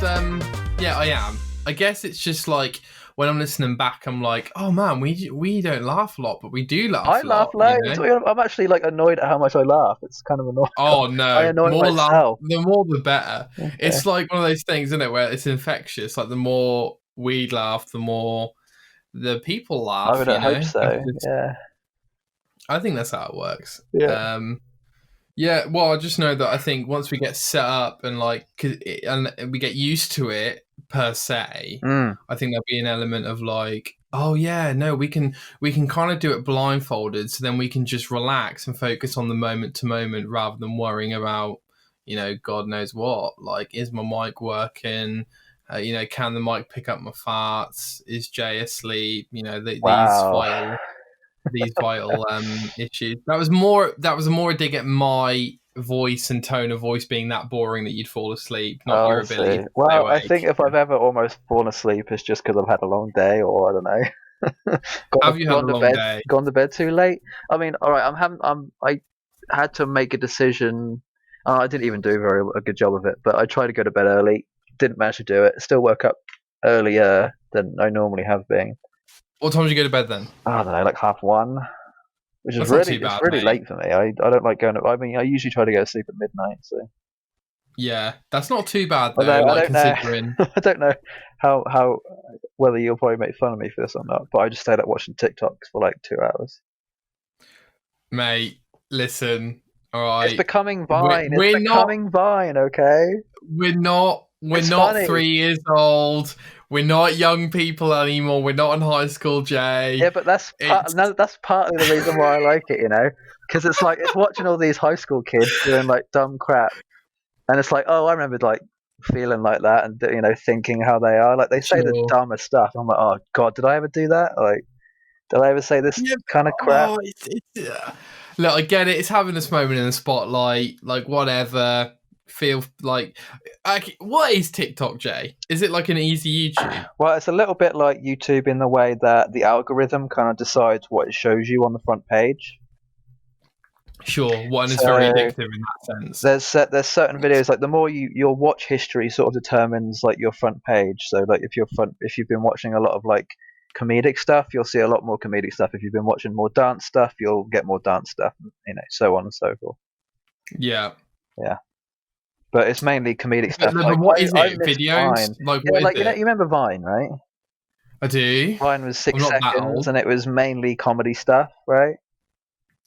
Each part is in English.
yeah, I am. I guess it's just like when I'm listening back, I'm like, oh man, we don't laugh a lot, but we do laugh I a laugh lot. You loads. know? I'm actually like annoyed at how much I laugh. It's kind of annoying. Oh I no, annoy more laugh, myself. the more the better. Okay. It's like one of those things, isn't it, where it's infectious. Like the more we laugh, the more the people I laugh. would You hope know? so. Yeah. I think that's how it works. Yeah. Yeah, well, I just know that I think once we get set up and and we get used to it per se, Mm. I think there'll be an element of like, oh yeah, no, we can kind of do it blindfolded, so then we can just relax and focus on the moment to moment rather than worrying about, God knows what. Like, is my mic working? Can the mic pick up my farts? Is Jay asleep? Wow. These vital issues. That was more a dig at my voice and tone of voice being that boring that you'd fall asleep, not Oh, your I ability see. to stay Well, I think awake. if I've ever almost fallen asleep, it's just because I've had a long day, or I don't know, Have you had a long day? gone to bed too late. I mean, all right, I had to make a decision. I didn't even do a good job of it, but I tried to go to bed early. Didn't manage to do it. Still woke up earlier than I normally have been. What time did you go to bed then? I don't know, like 1:30, which is That's not too it's bad, really mate. late for me. I don't like going. I mean, I usually try to go to sleep at midnight. So Yeah, that's not too bad though. although I don't know, Considering, I don't know how whether you'll probably make fun of me for this or not, but I just stayed up watching TikToks for like 2 hours. mate. Listen, all right. It's becoming Vine. It's becoming Vine. Okay. We're not It's 3 years old. We're not young people anymore. We're not in high school, Jay. Yeah, but that's partly the reason why I like it. Because it's like it's watching all these high school kids doing like dumb crap, and it's like, oh, I remember like feeling like that, and thinking how they are. Like they say the Sure. dumbest stuff. I'm like, oh god, did I ever do that? Like, did I ever say this kind of crap? Look, I get it. It's having this moment in the spotlight. Like whatever. Feel like, what is TikTok, Jay? Is it like an easy YouTube? Well, it's a little bit like YouTube in the way that the algorithm kind of decides what it shows you on the front page. Sure, one is very addictive in that sense. There's certain videos, like the more your watch history sort of determines like your front page. So like if you've been watching a lot of like comedic stuff, you'll see a lot more comedic stuff. If you've been watching more dance stuff, you'll get more dance stuff. So on and so forth. Yeah. But it's mainly comedic stuff. But what is it? Videos? Vine. Like, what is it? You remember Vine, right? I do. Vine was 6 seconds, and it was mainly comedy stuff, right?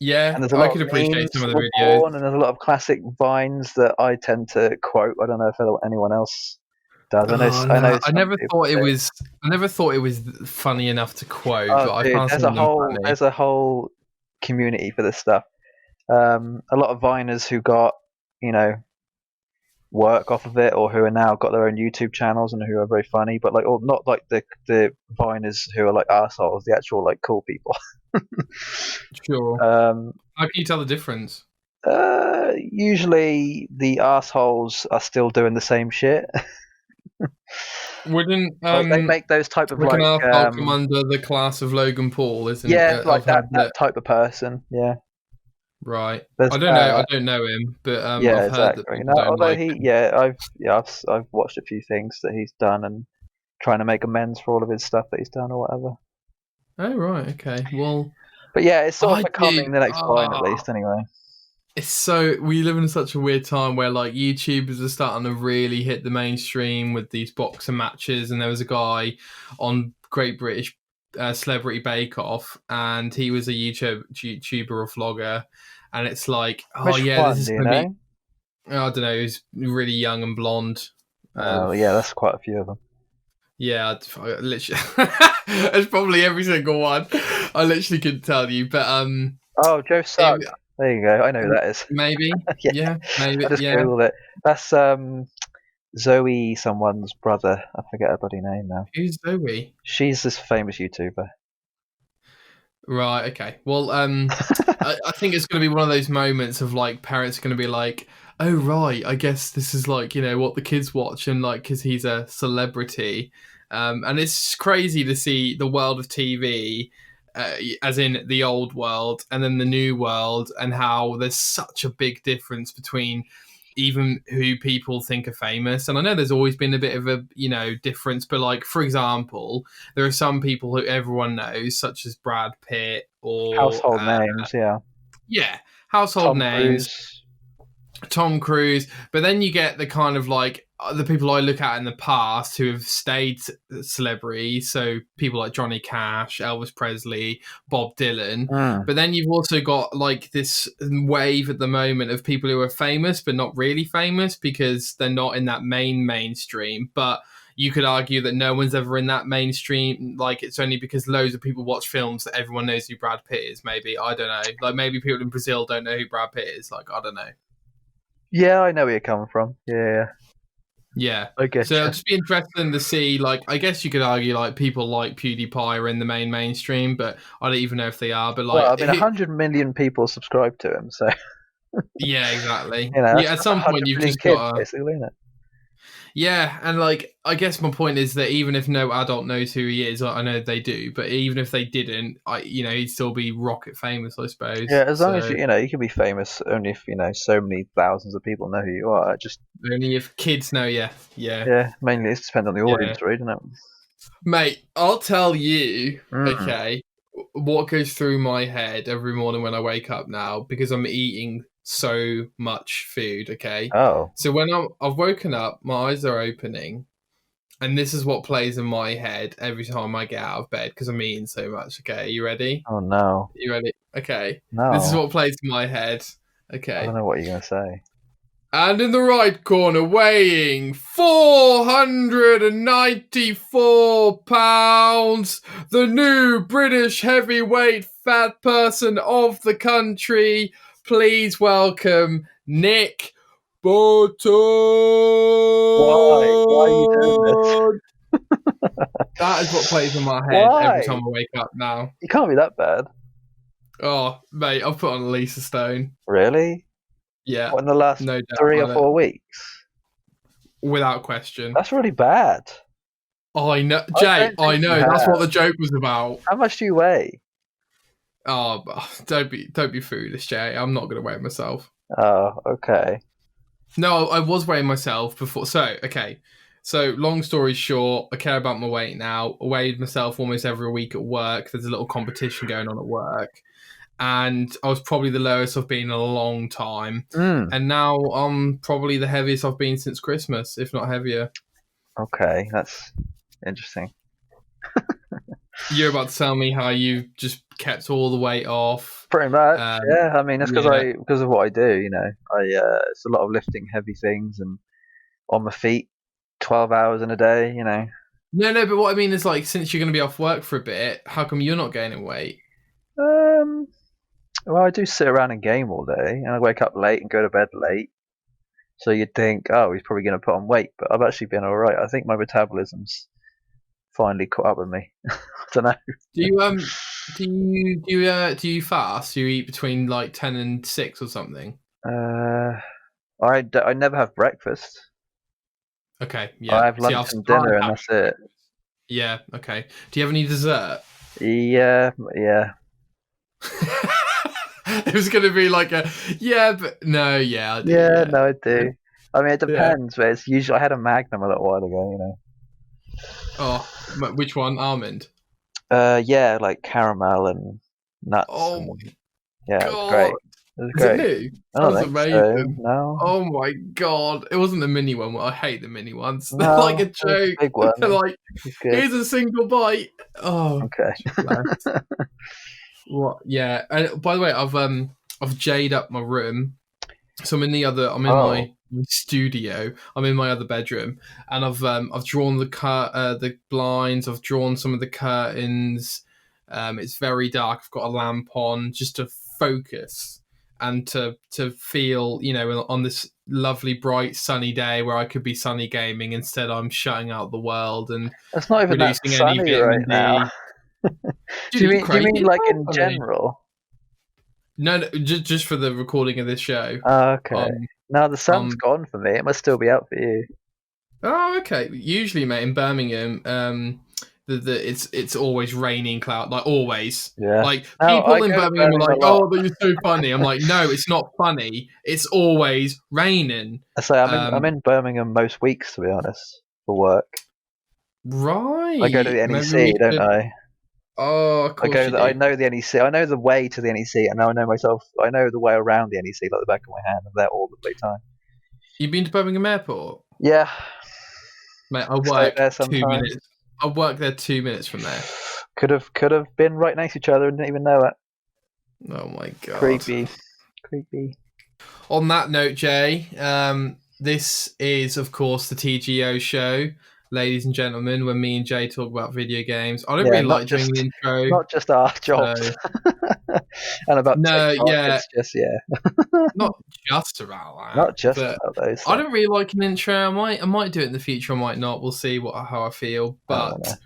Yeah, and there's a lot I could of appreciate memes some of the videos. and there's a lot of classic Vines that I tend to quote. I don't know if anyone else does. I never thought it was. I never thought it was funny enough to quote. But I found there's a whole community for this stuff. A lot of Viners who got work off of it, or who are now got their own YouTube channels and who are very funny, but like, or not like the Viners who are like assholes, the actual like cool people. Sure. How can you tell the difference? Usually the assholes are still doing the same shit. Wouldn't they make those type of like an arsehole come under the class of Logan Paul, isn't it? Yeah, like that type of person. Yeah. Right. I don't know. I don't know him, but yeah, I've heard exactly. that I've watched a few things that he's done and trying to make amends for all of his stuff that he's done or whatever. Oh right, okay. Well, but yeah, it's sort of becoming the next Vine, at least, anyway. We live in such a weird time where like YouTubers are starting to really hit the mainstream with these boxing matches, and there was a guy on Great British Celebrity Bake Off, and he was a YouTuber or vlogger, and it's like, this is gonna be. I don't know. He's really young and blonde. Yeah, that's quite a few of them. Yeah, I literally. It's probably every single one. I literally couldn't tell you, but Oh, Joe Suck. There you go. I know who that is. Maybe. yeah, maybe. I just googled it. That's Zoe, someone's brother. I forget her bloody name now. Who's Zoe? She's this famous YouTuber. Right. Okay. Well, I think it's going to be one of those moments of like parents are going to be like, "Oh, right. I guess this is like what the kids watch," and like because he's a celebrity, and it's crazy to see the world of TV. As in the old world and then the new world, and how there's such a big difference between even who people think are famous. And I know there's always been a bit of a, difference, but like, for example, there are some people who everyone knows, such as Brad Pitt or Household names, yeah. yeah, household Tom names, Cruise. Tom Cruise. But then you get the kind of like the people I look at in the past who have stayed celebrities. So people like Johnny Cash, Elvis Presley, Bob Dylan. Mm. But then you've also got like this wave at the moment of people who are famous, but not really famous because they're not in that mainstream. But you could argue that no one's ever in that mainstream. Like, it's only because loads of people watch films that everyone knows who Brad Pitt is. Maybe, I don't know. Like, maybe people in Brazil don't know who Brad Pitt is. Like, I don't know. Yeah, I know where you're coming from. Yeah. I get So you. it'll just be interesting to see, like, I guess you could argue, like, people like PewDiePie are in the mainstream, but I don't even know if they are. But, like, Well, I mean, 100 million people subscribe to him, so yeah, exactly. that's Yeah, at some 100 point you've million just kids, got to. basically, isn't it? Yeah, and like I guess my point is that even if no adult knows who he is, I know they do, but even if they didn't, he'd still be rocket famous, I suppose. Yeah, as long as So you can be famous only if so many thousands of people know who you are. Just only if kids know, yeah, mainly it depends on the yeah. audience, really, doesn't it? Mate, I'll tell you, Mm. okay, what goes through my head every morning when I wake up now because I'm eating so much food, okay? Oh, So when I've woken up, my eyes are opening, and this is what plays in my head every time I get out of bed because I'm eating so much, okay? You ready? oh no, You ready? Okay. This is no, what plays in my head. I don't Okay. know what you're gonna say. And in the right corner, weighing 494 pounds, the new British heavyweight fat person of the country. Please welcome Nick Burton. Why? Why are you doing this? That is what plays in my head every Why? time I wake up now. You can't be that bad. Oh, mate, I've put on Lisa Stone. Really? Yeah, What, in the last no doubt 3 or about it. 4 weeks? Without question. That's really bad. I know, I Jay. don't I think you know. That's what have. the joke was about. How much do you weigh? Oh, don't be foolish, Jay. I'm not going to weigh myself. Oh, okay. No, I was weighing myself before. So, okay. So, long story short, I care about my weight now. I weighed myself almost every week at work. There's a little competition going on at work. And I was probably the lowest I've been in a long time. Mm, And now I'm probably the heaviest I've been since Christmas, if not heavier. okay, that's interesting. You're about to tell me how you just kept all the weight off. Pretty much, Um, yeah. I mean, that's yeah. because of what I do. It's a lot of lifting heavy things and on my feet, 12 hours in a day. No, but what I mean is, like, since you're going to be off work for a bit, how come you're not gaining weight? Um, well, I do sit around and game all day, and I wake up late and go to bed late. So you'd think, oh, he's probably going to put on weight, but I've actually been all right. I think my metabolism's finally caught up with me. I don't know. Do you fast? Do you eat between like 10 and 6 or something? I never have breakfast. Okay, I yeah. have See, lunch and dinner, and that's it. Yeah, okay. Do you have any dessert? Yeah. It was going to be like a yeah, but no, yeah, I do. Yeah, no, I do. I mean, it Yeah. depends, but it's usually I had a Magnum a little while ago. Oh, which one? Almond. Yeah, like caramel and nuts. Oh And, my yeah, it was god. great. It was Is it great. new? I don't Sounds think so. amazing. No, Oh my god. It wasn't the mini one. I hate the mini ones. They're no, like a it was joke. a big one. They're like, It's good. here's a single bite. Oh, Okay. what? Yeah. And by the way, I've jade up my room. So I'm in Oh. my studio. I'm in my other bedroom, and I've drawn the blinds. I've drawn some of the curtains. It's very dark. I've got a lamp on just to focus and to feel, on this lovely bright sunny day where I could be sunny gaming. Instead, I'm shutting out the world and It's not even that reducing any sunny right vitamin now. D. Do Dude, you are you mean do you crazy? mean It's like not in sunny. general? No, just for the recording of this show. Oh, okay. Um, No, the sun's um, gone for me. It must still be out for you. Oh, okay. Usually, mate, in Birmingham, it's always raining cloud, like always. Yeah. Like No, I people in go to Birmingham are Birmingham like, a lot. "Oh, that is so funny." I'm like, "No, it's not funny. It's always raining." I say I'm in Birmingham most weeks, to be honest, for work. Right. I go to the Maybe NEC, we don't should. I? Oh, of course you do. I know the NEC. I know the way to the NEC, and now I know myself. I know the way around the NEC like the back of my hand. I'm there all the bloody time. You've been to Birmingham Airport? Yeah. Mate, I Stay work there 2 sometimes. minutes. I work there 2 minutes from there. Could have been right next to each other and didn't even know it. Oh my god. Creepy. On that note, Jay, this is of course the TGO show, ladies and gentlemen, when me and Jay talk about video games. I don't really like doing the intro. Not just our jobs. And about TikTok, it's just not just about that. Not just about those. I don't really like an intro. I might do it in the future. I might not. We'll see how I feel. But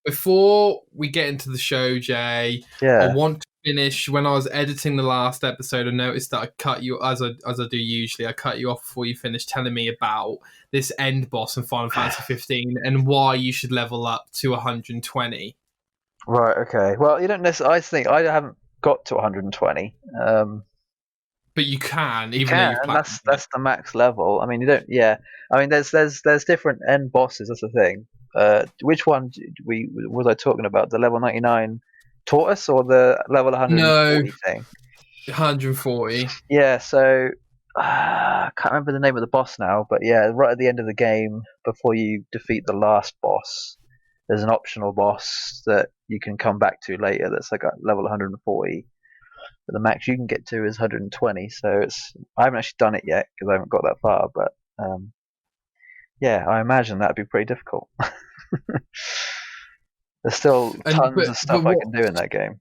before we get into the show, Jay, I want to finish. When I was editing the last episode, I noticed that I cut you, as I do usually. I cut you off before you finished telling me about this end boss in Final Fantasy 15 and why you should level up to 120. Right. Okay. Well, you don't necessarily. I think I haven't got to 120. But you can, even though you've that's the max level. I mean, you don't. Yeah. I mean, there's different end bosses. That's the thing. Which one was I talking about? The level 99 tortoise or the level 140 thing? 140. Yeah. So I can't remember the name of the boss now, but yeah, right at the end of the game, before you defeat the last boss, there's an optional boss that you can come back to later. That's like at level 140. But the max you can get to is 120. So I haven't actually done it yet because I haven't got that far. But yeah, I imagine that'd be pretty difficult. There's still tons of stuff I can do in that game.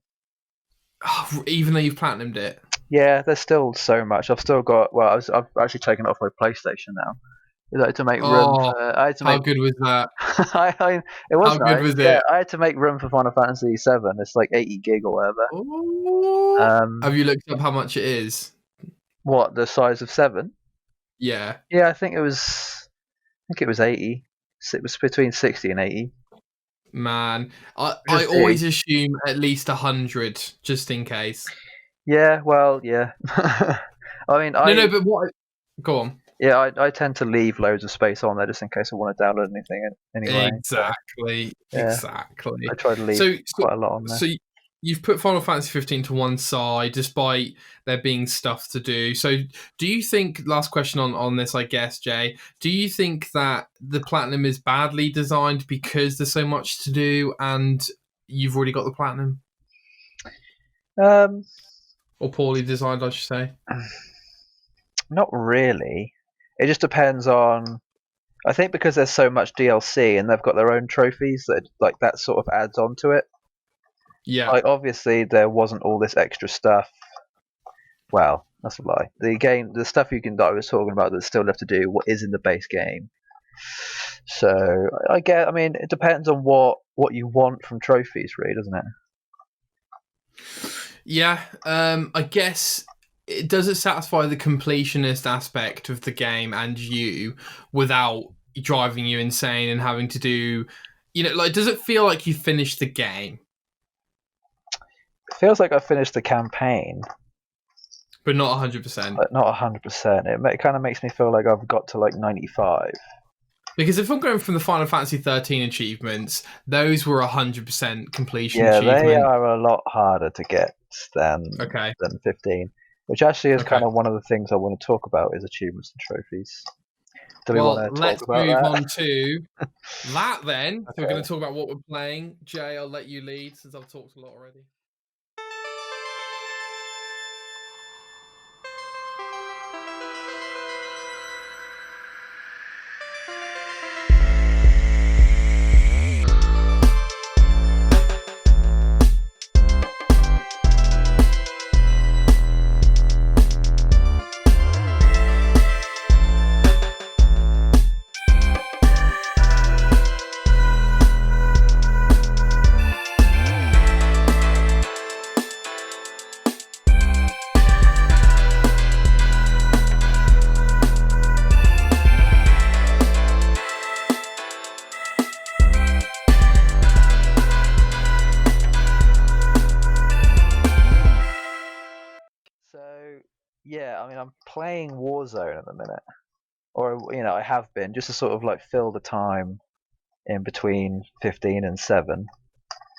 Even though you've platinumed it? Yeah, there's still so much. I've still got. Well, I've actually taken it off my PlayStation now. To make room. I had to how good was that? It was how nice. Good was it? I had to make room for Final Fantasy VII. It's like 80 gig or whatever. Have you looked up how much it is? What, the size of 7? Yeah. Yeah, I think it was 80. It was between 60 and 80. Man, I always assume at least 100 just in case. Yeah, well, yeah. I mean, but what? Go on. Yeah, I tend to leave loads of space on there just in case I want to download anything anyway. Exactly. I try to leave quite a lot on there. So you've put Final Fantasy 15 to one side despite there being stuff to do. So do you think, last question on this, I guess, Jay, do you think that the Platinum is badly designed because there's so much to do and you've already got the Platinum? Or poorly designed, I should say? Not really. It just depends on. I think because there's so much DLC and they've got their own trophies, that sort of adds on to it. Yeah. Like obviously there wasn't all this extra stuff. Well, that's a lie. The stuff that I was talking about that's still left to do, what is in the base game. So I mean, it depends on what you want from trophies, really, doesn't it? Yeah. I guess. Does it satisfy the completionist aspect of the game and you without driving you insane and having to do, does it feel like you finished the game? It feels like I finished the campaign. But not 100%. But not 100%. It kind of makes me feel like I've got to like 95. Because if I'm going from the Final Fantasy 13 achievements, those were 100% completion achievement. Yeah, they are a lot harder to get than 15. Which actually is kind of one of the things I want to talk about is achievements and trophies. Let's move on to that then. Okay. So we're going to talk about what we're playing. Jay, I'll let you lead since I've talked a lot already. Yeah, I mean, I'm playing Warzone at the minute, or I have been just to sort of like fill the time in between 15 and 7.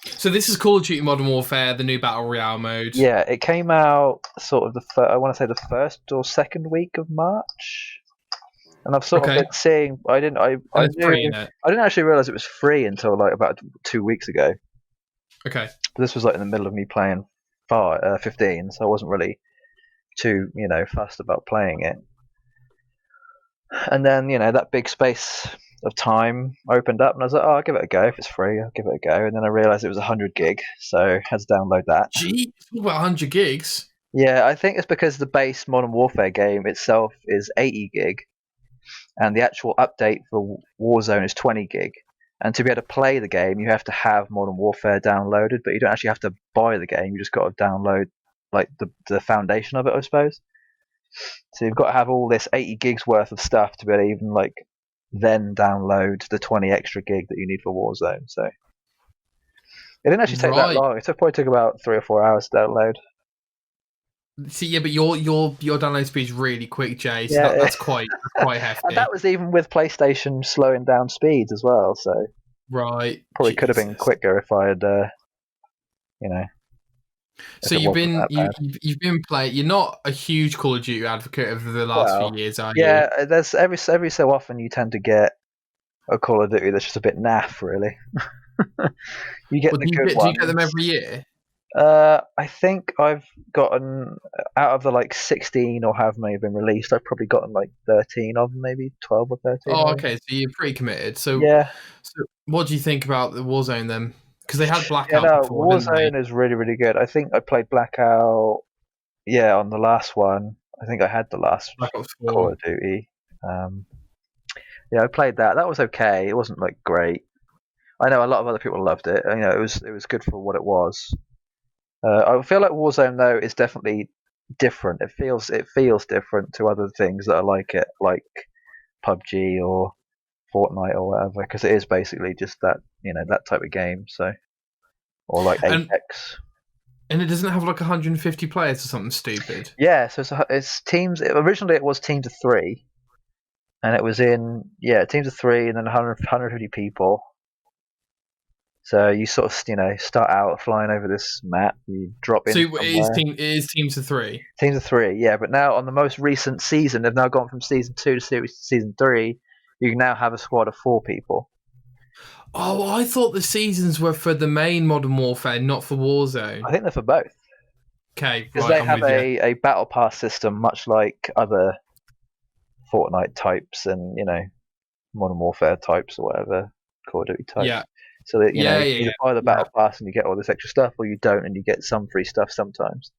So this is Call of Duty Modern Warfare, the new Battle Royale mode. Yeah, it came out sort of I want to say the first or second week of March, and I've sort of Okay. been seeing. And it's free in it. I didn't actually realize it was free until like about 2 weeks ago. Okay. This was like in the middle of me playing 15, so I wasn't really too fussed about playing it. And then that big space of time opened up, and I was like, oh, I'll give it a go. If it's free, I'll give it a go. And then I realized it was 100 gig, so I had to download that. Gee, talk about 100 gigs. Yeah, I think it's because the base Modern Warfare game itself is 80 gig, and the actual update for Warzone is 20 gig. And to be able to play the game, you have to have Modern Warfare downloaded, but you don't actually have to buy the game. You just got to download like the foundation of it, I suppose. So you've got to have all this 80 gigs worth of stuff to be able to even like then download the 20 extra gig that you need for Warzone. So it didn't actually take that long. It probably took about 3 or 4 hours to download. See, yeah, but your download speed is really quick, Jay. So that's quite hefty. And that was even with PlayStation slowing down speeds as well. So probably could have been quicker if I had, So you've been playing. You're not a huge Call of Duty advocate over the last few years, are you? Yeah, there's every so often you tend to get a Call of Duty that's just a bit naff, really. You get the good ones. Do you get them every year? I think I've gotten out of the like 16 or however many have been released. I've probably gotten like 13 of them, maybe 12 or 13. Oh, okay. So you're pretty committed. So yeah. So what do you think about the Warzone then? Because they had Blackout before. Warzone is really, really good. I think I played Blackout. Yeah, on the last one. I think I had the last Call of Duty. Yeah, I played that. That was okay. It wasn't like great. I know a lot of other people loved it. It was good for what it was. I feel like Warzone though is definitely different. It feels different to other things that are like it, like PUBG or Fortnite or whatever, because it is basically just that that type of game. So, or like Apex. And it doesn't have like 150 players or something stupid. Yeah, so it's teams. Originally, it was teams of 3, and it was in teams of 3, and then 150 people. So you sort of start out flying over this map. You drop in. So it is teams of 3. Teams of 3, yeah. But now on the most recent season, they've now gone from season 2 to season 3. You can now have a squad of 4 people. Oh, I thought the seasons were for the main Modern Warfare, not for Warzone. I think they're for both. Okay, because they have a battle pass system, much like other Fortnite types and Modern Warfare types or whatever, Call of Duty types. Yeah. So that you buy the battle pass and you get all this extra stuff, or you don't and you get some free stuff sometimes.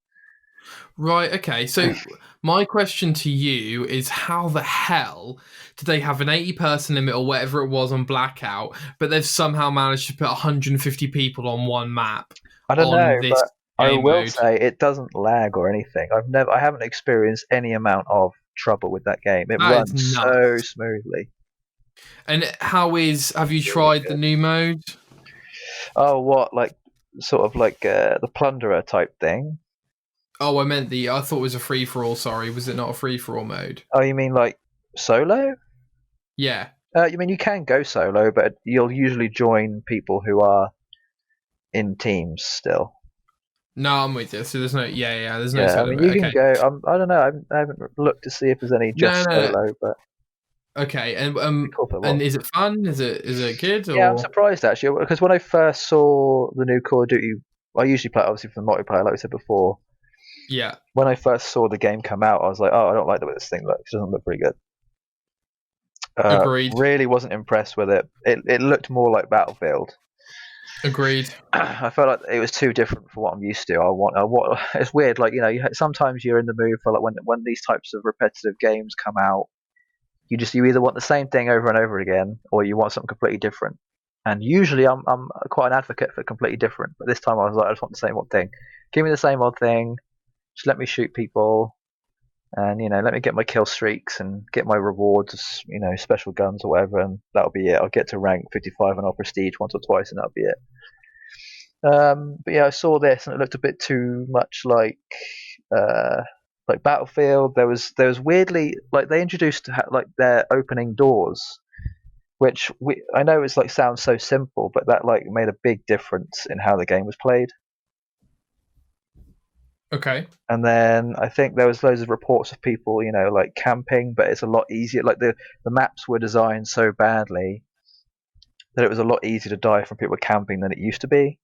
Right, okay. So my question to you is, how the hell did they have an 80-person limit or whatever it was on Blackout, but they've somehow managed to put 150 people on one map? I don't know, but I will say it doesn't lag or anything. I haven't experienced any amount of trouble with that game. It runs so smoothly. And have you tried the new mode? Oh, what, like sort of like the Plunderer type thing? Oh, I thought it was a free-for-all, sorry. Was it not a free-for-all mode? Oh, you mean like solo? Yeah. You can go solo, but you'll usually join people who are in teams still. No, I'm with you. So there's no, there's no solo. I mean, you can go. I don't know. I haven't looked to see if there's any solo, but. Okay, and is it fun? Is it good? Or? Yeah, I'm surprised actually, because when I first saw the new Call of Duty, I usually play obviously for the multiplayer, like we said before. Yeah. When I first saw the game come out, I was like, oh, I don't like the way this thing looks. It doesn't look very good. Agreed. Really wasn't impressed with it. It looked more like Battlefield. Agreed. I felt like it was too different for what I'm used to. It's weird, like sometimes you're in the mood for like when these types of repetitive games come out. You either want the same thing over and over again, or you want something completely different. And usually, I'm quite an advocate for completely different. But this time, I was like, I just want the same old thing. Give me the same old thing. Just let me shoot people, and let me get my kill streaks and get my rewards, special guns or whatever, and that'll be it. I'll get to rank 55 and I'll prestige once or twice, and that'll be it. But yeah, I saw this and it looked a bit too much like like Battlefield, there was weirdly like they introduced like their opening doors, which I know it's like sounds so simple, but that like made a big difference in how the game was played. Okay. And then I think there was loads of reports of people, like camping, but it's a lot easier. Like the maps were designed so badly that it was a lot easier to die from people camping than it used to be.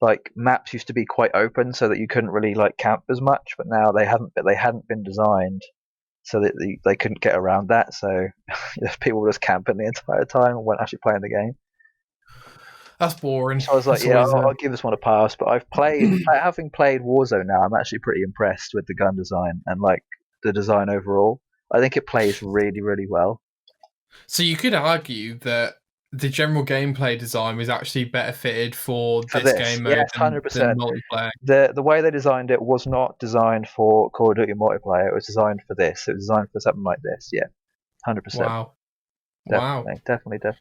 Like maps used to be quite open so that you couldn't really like camp as much, but now they hadn't been designed so that they couldn't get around that. So people were just camping the entire time and weren't actually playing the game. That's boring. So I was like, That's yeah, always, I'll give this one a pass. But having played Warzone now, I'm actually pretty impressed with the gun design and like the design overall. I think it plays really, really well. So you could argue that the general gameplay design was actually better fitted for this game mode yes, than 100%. multiplayer. The way they designed it was not designed for Call of Duty multiplayer. It was designed for this. It was designed for something like this. Yeah, 100%. Wow. Wow. Definitely. That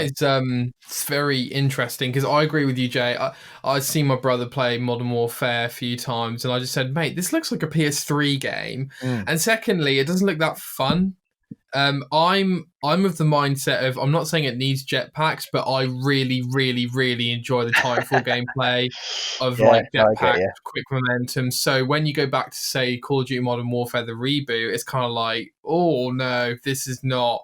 is it's very interesting because I agree with you, Jay. I've seen my brother play Modern Warfare a few times, and I just said, "Mate, this looks like a PS3 game." And secondly, it doesn't look that fun. I'm of the mindset of I'm not saying it needs jetpacks, but I really, really, really enjoy the Titanfall gameplay of like jetpack, quick momentum. So when you go back to say Call of Duty Modern Warfare the reboot, it's kind of like, oh no, this is not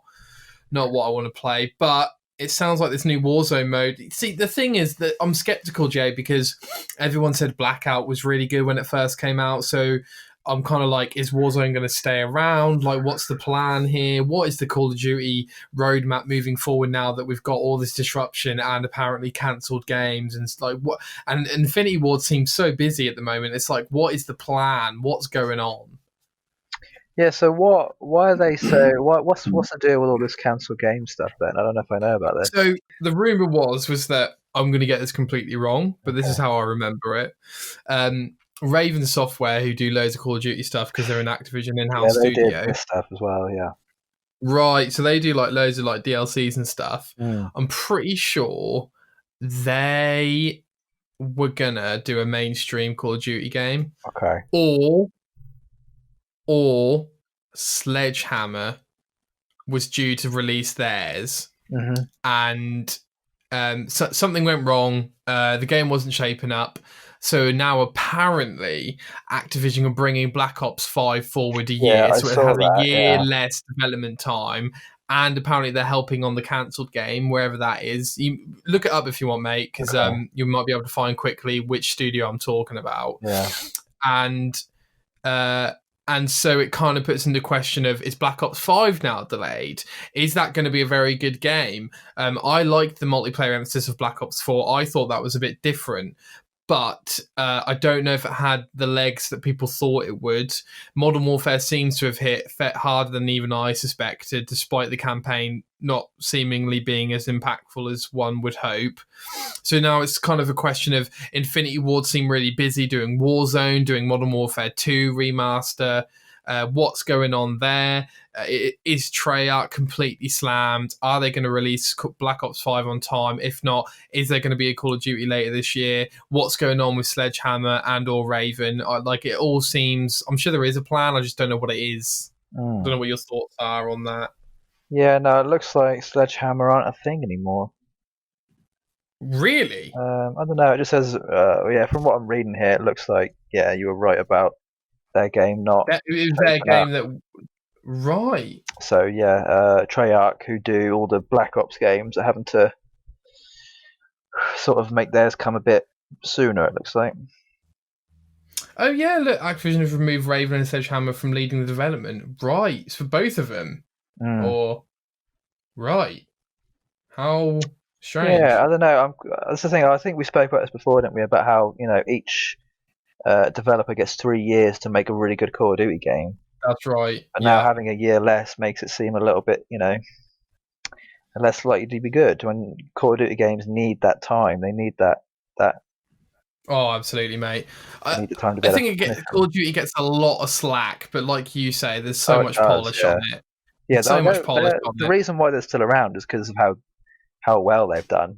what I want to play. But it sounds like this new Warzone mode. See, the thing is that I'm skeptical, Jay, because everyone said Blackout was really good when it first came out. So I'm kind of like, is Warzone going to stay around? Like, what's the plan here? What is the Call of Duty roadmap moving forward now that we've got all this disruption and apparently cancelled games and like what? And Infinity Ward seems so busy at the moment. It's like, what is the plan? What's going on? Yeah, so why are they so what's the deal with all this cancelled game stuff then? I don't know if I know about this. So the rumor was that I'm going to get this completely wrong, but this is how I remember it. Raven Software, who do loads of Call of Duty stuff because they're an Activision in-house they studio. did this stuff as well, yeah. Right, so they do like loads of like DLCs and stuff. Mm. I'm pretty sure they were gonna do a mainstream Call of Duty game. Okay. Or Sledgehammer was due to release theirs, and so something went wrong. The game wasn't shaping up. So now apparently Activision are bringing Black Ops 5 forward a year, so it has a year less development time. And apparently they're helping on the cancelled game, wherever that is. You look it up if you want, mate, because you might be able to find quickly which studio I'm talking about. Yeah. And so it kind of puts into question of, is Black Ops 5 now delayed? Is that going to be a very good game? I liked the multiplayer emphasis of Black Ops 4. I thought that was a bit different. But I don't know if it had the legs that people thought it would. Modern Warfare seems to have hit harder than even I suspected, despite the campaign not seemingly being as impactful as one would hope. So now it's kind of a question of Infinity Ward seem really busy doing Warzone, doing Modern Warfare 2 remaster. What's going on there? Is Treyarch completely slammed? Are they going to release Black Ops 5 on time? If not, is there going to be a Call of Duty later this year? What's going on with Sledgehammer and or Raven? Like, it all seems... I'm sure there is a plan. I just don't know what it is. I don't know what your thoughts are on that. Yeah, no, it looks like Sledgehammer aren't a thing anymore. Really? I don't know. It just says, from what I'm reading here, it looks like, you were right about their game not... It was their game that... Right. So, Treyarch, who do all the Black Ops games, are having to sort of make theirs come a bit sooner, it looks like. Oh, yeah, look, Activision have removed Raven and Sledgehammer from leading the development. Right, it's for both of them. Or... Right. How strange. Yeah, I don't know. That's the thing. I think we spoke about this before, didn't we? About how, each developer gets 3 years to make a really good Call of Duty game. That's right. But now having a year less makes it seem a little bit, less likely to be good. When Call of Duty games need that time, they need that. Oh, absolutely, mate. I need the time to think Call of Duty gets a lot of slack, but like you say, there's so much polish on it. Yeah, so much polish on it. The reason why they're still around is because of how well they've done.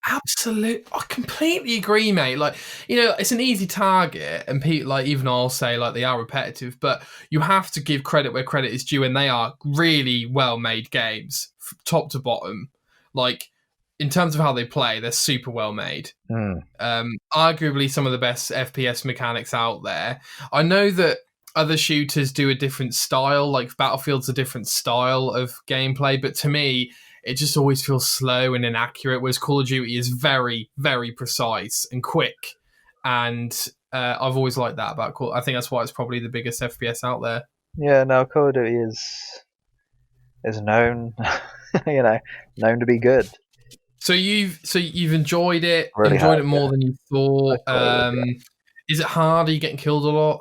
Absolutely, I completely agree, mate. Like, it's an easy target, and people, like, even I'll say, like, they are repetitive, but you have to give credit where credit is due, and they are really well made games, top to bottom. Like, in terms of how they play, they're super well made. Mm. Arguably some of the best FPS mechanics out there. I know that other shooters do a different style, like Battlefield's a different style of gameplay, but to me, it just always feels slow and inaccurate, whereas Call of Duty is very, very precise and quick. And I've always liked that about Call. I think that's why it's probably the biggest FPS out there. Yeah, no, Call of Duty is known, known to be good. So you've enjoyed it, Really enjoyed have, it yeah. more than you I thought. thought it would, Is it hard? Are you getting killed a lot?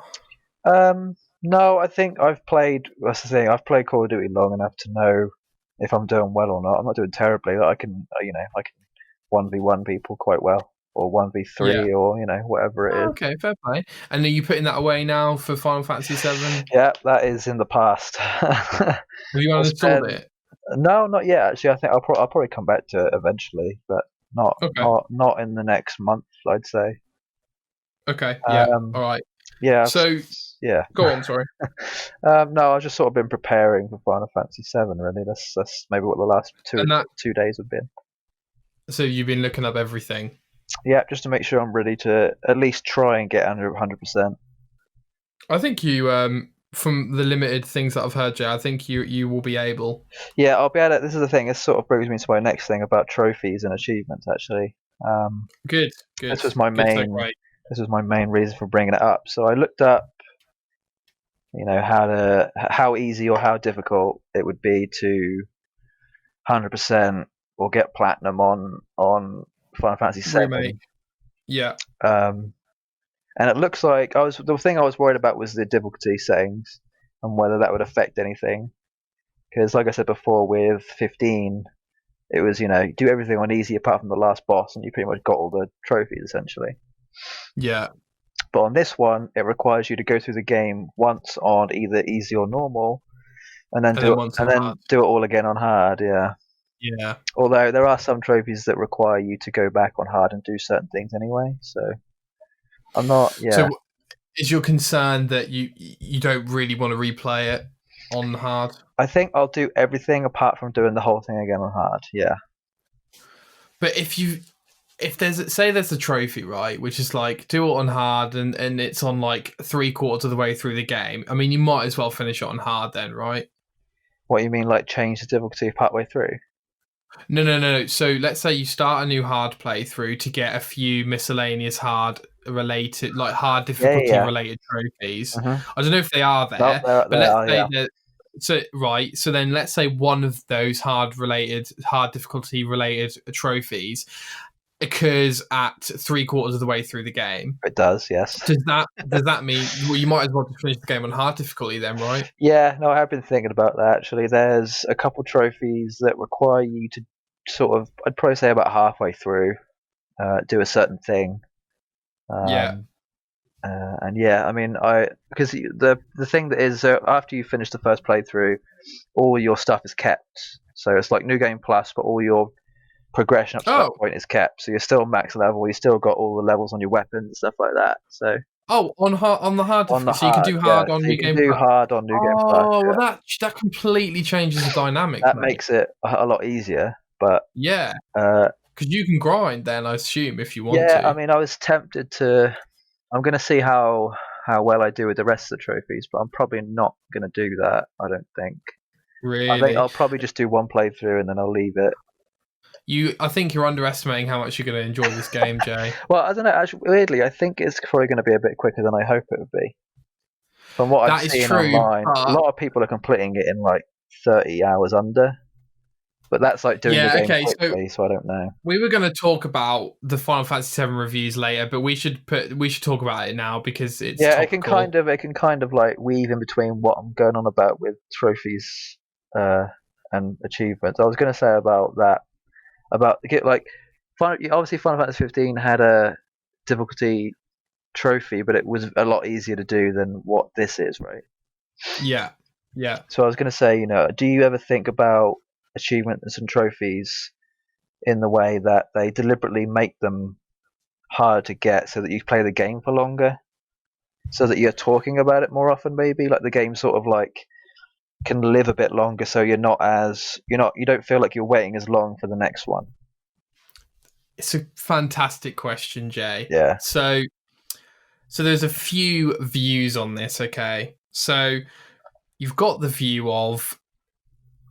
yeah. No, I think I've played. That's the thing. I've played Call of Duty long enough to know if I'm doing well or not. I'm not doing terribly. Like, I can 1v1 people quite well, or Yeah. 1v3, or whatever it Oh, is. okay, fair play. And are you putting that away now for Final Fantasy VII? Yeah, that is in the past. Have you I uninstalled spent it? No, not yet. Actually, I think I'll probably come back to it eventually, but not Okay. not not in the next month, I'd say. Okay. Yeah. All Um, right. yeah, So yeah. go on. Sorry. No, I've just sort of been preparing for Final Fantasy VII. Really, that's maybe what the last And that. 2 days have been. So you've been looking up everything. Yeah, just to make sure I'm ready to at least try and get under 100%. I think you, from the limited things that I've heard, Jay, I think you will be able. Yeah, I'll be able to. This is the thing. This sort of brings me to my next thing about trophies and achievements. Actually, Good. Good. this was my Good main. segue. This was my main reason for bringing it up. So I looked up, how easy or how difficult it would be to 100% or get platinum on Final Fantasy Remake. VII. Yeah. And it looks like the thing I was worried about was the difficulty settings and whether that would affect anything. Because, like I said before, with 15, it was do everything on easy apart from the last boss, and you pretty much got all the trophies essentially. Yeah. But on this one, it requires you to go through the game once on either easy or normal, and then And then once on hard. do it all again on hard. Yeah. Yeah. Although there are some trophies that require you to go back on hard and do certain things anyway. So I'm not. Yeah. So is your concern that you don't really want to replay it on hard? I think I'll do everything apart from doing the whole thing again on hard. Yeah. But if there's a trophy, right, which is like do it on hard and it's on like 3/4 of the way through the game, I mean you might as well finish it on hard then, right? What you mean, like change the difficulty partway through? No. So let's say you start a new hard playthrough to get a few miscellaneous hard related, like hard difficulty Yeah. related trophies. Mm-hmm. I don't know if they are No, there, there but they let's are. say Yeah. that. So then let's say one of those hard difficulty related trophies occurs at 3/4 of the way through the game. It does. Yes. Does that mean you might as well just finish the game on hard difficulty then, right? Yeah. No, I have been thinking about that actually. There's a couple trophies that require you to sort of, I'd probably say about halfway through, do a certain thing. Yeah. And yeah, I mean, because the thing that is, after you finish the first playthrough, all your stuff is kept. So it's like New Game Plus, but all your progression up to that Oh. point is kept. So you're still max level. You still got all the levels on your weapons and stuff like that. So Oh, on the hard on the difficulty, so you can hard, do yeah. hard on So New you can Game do Plus. hard on New Game Plus. Oh, well, Yeah. that completely changes the dynamic, That mate. makes it a lot easier. But Yeah, uh, because you can grind then, I assume, if you want yeah, to. I mean, I was tempted to. I'm going to see how well I do with the rest of the trophies, but I'm probably not going to do that. I don't think. I think Really, I'll probably just do one playthrough and then I'll leave it. I think you're underestimating how much you're going to enjoy this game, Jay. Well, I don't know. Actually, weirdly, I think it's probably going to be a bit quicker than I hope it would be. From what I've That is seen true, online, a but lot of people are completing it in like 30 hours under. But that's like doing the game quickly, so I don't know. We were going to talk about the Final Fantasy VII reviews later, but we should talk about it now because it's topical. It can kind of like weave in between what I'm going on about with trophies and achievements. I was going to say about that, obviously Final Fantasy 15 had a difficulty trophy, but it was a lot easier to do than what this is, right? Yeah. So I was going to say, do you ever think about achievements and trophies in the way that they deliberately make them harder to get so that you play the game for longer, so that you're talking about it more often. Maybe like the game sort of like can live a bit longer, so you don't feel like you're waiting as long for the next one. It's a fantastic question, Jay. Yeah. So there's a few views on this, okay? So you've got the view of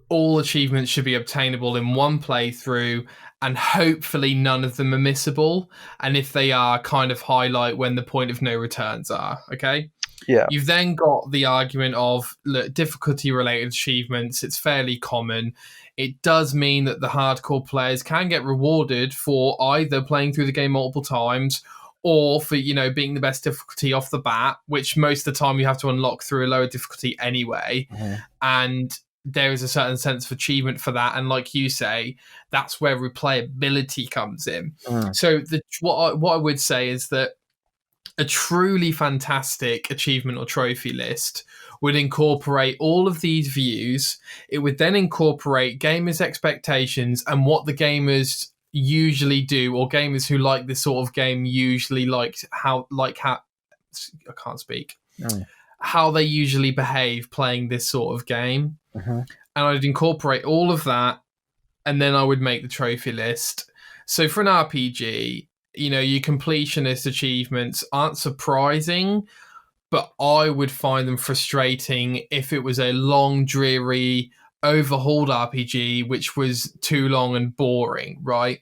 all achievements should be obtainable in one playthrough, and hopefully none of them are missable. And if they are, kind of highlight when the point of no returns are, okay? Yeah. You've then got the argument of, look, difficulty-related achievements. It's fairly common. It does mean that the hardcore players can get rewarded for either playing through the game multiple times or for, being the best difficulty off the bat, which most of the time you have to unlock through a lower difficulty anyway. Mm-hmm. And there is a certain sense of achievement for that. And like you say, that's where replayability comes in. So what I would say is that a truly fantastic achievement or trophy list would incorporate all of these views. It would then incorporate gamers' expectations and what the gamers usually do, or gamers who like this sort of game usually how I can't speak. How they usually behave playing this sort of game. Mm-hmm. And I'd incorporate all of that, and then I would make the trophy list. So for an RPG, your completionist achievements aren't surprising, but I would find them frustrating if it was a long, dreary, overhauled RPG, which was too long and boring, right?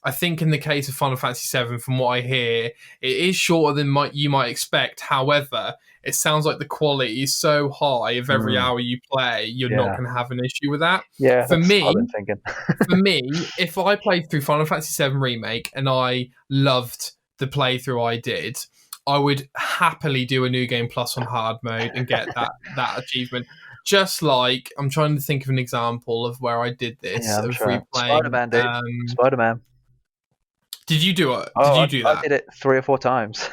I think in the case of Final Fantasy VII, from what I hear, it is shorter than you might expect. However, it sounds like the quality is so high of every hour you play, you're not going to have an issue with that. Yeah, for me, I've been thinking. For me, if I played through Final Fantasy VII Remake and I loved the playthrough I did, I would happily do a New Game Plus on hard mode and get that achievement. Just like, I'm trying to think of an example of where I did this. Yeah, I'm sure. Replaying, Spider-Man, dude. Spider-Man. Did you do it? Oh, did you do that? I did it 3 or 4 times.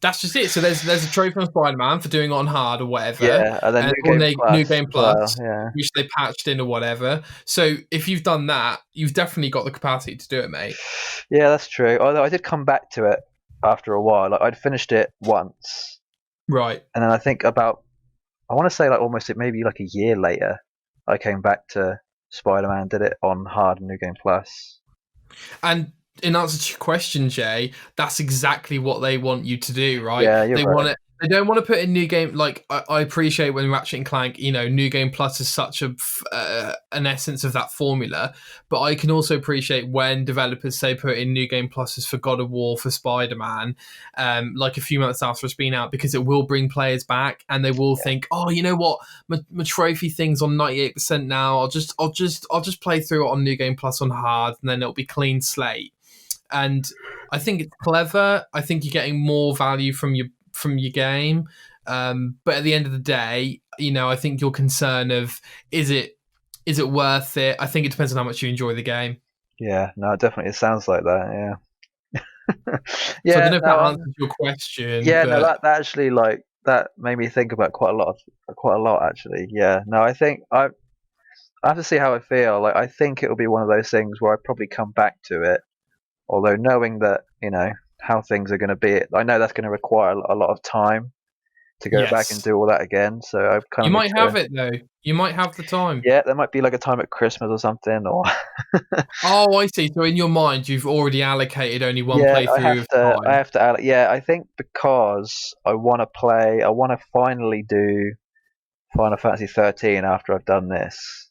That's just it. So there's a trophy on Spider-Man for doing it on hard or whatever. Yeah, and then New Game Plus, yeah. which they patched in or whatever. So if you've done that, you've definitely got the capacity to do it, mate. Yeah, that's true. Although I did come back to it after a while. Like, I'd finished it once. Right. And then I think I want to say almost maybe a year later, I came back to Spider-Man, did it on hard and New Game Plus. And in answer to your question, Jay, that's exactly what they want you to do, right? Yeah, you're right. They don't want to put in New Game. Like, I appreciate when Ratchet and Clank, New Game Plus is such an essence of that formula. But I can also appreciate when developers say put in New Game Pluses for God of War, for Spider-Man, like a few months after it's been out, because it will bring players back and they will think, oh, you know what, my trophy thing's on 98% now. I'll just play through it on New Game Plus on hard, and then it'll be clean slate. And I think it's clever. I think you're getting more value from your game. But at the end of the day, I think your concern of is it worth it? I think it depends on how much you enjoy the game. Yeah, no, definitely it sounds like that. Yeah. Yeah. So I don't know if that answers your question. Yeah, no, that actually that made me think about quite a lot actually. Yeah, no, I think I have to see how I feel. I think it'll be one of those things where I probably come back to it. Although knowing that, how things are going to be, I know that's going to require a lot of time to go back and do all that again. So I've kind of. You might have it though. You might have the time. Yeah, there might be a time at Christmas or something, or. Oh, I see. So in your mind, you've already allocated only one playthrough of time. I have to. Yeah, I think because I want to finally do Final Fantasy 13 after I've done this.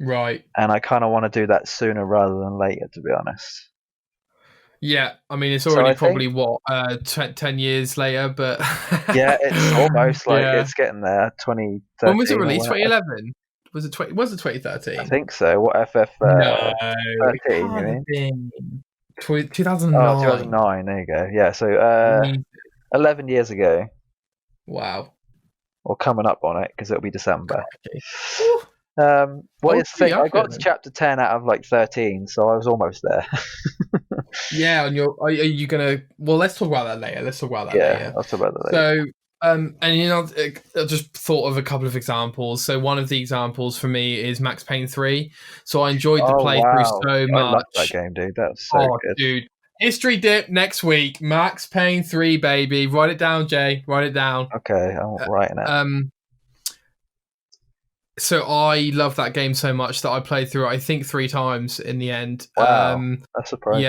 Right. And I kind of want to do that sooner rather than later, to be honest. Yeah, I mean, it's already probably 10 years later, but yeah, it's almost it's getting there. 2013. When was it released? 2011? Was it 2013? I think so. What FF? No, 13? You mean? 2009. Oh, 2009. There you go. Yeah, so 11 years ago. Wow. Or coming up on it because it'll be December. Okay. It's the thing. I got to chapter 10 out of 13, so I was almost there. Yeah, and are you gonna? Well, let's talk about that later. Let's talk about that later. Let's talk about that later. And I just thought of a couple of examples. So one of the examples for me is Max Payne 3. So I enjoyed the Oh playthrough wow, so I love that much. game, dude. That's so Oh, good. dude. History dip next week. Max Payne 3, baby. Write it down, Jay. Write it down. Okay, I'm writing it. So I love that game so much that I played through it, I think 3 times in the end. Wow, that's surprising.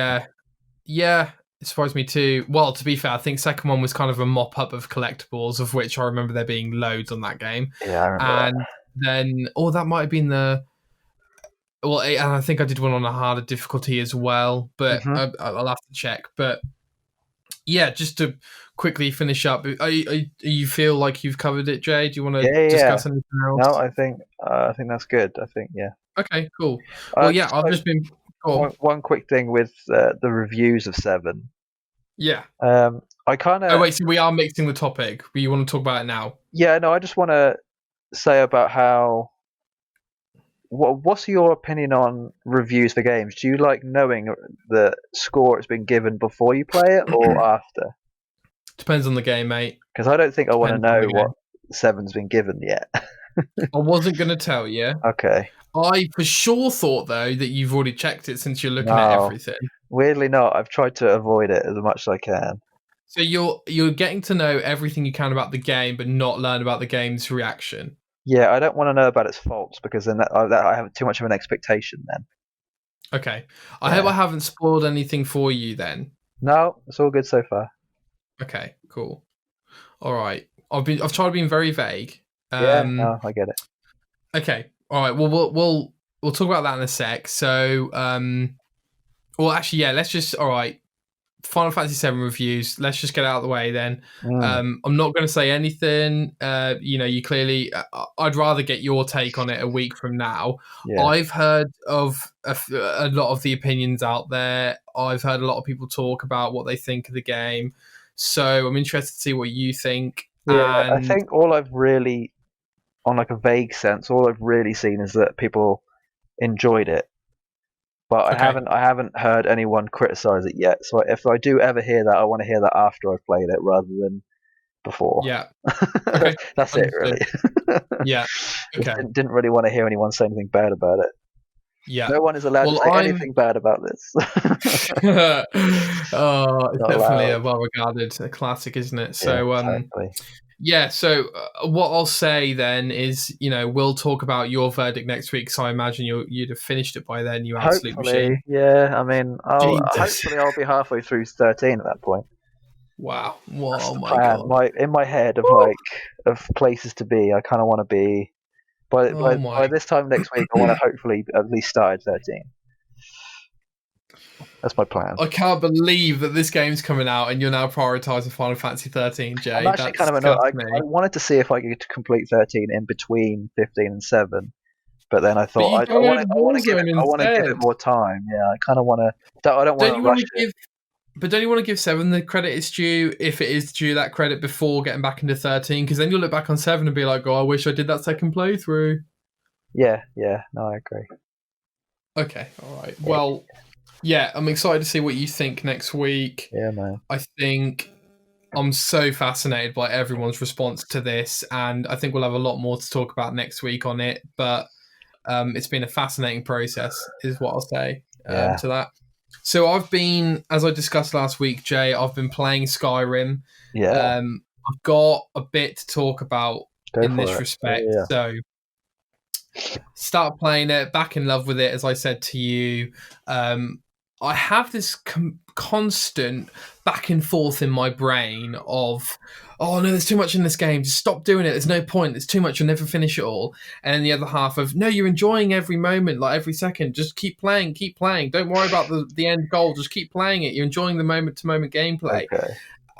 Yeah, it surprised me too. Well, to be fair, I think second one was kind of a mop up of collectibles, of which I remember there being loads on that game. Yeah, I remember And that. then, that might have been and I think I did one on a harder difficulty as well, but I'll have to check. But yeah, just to quickly finish up, you feel like you've covered it, Jay? Do you want to discuss anything else? No, I think that's good. I think Okay, cool. Well, yeah, I've like, just been. one quick thing with the reviews of 7. Yeah. I kind of. Oh wait, so we are mixing the topic. But you want to talk about it now? Yeah, no, I just want to say about how. What's your opinion on reviews for games? Do you like knowing the score it's been given before you play it or after? Depends on the game, mate. Because I don't think I want to Depends on know the what 7's been given yet. I wasn't going to tell you. Okay. I for sure thought though that you've already checked it since you're looking at everything. Weirdly not. I've tried to avoid it as much as I can. So you're getting to know everything you can about the game, but not learn about the game's reaction. Yeah, I don't want to know about its faults because then I have too much of an expectation then. Okay. I hope I haven't spoiled anything for you then. No, it's all good so far. Okay, cool. All right. I've tried being very vague. No, I get it. Okay. All right. Well, we'll talk about that in a sec. So, actually, yeah. Let's just. All right. Final Fantasy VII reviews. Let's just get it out of the way then. I'm not going to say anything. You clearly. I'd rather get your take on it a week from now. Yeah. I've heard of a lot of the opinions out there. I've heard a lot of people talk about what they think of the game. So I'm interested to see what you think. Yeah, I think all I've really, on like a vague sense, all I've really seen is that people enjoyed it. But I haven't heard anyone criticize it yet. So if I do ever hear that, I want to hear that after I've played it rather than before. Yeah. Okay. That's it, really. Yeah. Okay. Didn't really want to hear anyone say anything bad about it. Yeah. No one is allowed to say anything bad about this. It's definitely a well-regarded classic, isn't it? So, exactly. Yeah, so what I'll say then is, we'll talk about your verdict next week, so I imagine you'd have finished it by then, you absolute machine. Yeah, I mean, hopefully I'll be halfway through 13 at that point. Wow. That's Oh the my plan. God. In my head of places to be, I kind of want to be, by this time next week, I want to hopefully at least start at 13. That's my plan. I can't believe that this game's coming out and you're now prioritising Final Fantasy 13, Jay. I'm actually kind of annoyed. I wanted to see if I could complete 13 in between 15 and 7, but then I thought I want to give it more time. Yeah, I kind of want to. I don't want to rush it. But don't you want to give 7 the credit it's due, if it is due that credit, before getting back into 13? Because then you'll look back on 7 and be like, oh, I wish I did that second playthrough. Yeah, no, I agree. Okay, all right. Well, yeah, I'm excited to see what you think next week. Yeah, man. I think I'm so fascinated by everyone's response to this, and I think we'll have a lot more to talk about next week on it. But it's been a fascinating process, is what I'll say to that. So I've been, as I discussed last week, Jay, I've been playing Skyrim. Yeah. I've got a bit to talk about in this respect. Yeah. So start playing it, back in love with it, as I said to you. I have this constant back and forth in my brain of, oh no, there's too much in this game, just stop doing it, there's no point, there's too much, you'll never finish it all. And then the other half of, no, you're enjoying every moment, like every second, just keep playing, don't worry about the end goal, just keep playing it, you're enjoying the moment to moment gameplay. Okay.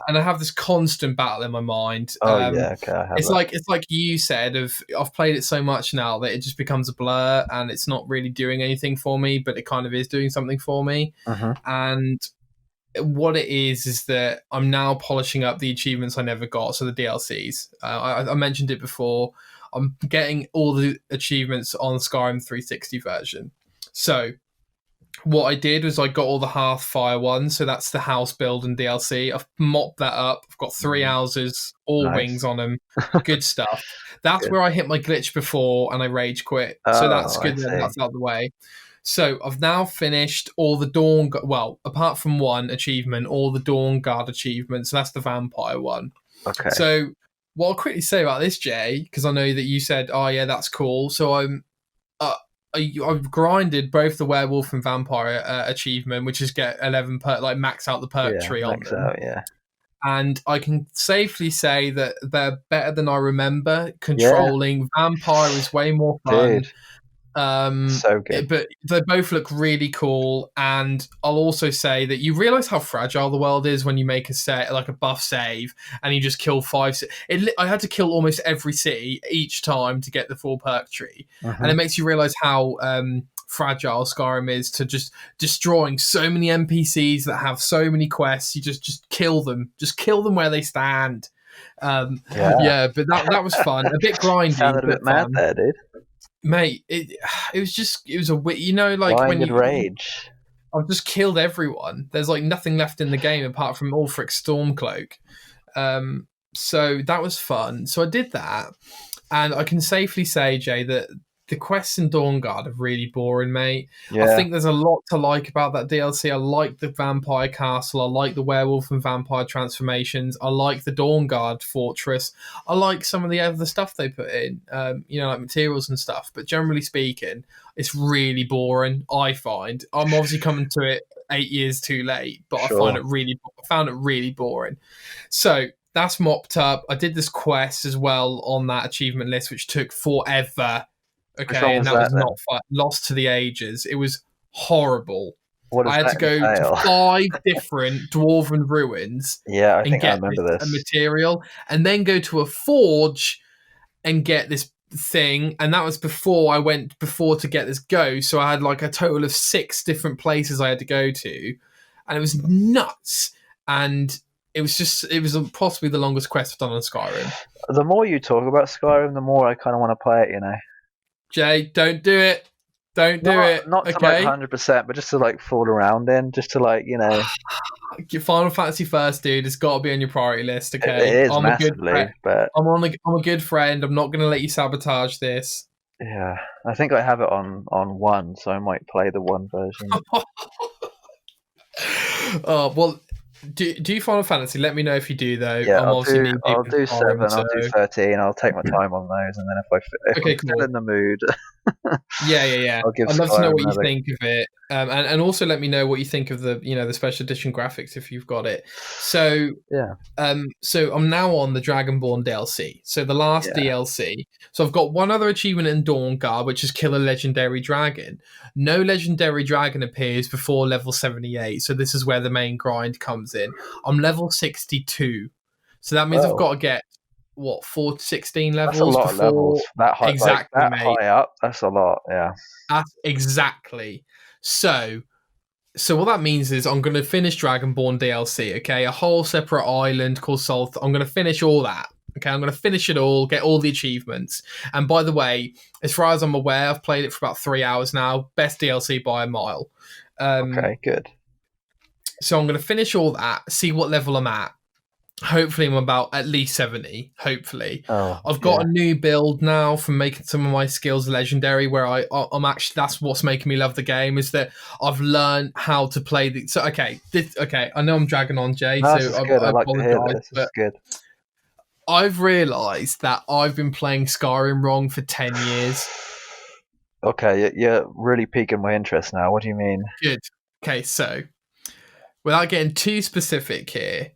And I have this constant battle in my mind. It's like you said, I've played it so much now that it just becomes a blur and it's not really doing anything for me, but it kind of is doing something for me. And what it is that I'm now polishing up the achievements I never got, so the DLCs. I mentioned it before. I'm getting all the achievements on Skyrim 360 version. So what I did was I got all the Hearthfire ones, so that's the house build and DLC. I've mopped that up. I've got 3 houses, all wings Nice. on them. Good stuff. That's Good. where I hit my glitch before and I rage quit. So that's Oh, I good that see. that's out of the way. So I've now finished all the well, apart from one achievement, all the Dawn Guard achievements. So that's the vampire one. Okay. So what I'll quickly say about this, Jay, because I know that you said, "Oh yeah, that's cool." So I've grinded both the werewolf and vampire achievement, which is get 11 like max out the perk Yeah, tree on max them, out. Yeah. and I can safely say that they're better than I remember. Yeah, Controlling vampire is way more dude. fun. So good. But they both look really cool, and I'll also say that you realize how fragile the world is when you make a set like a buff save and you just kill five. I had to kill almost every city each time to get the full perk tree, and it Hmm. makes you realize how fragile Skyrim is to just destroying so many NPCs that have so many quests. You just kill them where they stand. Yeah. Yeah, but that was fun. A bit grindy, Sounded a bit but mad fun. there, dude. Mate, it was a like when Blinded you rage. I've just killed everyone. There's like nothing left in the game apart from Ulfric Stormcloak. So that was fun. So I did that, and I can safely say, Jay, that the quests in Dawnguard are really boring, mate. I Yeah. think there's a lot to like about that DLC. I like the vampire castle. I like the werewolf and vampire transformations. I like the Dawnguard fortress. I like some of the other stuff they put in, like materials and stuff. But generally speaking, it's really boring. I find I'm obviously coming to it 8 years too late, but Sure. I found it really boring. So that's mopped up. I did this quest as well on that achievement list, which took forever. Which one Okay, and was that that was then? not fun. Lost to the ages. It was horrible. What I does had that to go to entail? 5 different dwarven ruins Yeah, I and think I get this remember a this. material, and then go to a forge and get this thing. And that was before I went before to get this go. So I had like a total of 6 different places I had to go to, and it was nuts. And it was possibly the longest quest I've done on Skyrim. The more you talk about Skyrim, the more I kind of want to play it. Jay, don't do it. Don't do Not it. not to like Okay. 100%, but just to like fool around in, just to like Your Final Fantasy first, dude. It's got to be on your priority list. it Okay. is massively, but I'm a good friend. I'm not going to let you sabotage this. yeah, I think I have it on one, so I might play the one version. Oh well. Do you Final Fantasy? Let me know if you do though. Yeah, I'm obviously knee deep I'll in do Skyrim, 7, so I'll do 13. I'll take my time on those, and then if I'm okay, still cool. in the mood, Yeah. I'll give I'd love to know Skyrim what you another. think of it, and also let me know what you think of the special edition graphics if you've got it. So Yeah, so I'm now on the Dragonborn DLC. So the last yeah. DLC. So I've got one other achievement in Dawnguard, which is kill a legendary dragon. No legendary dragon appears before level 78. So this is where the main grind comes in. I'm level 62. So that means I've Oh, got to get what 4 to 16 that's a levels lot of levels. before That high, like exactly, that mate. high up. That's a lot. Yeah. That's exactly. So so what that means is I'm going to finish Dragonborn DLC, okay? A whole separate island called Salt. I'm going to finish all that. Okay, I'm going to finish it all, get all the achievements. And by the way, as far as I'm aware, I've played it for about 3 hours now. Best DLC by a mile. Um, Okay, good. so I'm going to finish all that, see what level I'm at. Hopefully, I'm about at least 70. Hopefully, Oh, I've got yeah. a new build now from making some of my skills legendary. Where I'm actually that's what's making me love the game is that I've learned how to play the. So okay. I know I'm dragging on, Jay. No, So this is good. I I like to hear apologize, this. This but is good. I've realised that I've been playing Skyrim wrong for 10 years. Okay, you're really piquing my interest now. What do you mean? Good. Okay, so without getting too specific here,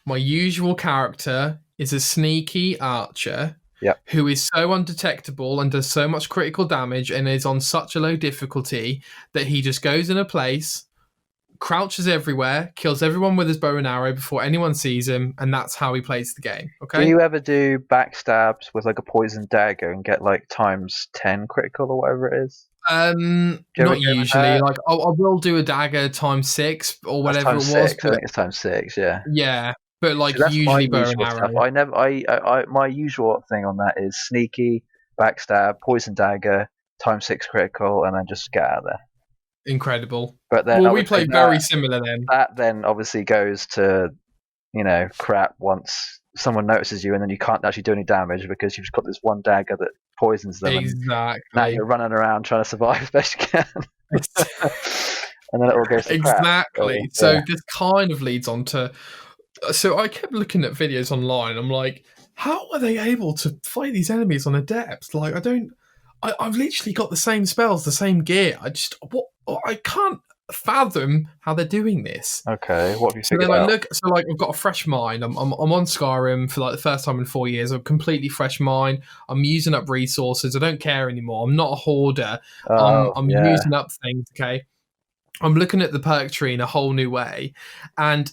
my usual character is a sneaky archer Yep. who is so undetectable and does so much critical damage and is on such a low difficulty that he just goes in a place, crouches everywhere, kills everyone with his bow and arrow before anyone sees him, and that's how he plays the game. Do Okay? you ever do backstabs with like a poison dagger and get like times 10 critical or whatever it is? Do you ever Not go with usually. that? Like I will do a dagger times 6 or That's whatever times it was, 6. I but think it's times 6. Yeah. yeah, but So like that's my usually bow and usual stuff. arrow. I never. My usual thing on that is sneaky, backstab, poison dagger, times 6 critical, and then just get out of there. incredible. But then Well, we obviously play very similar then. that then obviously goes to, crap once someone notices you, and then you can't actually do any damage because you've just got this one dagger that poisons them, and now Exactly. you're running around trying to survive as best you can. And then it all goes to crap. Exactly. So this kind of leads on to. So I kept looking at videos online. I'm like, how are they able to fight these enemies on a depth? Like, I've literally got the same spells, the same gear. I can't fathom how they're doing this. Okay, what have you figured then out? I've got a fresh mind. I'm on Skyrim for like the first time in 4 years. I'm completely fresh mind. I'm using up resources. I don't care anymore. I'm not a hoarder. I'm using up things. Okay. I'm looking at the perk tree in a whole new way, and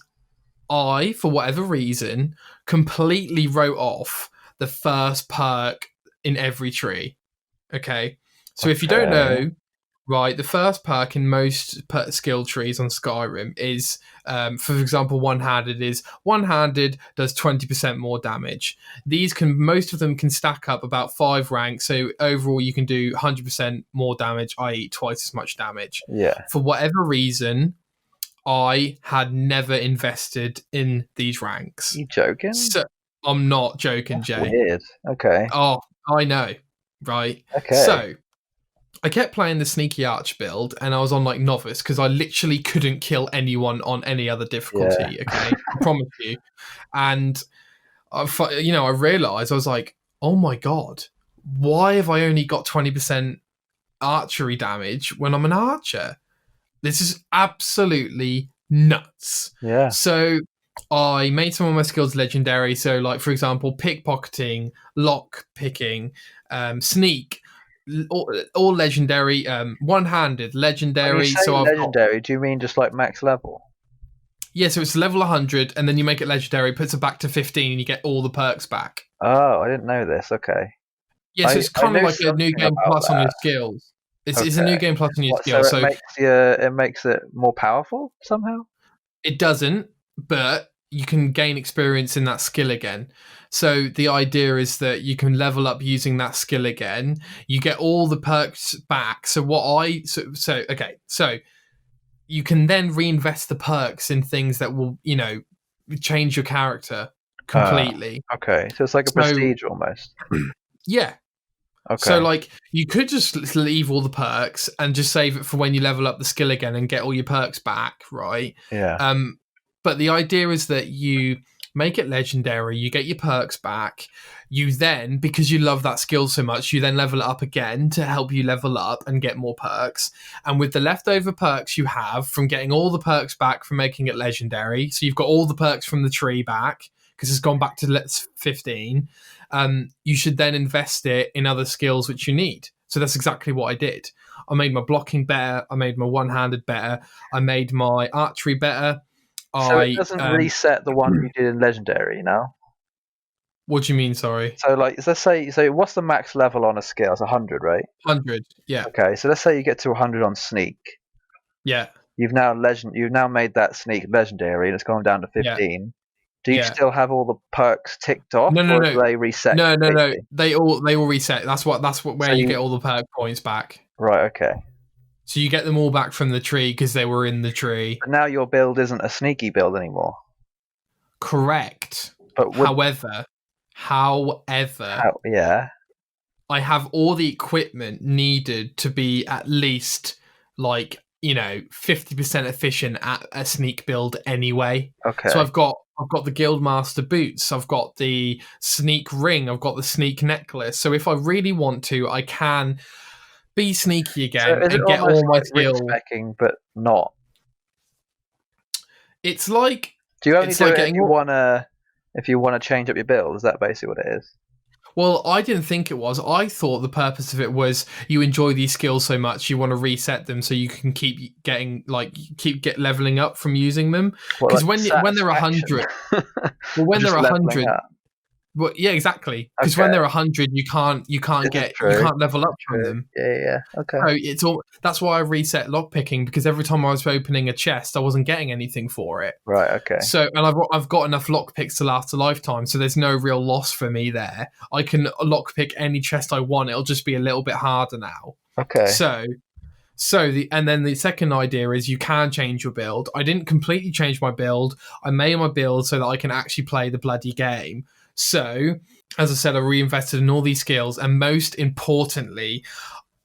I, for whatever reason, completely wrote off the first perk in every tree. Okay. So if you don't know, right, the first perk in most skill trees on Skyrim is, for example, one-handed does 20% more damage. Most of them can stack up about 5 ranks. So overall, you can do 100% more damage, i.e., twice as much damage. Yeah. For whatever reason, I had never invested in these ranks. You joking? So, I'm not joking, That's Jay. weird. Okay. Oh, I know, right? Okay. So, I kept playing the sneaky arch build, and I was on like novice because I literally couldn't kill anyone on any other difficulty. Yeah. Okay, I promise you. And I realized I was like, oh my god, why have I only got 20% archery damage when I'm an archer? This is absolutely nuts. Yeah. So I made some of my skills legendary. So, like, for example, pickpocketing, lock picking, sneak, all legendary. One-handed, legendary. When you say so legendary, do you mean just like max level? Yeah, so it's level 100, and then you make it legendary, puts it back to 15, and you get all the perks back. Oh, I didn't know this. Okay. Yeah, so it's kind of like a new game plus on your skills. It's a new game plus on your skills. So it makes it more powerful somehow? It doesn't, but you can gain experience in that skill again. So the idea is that you can level up using that skill again. You get all the perks back. So you can then reinvest the perks in things that will, change your character completely. Okay, so it's like a prestige almost. Yeah. Okay. So, like, you could just leave all the perks and just save it for when you level up the skill again and get all your perks back, right? Yeah. But the idea is that you make it legendary, you get your perks back, you then, because you love that skill so much, you then level it up again to help you level up and get more perks. And with the leftover perks you have from getting all the perks back from making it legendary, so you've got all the perks from the tree back, because it's gone back to 15, you should then invest it in other skills which you need. So that's exactly what I did. I made my blocking better, I made my one-handed better, I made my archery better. So it doesn't reset the one you did in legendary, no? What do you mean, sorry? So, like, let's say, what's the max level on a skill? It's 100, right? 100, yeah. Okay, so let's say you get to 100 on sneak. Yeah. You've now made that sneak legendary, and it's gone down to 15. Yeah. Do you still have all the perks ticked off? No. Do they reset? No. They all reset. That's where you get all the perk points back. Right. Okay. So you get them all back from the tree because they were in the tree. But now your build isn't a sneaky build anymore. Correct. But however, yeah, I have all the equipment needed to be at least 50% efficient at a sneak build anyway. Okay. So I've got the Guildmaster boots, I've got the sneak ring, I've got the sneak necklace. So if I really want to, I can be sneaky again and get all my skills. Respecking, but not. It's like, do you only do it if you wanna change up your build? Is that basically what it is? Well, I didn't think it was. I thought the purpose of it was you enjoy these skills so much you want to reset them so you can keep leveling up from using them. Because when they're 100, when they're 100. Well, yeah, exactly. Because when they're 100, you can't level up from them. Yeah. Okay. So that's why I reset lockpicking, because every time I was opening a chest, I wasn't getting anything for it. Right. Okay. So, and I've got enough lockpicks to last a lifetime, so there's no real loss for me there. I can lockpick any chest I want. It'll just be a little bit harder now. Okay. And then the second idea is you can change your build. I didn't completely change my build. I made my build so that I can actually play the bloody game. So, as I said, I reinvested in all these skills, and most importantly,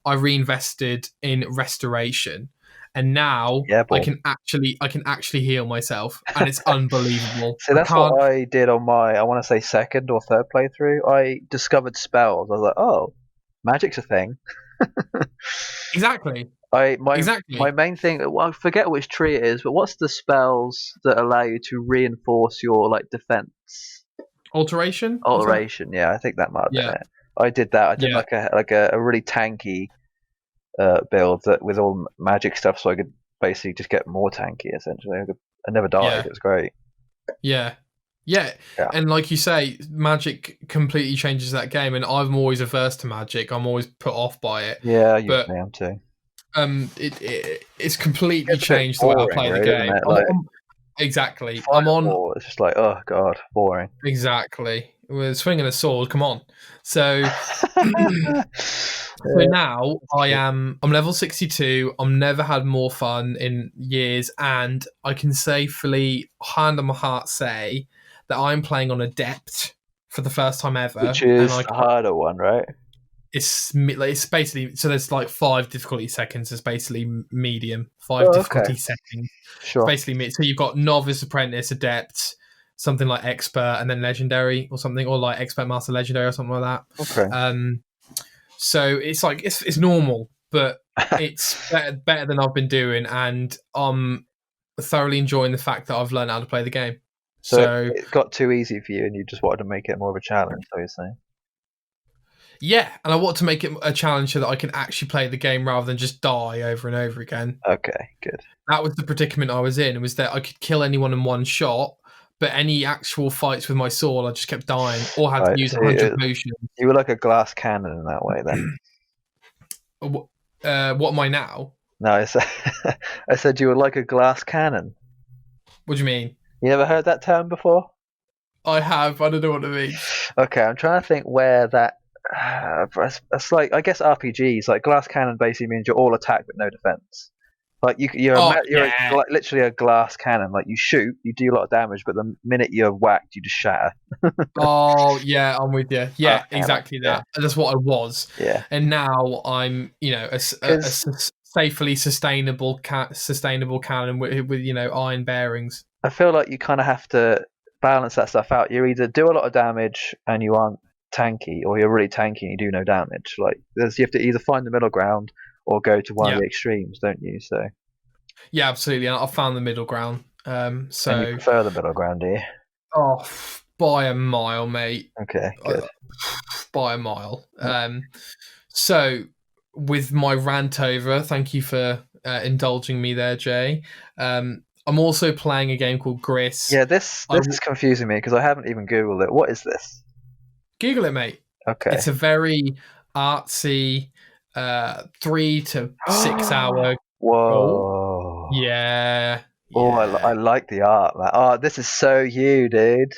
I reinvested in restoration. And now Yeah, I boy. can actually heal myself, and it's unbelievable. See, I that's can't what I did on my, I want to say, second or third playthrough. I discovered spells. I was like, oh, magic's a thing. exactly. My main thing. Well, I forget which tree it is, but what's the spells that allow you to reinforce your like defense? Alteration. Is that? Alteration. Yeah, I think that might have been Yeah. it. I did that. I did Yeah. like a really tanky build that with all magic stuff, so I could basically just get more tanky. Essentially, I never died. Yeah. It was great. Yeah. Yeah. Yeah. And like you say, magic completely changes that game, and I'm always averse to magic. I'm always put off by it. Yeah, I usually But am too. it's completely It's a bit changed the way I boring, play the really, isn't game. it? Like Exactly. I'm Fire on War, it's just like, oh god, boring. exactly. We're swinging a sword. Come on. So Yeah, so now I'm level 62. I've never had more fun in years, and I can safely, hand on my heart, say that I'm playing on Adept for the first time ever. which is and the harder one, right? it's basically, so there's like 5 difficulty seconds. It's basically medium. 5 Oh, difficulty okay. seconds. Sure. Basically, so you've got novice, apprentice, adept, something like expert, and then legendary or something, or like expert, master, legendary, or something like that. Okay. So it's like it's normal, but it's better than I've been doing, and I'm thoroughly enjoying the fact that I've learned how to play the game. So it got too easy for you, and you just wanted to make it more of a challenge. So you're saying? yeah, and I want to make it a challenge so that I can actually play the game rather than just die over and over again. Okay, good. That was the predicament I was in, was that I could kill anyone in one shot, but any actual fights with my sword, I just kept dying, or had to use 100 potions. You were like a glass cannon in that way, then. What am I now? No, I said you were like a glass cannon. What do you mean? You never heard that term before? I have. I don't know what it means. Okay, I'm trying to think where that. It's like, I guess RPGs, like glass cannon basically means you're all attack but no defense. Like you're like literally a glass cannon. Like you shoot, you do a lot of damage, but the minute you're whacked, you just shatter. Oh yeah, I'm with you. Yeah, exactly that. Yeah. That's what I was. Yeah. And now I'm, a safely sustainable cannon with iron bearings. I feel like you kind of have to balance that stuff out. You either do a lot of damage and you aren't tanky, or you're really tanky and you do no damage. Like you have to either find the middle ground or go to one of the extremes, don't you? So yeah, absolutely. And I found the middle ground. So and you prefer the middle ground, do you? Oh, by a mile, mate. Okay, good. By a mile. So with my rant over, thank you for indulging me there, Jay. I'm also playing a game called Gris. Yeah, this is confusing me because I haven't even Googled it. What is this? Google it, mate. Okay. It's a very artsy 3 to 6 hour. Whoa. Yeah. Oh, I like the art, man. Oh, this is so you, dude.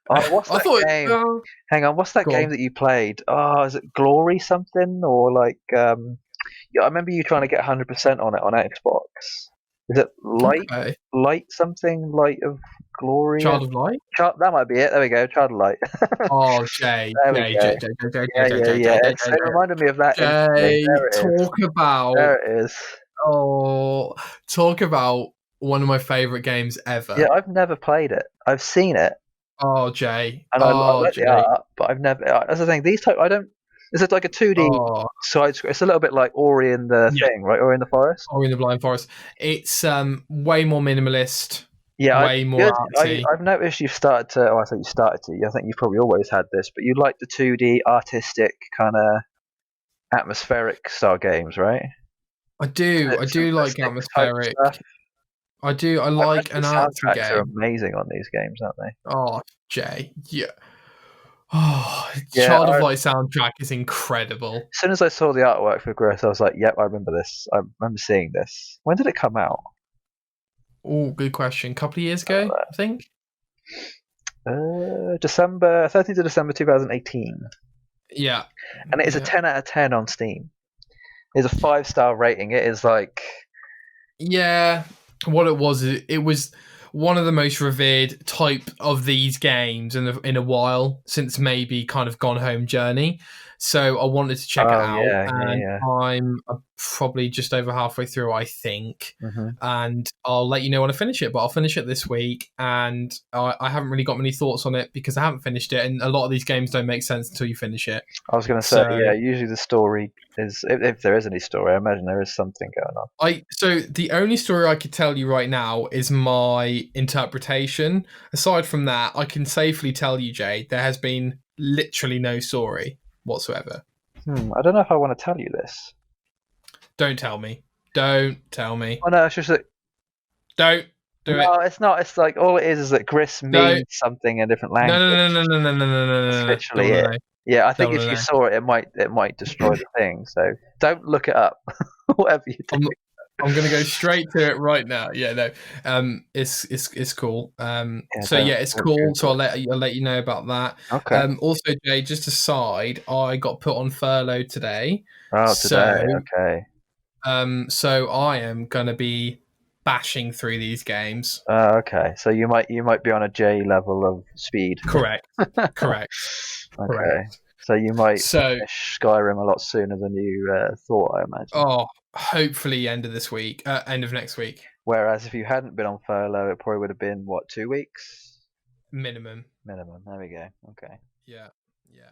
Oh, what's that game? Hang on, what's that game that you played? Oh, is it Glory something? Or like, yeah, I remember you trying to get 100% on it on Xbox. Is it Light something? Light of Glory? Child of Light? That might be it. There we go. Child of Light. Oh, Jay. There we go. Yeah. It reminded me of that. Jay, talk about... There it is. Oh, talk about one of my favourite games ever. Yeah, I've never played it. I've seen it. Oh, Jay. And I like the art, but I've never... That's the thing. These type... I don't... Is it like a 2D side scroll? It's a little bit like Ori in the thing, right? Ori in the Forest? Ori in the Blind Forest. It's way more minimalist. Yeah, way more artsy. I've noticed you've started to... Oh, I think you started to. I think you've probably always had this, but you like the 2D artistic kind of atmospheric style games, right? I do. I do like atmospheric. I do. I like an artsy game. Are amazing on these games, aren't they? Oh, Jay. Yeah. Oh, Child of Light soundtrack is incredible. As soon as I saw the artwork for Gris, I was like, yep, I remember this. I remember seeing this. When did it come out? Oh, good question. A couple of years ago, I think. 13th of December 2018. Yeah. And it is a 10 out of 10 on Steam. It's a 5-star rating. It is like, Yeah, what it was one of the most revered type of these games in a while, since maybe kind of Gone Home Journey. So I wanted to check it oh out, yeah, yeah, and yeah. I'm probably just over halfway through, I think. Hmm. And I'll let you know when I finish it, but I'll finish it this week. And I haven't really got many thoughts on it because I haven't finished it, and a lot of these games don't make sense until you finish it. I was going to say, So yeah. Usually the story is, if there is any story, I imagine there is something going on. So the only story I could tell you right now is my interpretation. Aside from that, I can safely tell you, Jay, there has been literally no story whatsoever. I don't know if I want to tell you this. Don't tell me. Don't tell me. Oh no, it's just that. Don't do No, it. it's not. It's like all it is that Gris Don't. means something in a different No, language. no, no, no, no, no, no, no, no, That's no, no. Don't literally want to it. know. Yeah, I Don't think want if to you know. saw it, it might destroy the thing. So don't look it up. Whatever you do. I'm gonna go straight to it right now. Yeah, no, it's cool. Yeah, So yeah, it's don't cool. So Google I'll let you know about that. it. Okay. Also, Jay, just aside, I got put on furlough today, Oh, so today. Okay. so I am gonna be bashing through these games. Okay. So you might be on a J level of speed. Correct, correct, Okay. correct. So you might So, finish Skyrim a lot sooner than you thought, I imagine. hopefully end of this week, end of next week, Whereas if you hadn't been on furlough, it probably would have been what, 2 weeks minimum. minimum. There we go. Okay. Yeah, yeah.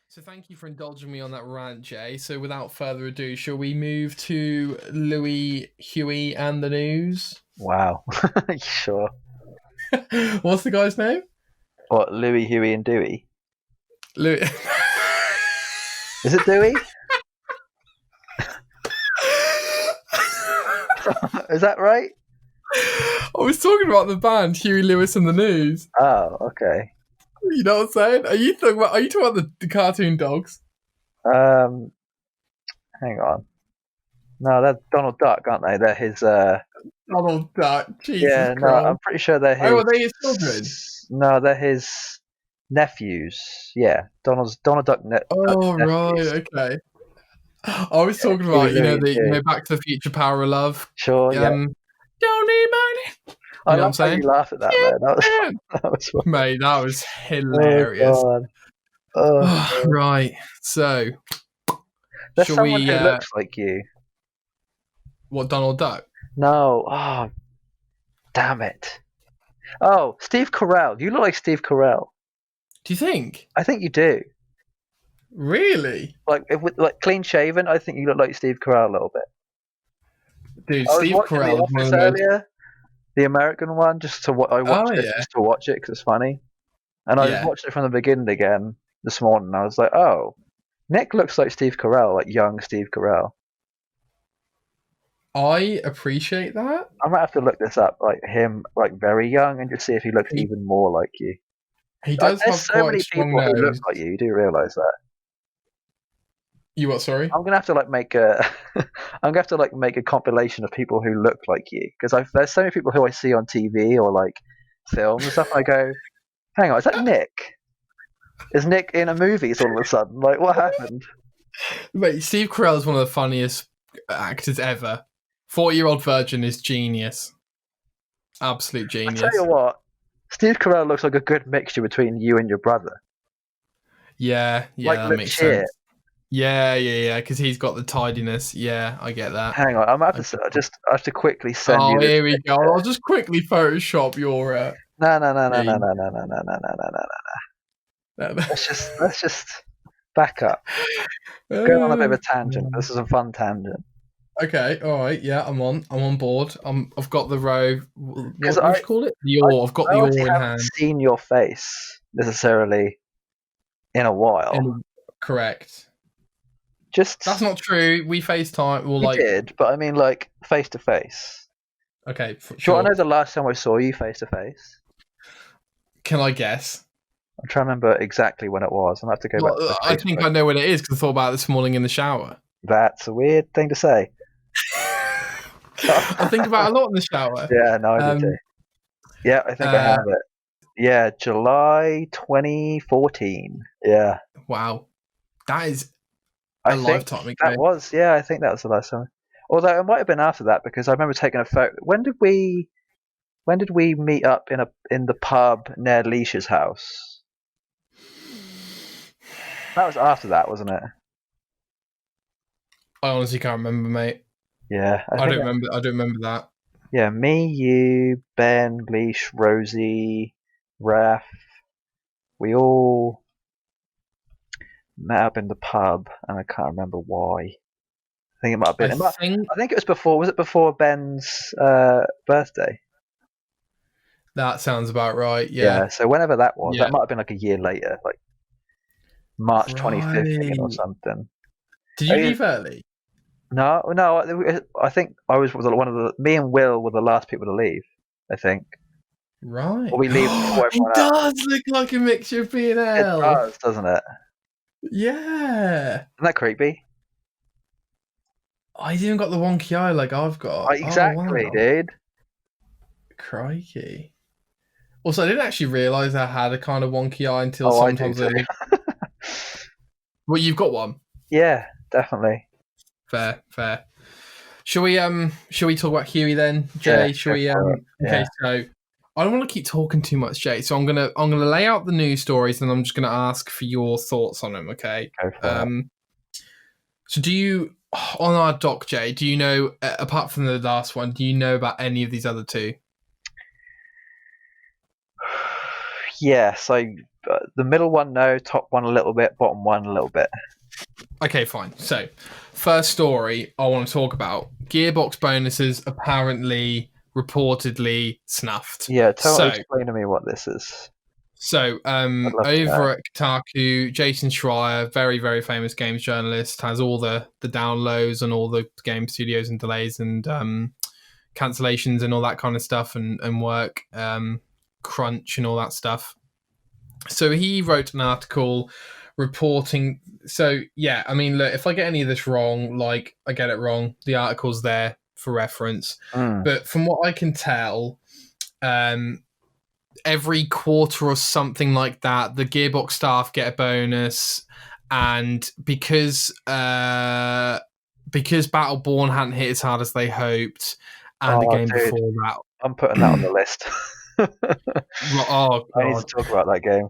So thank you for indulging me on that rant, Jay. So without further ado, shall we move to Louis, Huey, and the news? Wow. Sure. What's the guy's name? What, Louis, Huey, and Dewey? Louis. Is it Dewey? Is that right? I was talking about the band Huey Lewis and the News. Oh, okay. You know what I'm saying? Are you talking about the cartoon dogs? Hang on. No, they're Donald Duck, aren't they? They're his. Donald Duck. Jesus Yeah, no, Christ. I'm pretty sure they're his. Oh, are they his children? No, they're his nephews. Yeah, Donald Duck. Oh, nephews. right. Okay. I was talking about, Back to the Future Power of Love. Sure, yeah. Don't need money. I know love what I'm how you saying? laugh at that, man. That was fun. Mate, that was hilarious. Oh, God. Oh, right. So, there's shall someone we? who looks like you. What, Donald Duck? No. Oh, damn it. Oh, Steve Carell. You look like Steve Carell. Do you think? I think you do. Really? Like, like clean shaven, I think you look like Steve Carell a little bit. Dude, I was Steve watching The Carell is one Office of those. earlier, the American one, just to I watched it just to watch it because it's funny. And I watched it from the beginning again this morning. And I was like, oh, Nick looks like Steve Carell, like young Steve Carell. I appreciate that. I might have to look this up, like him, like very young, and just see if he looks even more like you. He does There's have so quite many a strong people who look nose. like you. You do realise that? You what? Sorry. I'm gonna have to make a. I'm gonna have to make a compilation of people who look like you, because there's so many people who I see on TV or like films and stuff. And I go, hang on, is that Nick? Is Nick in a movie all of a sudden? Like, what happened? Mate, Steve Carell is one of the funniest actors ever. 40-year-old virgin is genius. Absolute genius. I tell you what, Steve Carell looks like a good mixture between you and your brother. Yeah, like, that makes sense. Yeah. Because he's got the tidiness. Yeah, I get that. Hang on, I'm gonna I have get to that. I have to quickly send Oh, you this here we go. picture. I'll just quickly Photoshop your. No, no, no, no, Yeah. no, no, no, no, no, no, no, no, no. You- Let's just back up. Going on a bit of a tangent. This is a fun tangent. Okay, all right, yeah, I'm on board. I've got the row. Because What do you call it? The I, oar. I've got I the honestly oar in haven't hand. seen your face necessarily in a while. Correct. That's Just not true. We FaceTime. Well, you like, did, but I mean like face to face. okay, Do you want to sure. know the last time I saw you face to face? Can I guess? I'm trying to remember exactly when it was. I have to go back to Well, my I think I Facebook. know what it is because I thought about it this morning in the shower. That's a weird thing to say. I think about it a lot in the shower. Yeah, no, I do too. Um, Yeah, I think I uh, have it. Yeah, July 2014. Yeah, wow, that is I a think lifetime that ago. was. Yeah, I think that was the last time. Although it might have been after that because I remember taking a photo. When did we? When did we meet up in the pub near Leish's house? That was after that, wasn't it? I honestly can't remember, mate. Yeah, I I think. don't remember. I don't remember that. Yeah, me, you, Ben, Leish, Rosie, Raf. We all met up in the pub, and I can't remember why. I think it might have I been. think I think it was before. Was it before Ben's birthday? that sounds about right. Yeah. Yeah. So whenever that was, that Yeah. might have been like a year later, like March 25th or Right. something. Did Oh, you yeah, leave early? no, no. I think I was one of the. Me and Will were the last people to leave. I think. Or Right. we leave before It everyone else. does look like a mixture of B and It L. does, doesn't it? Yeah. Isn't that creepy? I even got the wonky eye like I've got. Oh Exactly, wow. dude. Crikey. Also, I didn't actually realise I had a kind of wonky eye until Oh, I do sometimes too. well, you've got one. Yeah, definitely. Fair, fair. Shall we talk about Huey then, Yeah, Jay? Shall go we for it. okay, Yeah. so I don't want to keep talking too much, Jay. So I'm gonna lay out the news stories and I'm just gonna ask for your thoughts on them, okay? Go for it. So do you on our doc, Jay, do you know apart from the last one, do you know about any of these other two? Yes, the middle one no, top one a little bit, bottom one a little bit. Okay, fine. So, first story I want to talk about: Gearbox bonuses apparently, reportedly snuffed. Yeah, So, explain to me what this is. so I'd love to know. over at Kotaku, Jason Schreier, very very famous games journalist, has all the downloads and all the game studios and delays and cancellations and all that kind of stuff and work crunch and all that stuff. So he wrote an article reporting. So yeah, I mean, look, if I get any of this wrong, like I get it wrong, the article's there for reference. Mm. But from what I can tell, every quarter or something like that, the Gearbox staff get a bonus, and because Battleborn hadn't hit as hard as they hoped, and the Oh, game dude, before that. I'm putting that on the list. Oh I need to god. talk about that game.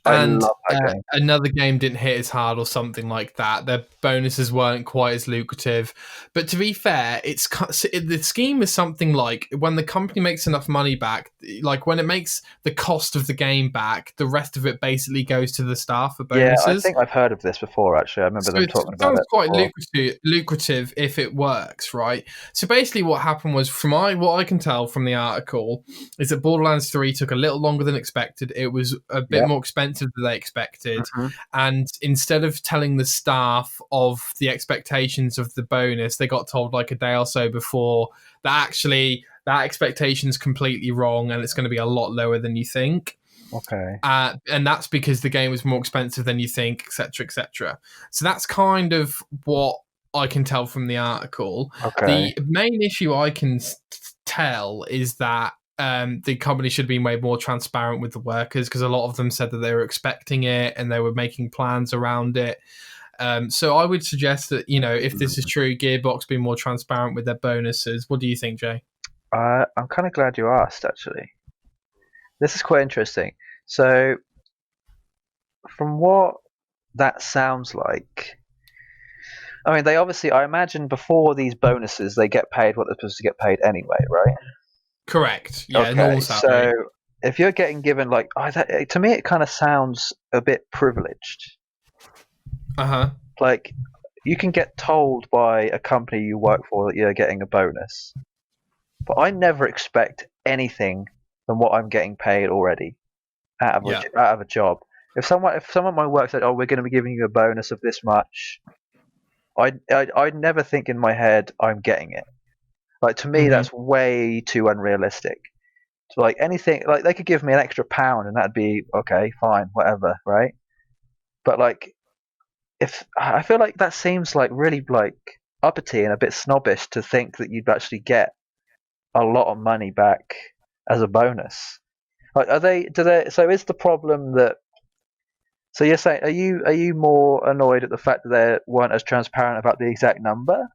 I And love that game. another game didn't hit as hard or something like that. Their bonuses weren't quite as lucrative. But to be fair, the scheme is something like when the company makes enough money back, like when it makes the cost of the game back, the rest of it basically goes to the staff for Yeah, I bonuses. think I've heard of this before. Actually, I remember So them it talking about sounds it quite before. lucrative if it works, right? So basically, what happened was, what I can tell from the article, is that Borderlands 3 took a little longer than expected. It was a bit Yep. more expensive than they expected, Mm-hmm. and instead of telling the staff of the expectations of the bonus, they got told like a day or so before that actually that expectation's completely wrong, and it's going to be a lot lower than you think. Okay. And that's because the game was more expensive than you think, etc., etc. So that's kind of what I can tell from the article. Okay. The main issue I can tell is that the company should have been way more transparent with the workers, because a lot of them said that they were expecting it and they were making plans around it. So I would suggest that, if this is true, Gearbox be more transparent with their bonuses. What do you think, Jay? I'm kind of glad you asked, actually. This is quite interesting. So, from what that sounds like, I mean, they obviously, I imagine before these bonuses, they get paid what they're supposed to get paid anyway, right? Correct. Yeah, Okay, normal so salary. if you're getting given like, to me, it kind of sounds a bit privileged. Uh huh. Like, you can get told by a company you work for that you're getting a bonus, but I never expect anything than what I'm getting paid already Yeah. out of a job. If someone at my work said, "Oh, we're going to be giving you a bonus of this much," I'd never think in my head I'm getting it. Like to me, Hmm. that's way too unrealistic. So like anything, like they could give me an extra pound and that'd be okay, fine, whatever, right? But like, if I feel like that seems like really like uppity and a bit snobbish to think that you'd actually get a lot of money back as a bonus. Like, are they? Do they? So is the problem that? So you're saying, are you more annoyed at the fact that they weren't as transparent about the exact number?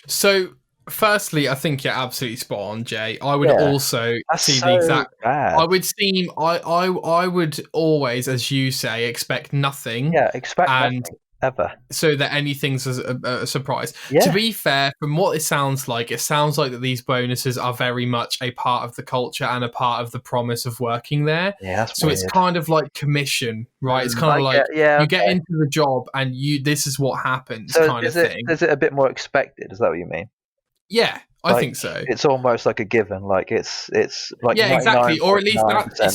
So, firstly, I think you're absolutely spot on, Jay. I would Yeah, also that's see the so exact. I bad. would seem. I would always, as you say, expect nothing, Yeah, expect and nothing ever. so that anything's a surprise. To Yeah, be fair, from what it sounds like that these bonuses are very much a part of the culture and a part of the promise of working there. yeah, that's So it's weird. kind of like commission, right? It's kind I of like get. Yeah, you get okay. into the job and this is what happens, So kind of is it thing. is it a bit more expected? Is that what you mean? Yeah, I Like think so. it's almost like a given. Like it's like Yeah, ninety exactly. nine Or point at least nine that it percent.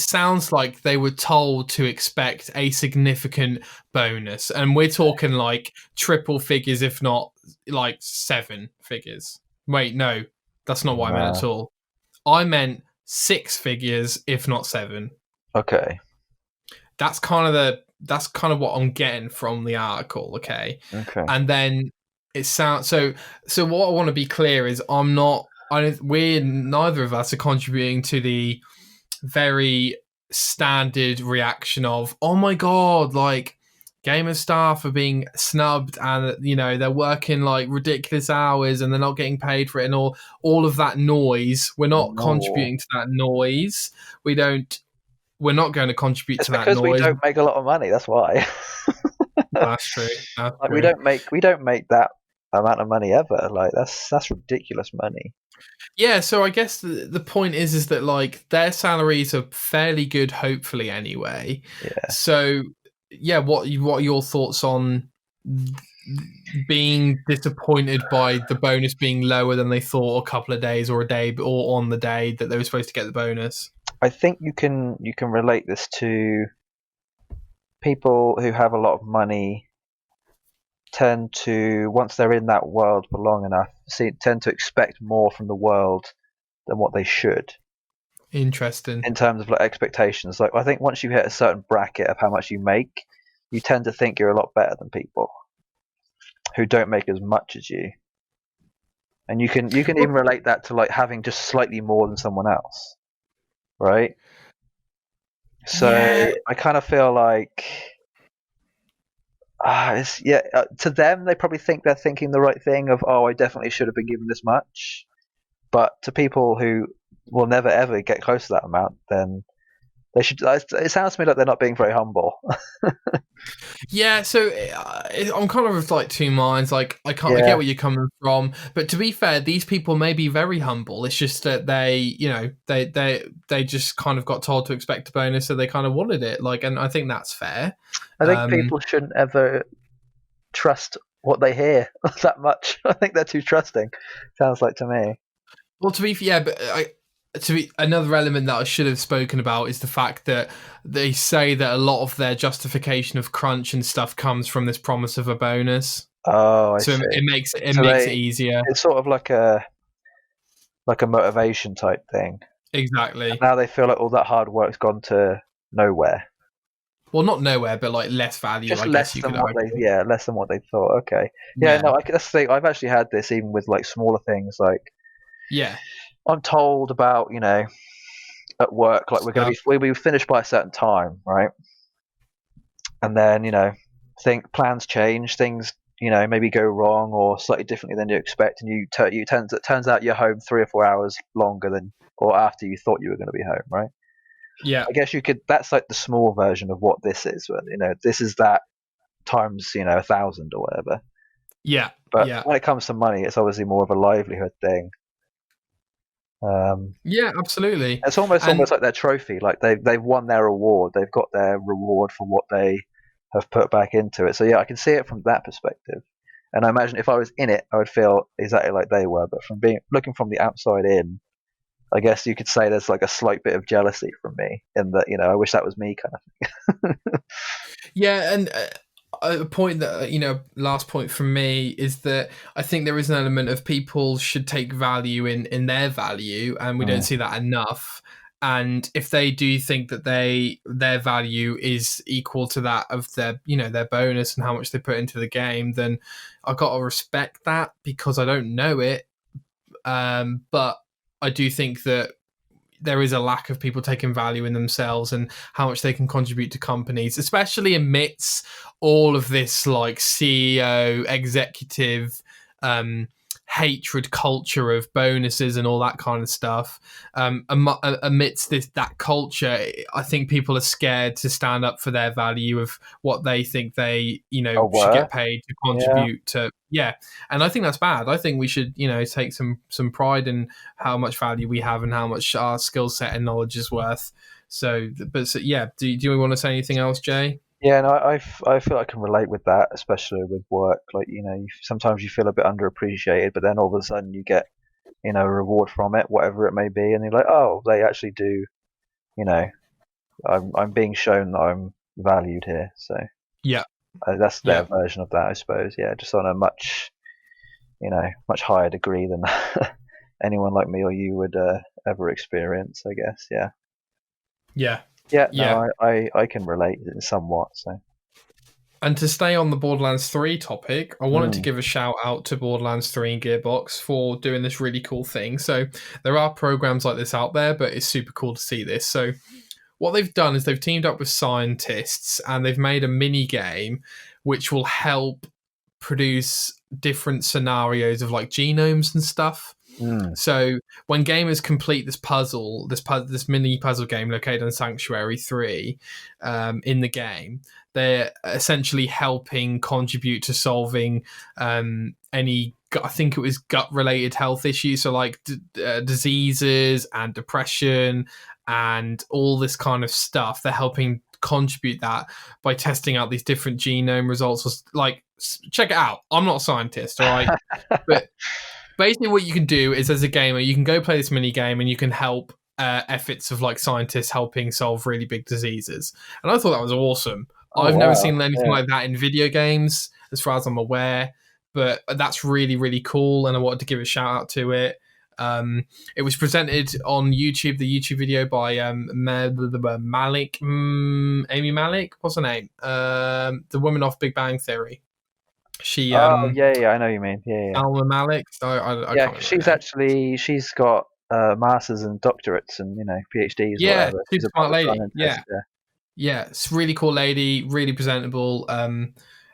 sounds like they were told to expect a significant bonus. And we're talking like triple figures, if not like seven figures. Wait, no, that's not what I meant at all. I meant six figures, if not seven. Okay. That's kind of what I'm getting from the article, okay? Okay. And then it sounds so what I want to be clear is I'm not I don't we're neither of us are contributing to the very standard reaction of oh my god, like gamer staff are being snubbed and they're working like ridiculous hours and they're not getting paid for it and all of that noise. We're not No. contributing to that noise. We're not going to contribute It's to that because we noise. don't make a lot of money. That's why. That's true. That's Like we true. don't make that amount of money ever. Like that's ridiculous money. Yeah, so I guess the point is that like their salaries are fairly good, hopefully anyway. Yeah. So yeah, what are your thoughts on being disappointed by the bonus being lower than they thought a couple of days or a day or on the day that they were supposed to get the bonus? I think you can relate this to people who have a lot of money tend to once they're in that world for long enough tend to expect more from the world than what they should Interesting. in terms of like expectations. Like I think once you hit a certain bracket of how much you make, you tend to think you're a lot better than people who don't make as much as you. And you can even relate that to like having just slightly more than someone else, right? So Yeah, I kind of feel like to them they probably think they're thinking the right thing of I definitely should have been given this much, but to people who will never ever get close to that amount, then they should. It sounds to me like they're not being very humble. yeah, so I'm kind of like two minds. Like, I get Yeah, where you're coming from, but to be fair, these people may be very humble. It's just that they just kind of got told to expect a bonus, so they kind of wanted it. Like, and I think that's fair. I think Um, people shouldn't ever trust what they hear that much. I think they're too trusting. Sounds like to me. well, but to be another element that I should have spoken about is the fact that they say that a lot of their justification of crunch and stuff comes from this promise of a bonus. Oh, I So see. it So makes it easier. it's sort of like a motivation type thing. And Exactly. now they feel like all that hard work's gone to nowhere. Well, not nowhere, but like less value, Just I guess less you than could what they, argue. yeah, less than what they thought. Okay, yeah, Yeah. no, that's the thing. I've actually had this even with like smaller things. Like Yeah. I'm told about, at work, like Stuff. we'll be finished by a certain time, right? And then think plans change, things maybe go wrong or slightly differently than you expect, and it turns out you're home 3 or 4 hours longer than or after you thought you were going to be home, right? Yeah. I guess you could. That's like the small version of what this is. This is that times 1,000 or whatever. Yeah, But yeah, when it comes to money, it's obviously more of a livelihood thing. yeah, absolutely. It's almost And like their trophy. Like they've won their award. They've got their reward for what they have put back into it. So yeah, I can see it from that perspective. And I imagine if I was in it, I would feel exactly like they were. But from looking from the outside in, I guess you could say there's like a slight bit of jealousy from me in that I wish that was me kind of thing. yeah, and a point that last point from me is that I think there is an element of people should take value in their value, and we don't see that enough. And if they do think that their value is equal to that of their bonus and how much they put into the game, then I've got to respect that because I don't know it. But I do think that there is a lack of people taking value in themselves and how much they can contribute to companies, especially amidst all of this like CEO executive hatred culture of bonuses and all that kind of stuff. Amidst that culture, I think people are scared to stand up for their value of what they think they Oh, should were? get paid to Yeah. contribute to. Yeah, and I think that's bad. I think we should take some pride in how much value we have and how much our skill set and knowledge is worth. Yeah, do you want to say anything else, Jay? Yeah, no, I feel I can relate with that, especially with work. Like, sometimes you feel a bit underappreciated, but then all of a sudden you get, a reward from it, whatever it may be, and you're like, oh, they actually do, you know, I'm being shown that I'm valued here. So Yeah, that's their yeah, version of that, I suppose. Yeah, just on a much higher degree than anyone like me or you would ever experience, I guess. Yeah. yeah, Yeah, yeah. no, I can relate somewhat. So. And to stay on the Borderlands 3 topic, I wanted to Mm. give a shout out to Borderlands 3 and Gearbox for doing this really cool thing. So there are programs like this out there, but it's super cool to see this. So what they've done is they've teamed up with scientists and they've made a mini game which will help produce different scenarios of like genomes and stuff. Mm. So when gamers complete this mini puzzle game located on Sanctuary 3 in the game, they're essentially helping contribute to solving any, I think it was gut related health issues, so like diseases and depression and all this kind of stuff. They're helping contribute that by testing out these different genome results. Like, check it out. I'm not a scientist, all right, but basically what you can do is, as a gamer, you can go play this mini game and you can help efforts of like scientists helping solve really big diseases. And I thought that was awesome. Oh, I've never wow. seen anything Yeah. like that in video games, as far as I'm aware. But that's really, really cool, and I wanted to give a shout out to it. It was presented on YouTube, the YouTube video by Malik, Amy Malik. What's her name? The woman off Big Bang Theory. She Oh, yeah, I know what you mean. Yeah, yeah. Alma Malik. I Yeah, can't 'cause remember her name. she's got masters and doctorates and PhDs or Yeah, whatever. She's super a smart proper lady. scientist. Yeah, yeah, it's a really cool lady, really presentable.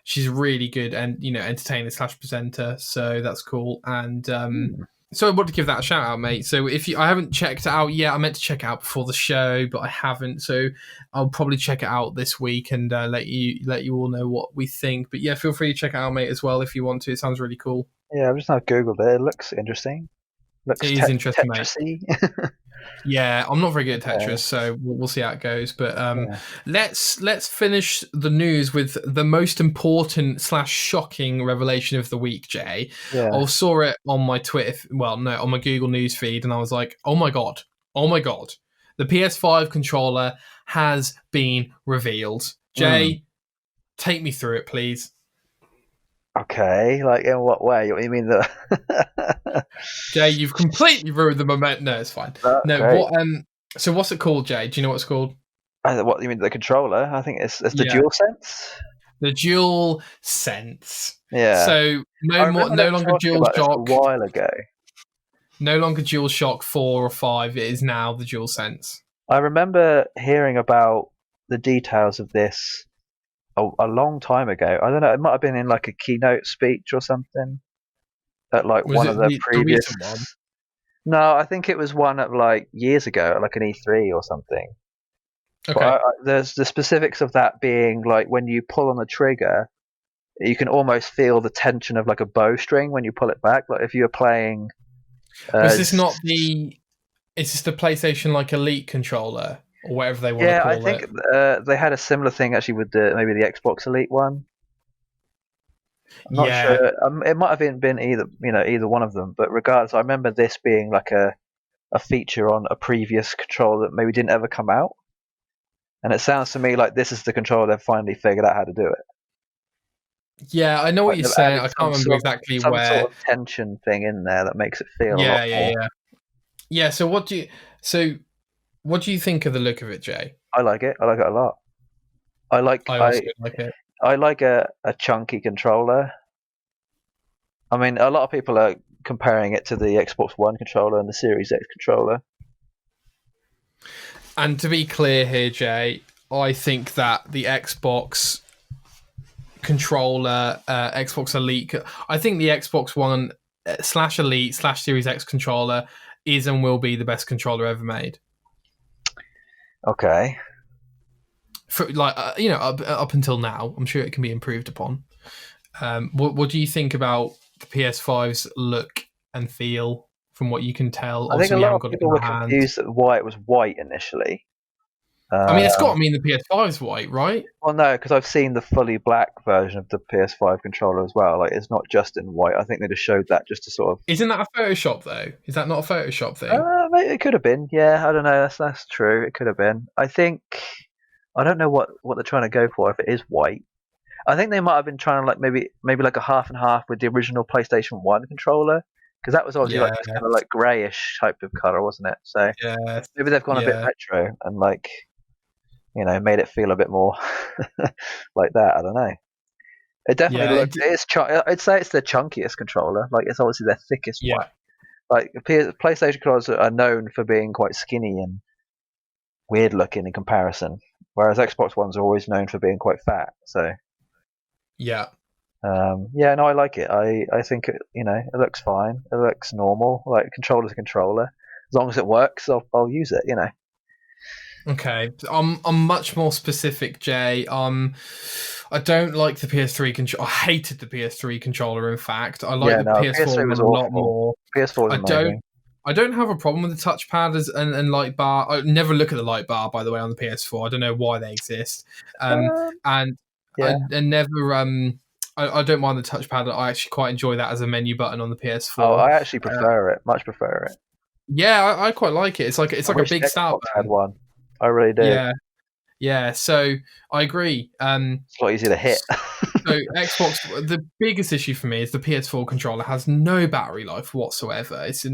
She's really good and entertainer slash presenter, so that's cool. And Hmm. so I want to give that a shout out, mate. So I haven't checked it out yet. I meant to check it out before the show, but I haven't. So I'll probably check it out this week and let you all know what we think. But yeah, feel free to check it out, mate, as well if you want to. It sounds really cool. Yeah, I've just now googled it. It looks interesting. Looks It is interesting, mate. Tetrisy. Yeah, I'm not very good at Yeah, Tetris, so we'll see how it goes. But yeah, let's finish the news with the most important slash shocking revelation of the week, Jay. yeah. I saw it on my Twitter, well, no, on my Google News feed, and I was like, oh my god, the PS5 controller has been revealed. Mm. Jay, take me through it, please. Okay, like in what way? You mean the? Jay, you've completely ruined the momentum. No, it's fine. No, Great. what? So what's it called, Jay? Do you know what it's called? What you mean the controller? I think it's the Yeah. Dual Sense. The Dual Sense. Yeah. So I remember no them longer talking Dual about this a Shock, while ago. no longer Dual Shock 4 or 5. It is now the Dual Sense. I remember hearing about the details of this a long time ago. I don't know. It might have been in like a keynote speech or something at like Was one of it the the previous. recent one? No, I think it was one at like years ago, at like an E3 or something. But Okay. there's the specifics of that being like when you pull on the trigger, you can almost feel the tension of like a bowstring when you pull it back. Like if you're playing. Was this not the? Is this the PlayStation like Elite controller or whatever they want to Yeah, I call think it? they had a similar thing actually with maybe the Xbox Elite one. I'm not Yeah, sure. It might have been either one of them, but regardless, I remember this being like a feature on a previous controller that maybe didn't ever come out. And it sounds to me like this is the controller they've finally figured out how to do it. yeah, I know what Like you're they've saying. added I can't remember exactly some where. sort of tension thing in there that makes it feel a lot Yeah, yeah, more. yeah, yeah. So what do you think of the look of it, Jay? I like it. I like it a lot. I like I also I like it. I like a chunky controller. I mean, a lot of people are comparing it to the Xbox One controller and the Series X controller. And to be clear here, Jay, I think that the Xbox controller, Xbox Elite, I think the Xbox One slash Elite slash Series X controller is and will be the best controller ever made. Okay. For like up until now, I'm sure it can be improved upon. What do you think about the PS5's look and feel from what you can tell? I think a Obviously, we lot haven't of got it in people were our hands. confused at why it was white initially. I mean, it's got Um, to mean the PS5's white, right? well, no, because I've seen the fully black version of the PS5 controller as well. Like, it's not just in white. I think they just showed that just to sort of. Isn't that a Photoshop though? Is that not a Photoshop thing? Maybe it could have been. Yeah, I don't know. That's true. It could have been. I think I don't know what they're trying to go for if it is white. I think they might have been trying to like maybe like a half and half with the original PlayStation One controller because that was obviously like Yeah, this kind of like greyish type of color, wasn't it? So yeah, maybe they've gone a bit yeah, retro and like made it feel a bit more like that. I don't know. It definitely yeah, looks. I'd say it's the chunkiest controller. Like it's obviously their thickest one. yeah. Like PlayStation controllers are known for being quite skinny and weird looking in comparison, whereas Xbox ones are always known for being quite fat. So Yeah. yeah, no, I like it. I think it looks fine. It looks normal. Like controller's a controller. As long as it works, I'll use it. Okay. I'm much more specific, Jay. I don't like the PS3 controller. I hated the PS3 controller. In fact, I like Yeah, the no, PS4 PS3 one was a lot awful. more. PS4 is I don't. amazing. I don't have a problem with the touchpad and light bar. I never look at the light bar, by the way, on the PS4. I don't know why they exist. Um, And yeah. I never. I don't mind the touchpad. I actually quite enjoy that as a menu button on the Oh, PS4. I actually Uh, prefer it. Much prefer it. yeah, I quite like it. It's I like a wish big the start Xbox had button. one. I really do. Yeah, yeah. So I agree. It's a lot easier to hit. So Xbox, the biggest issue for me is the PS4 controller has no battery life whatsoever. It's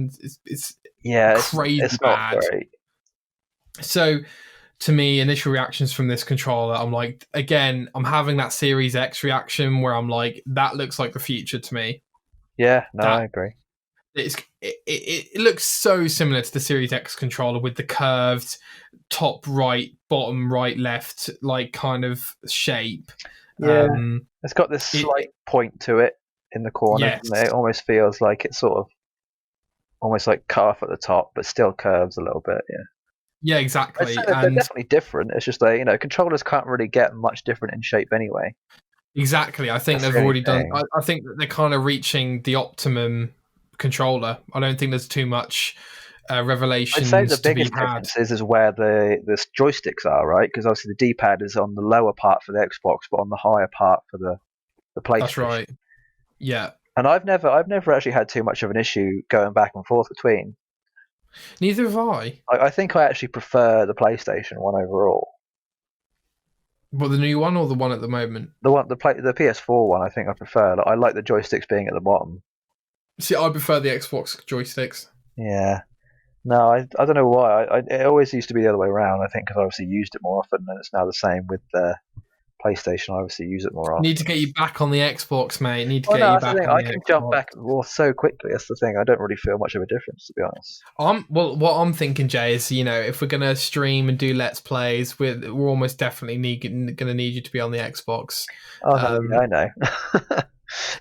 Yeah, crazy it's not bad. great. So to me, initial reactions from this controller, I'm like, again, I'm having that Series X reaction where I'm like, that looks like the future to me. Yeah, no, That I agree. it looks so similar to the Series X controller with the curved top right, bottom right, left like kind of shape. Yeah, Um, it's got this it slight point to it in the corner, yes, doesn't it? It almost feels like it's sort of almost like cut off at the top, but still curves a little bit. Yeah, yeah, I'd say exactly, that they're and definitely different. It's just that controllers can't really get much different in shape anyway. exactly. I think That's they've the only already done. thing. I think that they're kind of reaching the optimum controller. I don't think there's too much I'd say the revelations to be biggest had. difference is where the joysticks are, right? Because obviously the D-pad is on the lower part for the Xbox, but on the higher part for the That's PlayStation. right. Yeah. And I've never actually had too much of an issue going back and forth between. Neither have I. I think I actually prefer the PlayStation one overall. But the new one or the one at the moment? The PS4 one, I think I prefer. Like, I like the joysticks being at the bottom. See, I prefer the Xbox joysticks. Yeah. No, I don't know why. It always used to be the other way around. I think because I obviously used it more often, and it's now the same with the PlayStation. I obviously use it more often. Need to get you back on the Xbox, mate. Need to Well, get no, you that's the back thing. on I the can jump Xbox. back and forth so quickly. That's the thing. I don't really feel much of a difference, to be honest. Well, what I'm thinking, Jay, is if we're gonna stream and do let's plays, we're almost definitely gonna need you to be on the Xbox. Oh no, yeah, Um, I know.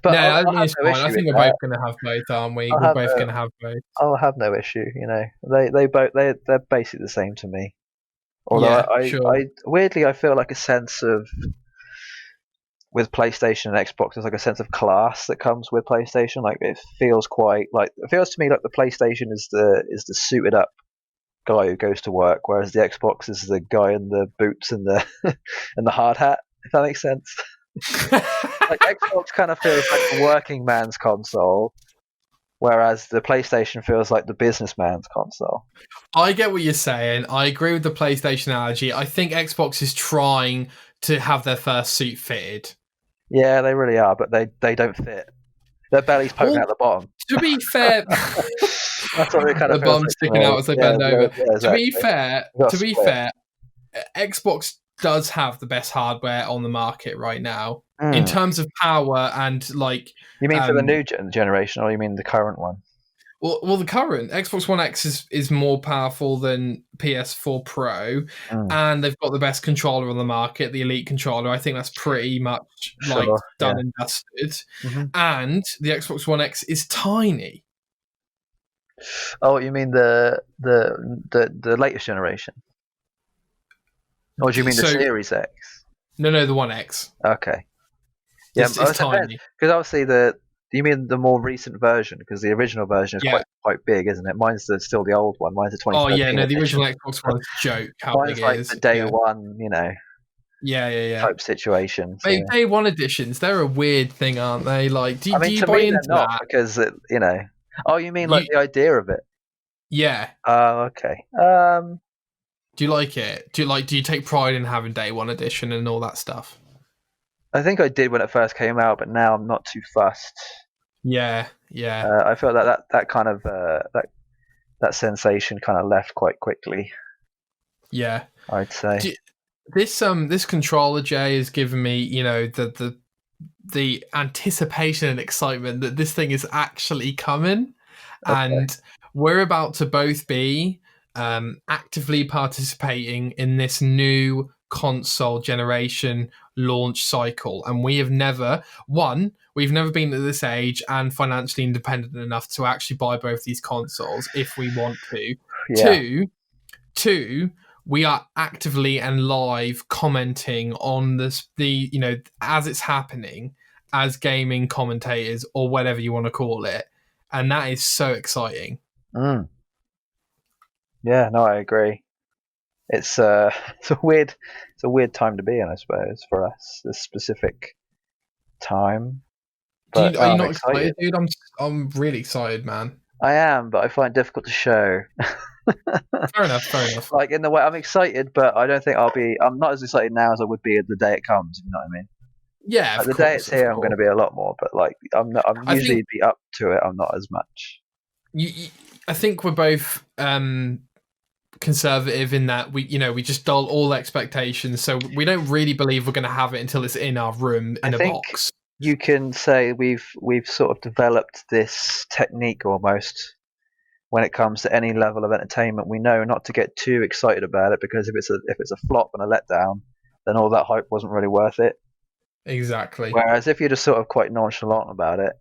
But no, I I'll mean have it's no fine. I issue with think we're that. both gonna have both, aren't we? I'll We're have both no, gonna have both. I'll have no issue. They both they're basically the same to me. Although Yeah, sure. I weirdly I feel like a sense of with PlayStation and Xbox, there's like a sense of class that comes with PlayStation. Like it feels to me like the PlayStation is the suited up guy who goes to work, whereas the Xbox is the guy in the boots and the and the hard hat. If that makes sense. Like Xbox kind of feels like the working man's console, whereas the PlayStation feels like the businessman's console. I get what you're saying. I agree with the PlayStation analogy. I think Xbox is trying to have their first suit fitted. Yeah, they really are, but they don't fit. Their belly's poking out the bottom. To be fair, that's what it kind of the bum sticking out as they bend over. Yeah, exactly. To be fair, Xbox does have the best hardware on the market right now in terms of power and like. You mean for the new generation, or you mean the current one? Well, the current Xbox One X is more powerful than PS4 Pro, and they've got the best controller on the market, the Elite controller. I think that's pretty much done and dusted. And the Xbox One X is tiny. Oh, you mean the latest generation? Or do you mean the Series X? No, the One X. Okay. Yeah, it's tiny. Because obviously you mean the more recent version? Because the original version is quite big, isn't it? Mine's still the old one. Mine's the 2013. Oh yeah, no, the original Xbox One is a joke. How mine's big like it is. The day one, type situation. So. Day one editions, they're a weird thing, aren't they? Like, do you buy into that? Because Oh, you mean like the idea of it? Yeah. Oh, okay. Do you like it? Do you take pride in having day one edition and all that stuff? I think I did when it first came out, but now I'm not too fussed. Yeah. I feel that kind of that sensation kind of left quite quickly. Yeah, I'd say this controller, Jay, has given me the anticipation and excitement that this thing is actually coming, and we're about to both be actively participating in this new console generation launch cycle, and we've never been at this age and financially independent enough to actually buy both these consoles if we want to. Two, we are actively and live commenting on this, as it's happening, as gaming commentators or whatever you want to call it, and that is so exciting. Yeah, no, I agree. It's a weird time to be in, I suppose, for us, this specific time. But are you not excited, dude? I'm really excited, man. I am, but I find it difficult to show. Fair enough. Like in the way I'm excited, but I don't think I'm not as excited now as I would be the day it comes. You know what I mean? Yeah, the day it's here, I'm going to be a lot more. But like, I'm usually be up to it. I'm not as much. I think we're both conservative in that we just dull all expectations, so we don't really believe we're going to have it until it's in our room in a box. You can say we've sort of developed this technique almost when it comes to any level of entertainment. We know not to get too excited about it, because if it's a flop and a letdown, then all that hype wasn't really worth it. Exactly. Whereas if you're just sort of quite nonchalant about it,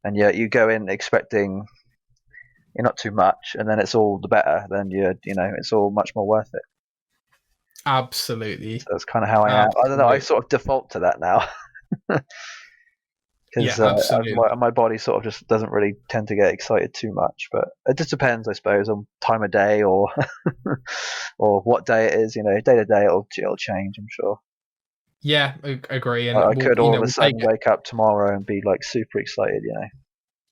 and you go in expecting not too much, and then it's all the better, then it's all much more worth it. Absolutely. So that's kind of how I am. I don't know. I sort of default to that now. Because my body sort of just doesn't really tend to get excited too much, but it just depends, I suppose, on time of day or or what day it is. Day to day it'll change, I'm sure. Yeah, I agree. And I could all of a sudden wake up tomorrow and be like super excited,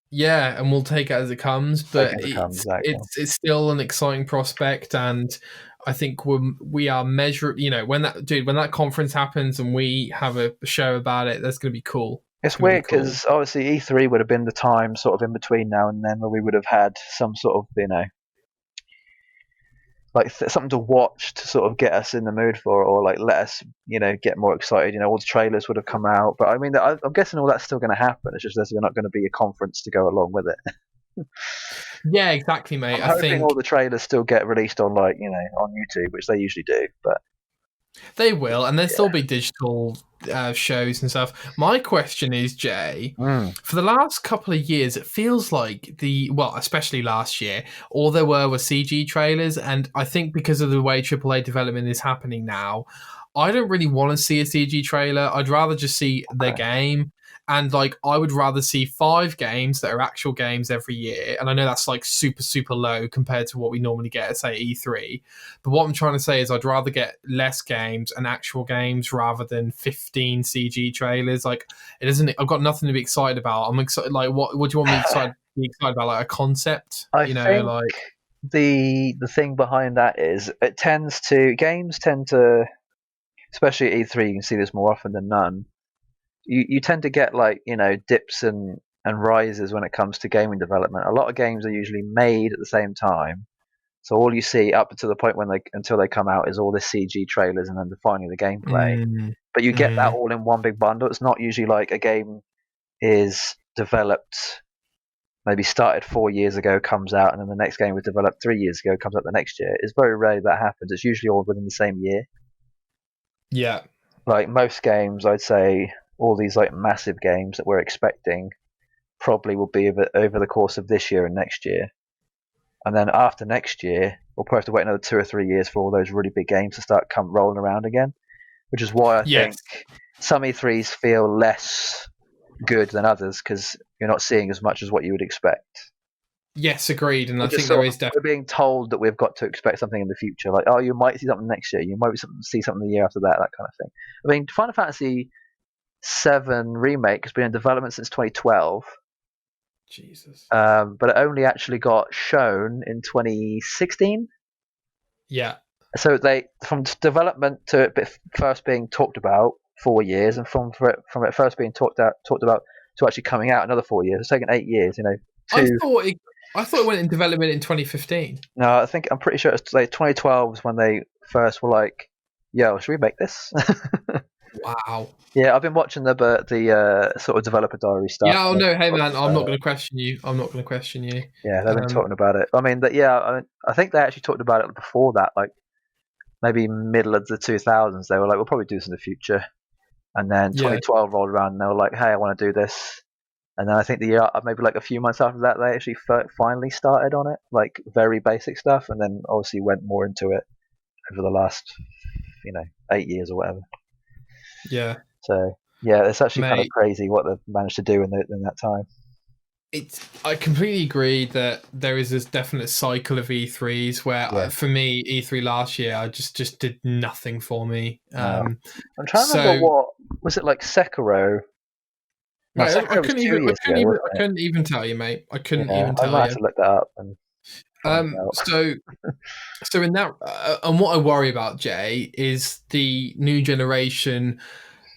Yeah, and we'll take it as it comes, but exactly. it's still an exciting prospect, and I think we are measuring. When that conference happens and we have a show about it, that's going to be cool. It's weird because obviously E3 would have been the time sort of in between now and then where we would have had some sort of like something to watch to sort of get us in the mood for it, or like let us get more excited. All the trailers would have come out, but I mean I'm guessing all that's still going to happen. It's just there's not going to be a conference to go along with it. Yeah, exactly, mate. I think all the trailers still get released on on YouTube, which they usually do, but they will, and there'll still be digital shows and stuff. My question is, Jay, for the last couple of years, it feels like especially last year, all there were CG trailers, and I think because of the way AAA development is happening now, I don't really want to see a CG trailer. I'd rather just see the game. And like, I would rather see 5 games that are actual games every year. And I know that's like super, super low compared to what we normally get at, say, E3. But what I'm trying to say is I'd rather get less games and actual games rather than 15 CG trailers. Like, it isn't, I've got nothing to be excited about. I'm excited. Like, what do you want me to be excited about? Like a concept, I you know, think like. the thing behind that is games tend to, especially at E3, you can see this more often than none. You tend to get like, dips and rises when it comes to gaming development. A lot of games are usually made at the same time, so all you see up to the point until they come out is all this CG trailers and then finally the gameplay. But you get that all in one big bundle. It's not usually like a game is developed, maybe started 4 years ago, comes out, and then the next game was developed 3 years ago, comes out the next year. It's very rare that happens. It's usually all within the same year. Yeah. Like most games, I'd say all these like massive games that we're expecting probably will be over the course of this year and next year. And then after next year, we'll probably have to wait another 2 or 3 years for all those really big games to start rolling around again, which is why I think some E3s feel less good than others, because you're not seeing as much as what you would expect. Yes, agreed. And I think there is definitely. We're being told that we've got to expect something in the future. Like, oh, you might see something next year. You might see something the year after that, that kind of thing. I mean, Final Fantasy VII Remake has been in development since 2012. Jesus. But it only actually got shown in 2016. Yeah. So from development to it first being talked about 4 years, and from it first being talked about to actually coming out another 4 years. It's taken 8 years. I thought it went in development in 2015. No, I'm pretty sure it's like 2012 was when they first were like, "Yo, should we make this?" Wow. Yeah, I've been watching the sort of developer diary stuff. Yeah, no, hey man, I'm not going to question you. Yeah, they've been talking about it. I mean, I think they actually talked about it before that, like maybe middle of the 2000s. They were like, "We'll probably do this in the future," and then 2012 rolled around, and they were like, "Hey, I want to do this." And then I think the year, maybe like a few months after that, they actually finally started on it, like very basic stuff, and then obviously went more into it over the last, 8 years or whatever. Yeah. So yeah, it's actually kind of crazy what they've managed to do in that time. I completely agree that there is this definite cycle of E3s where, for me, E3 last year, I just did nothing for me. I'm trying to remember what was it like Sekiro. No, mate, I couldn't even tell you, mate. I couldn't even tell you. I might have to look that up. So in that, and what I worry about, Jay, is the new generation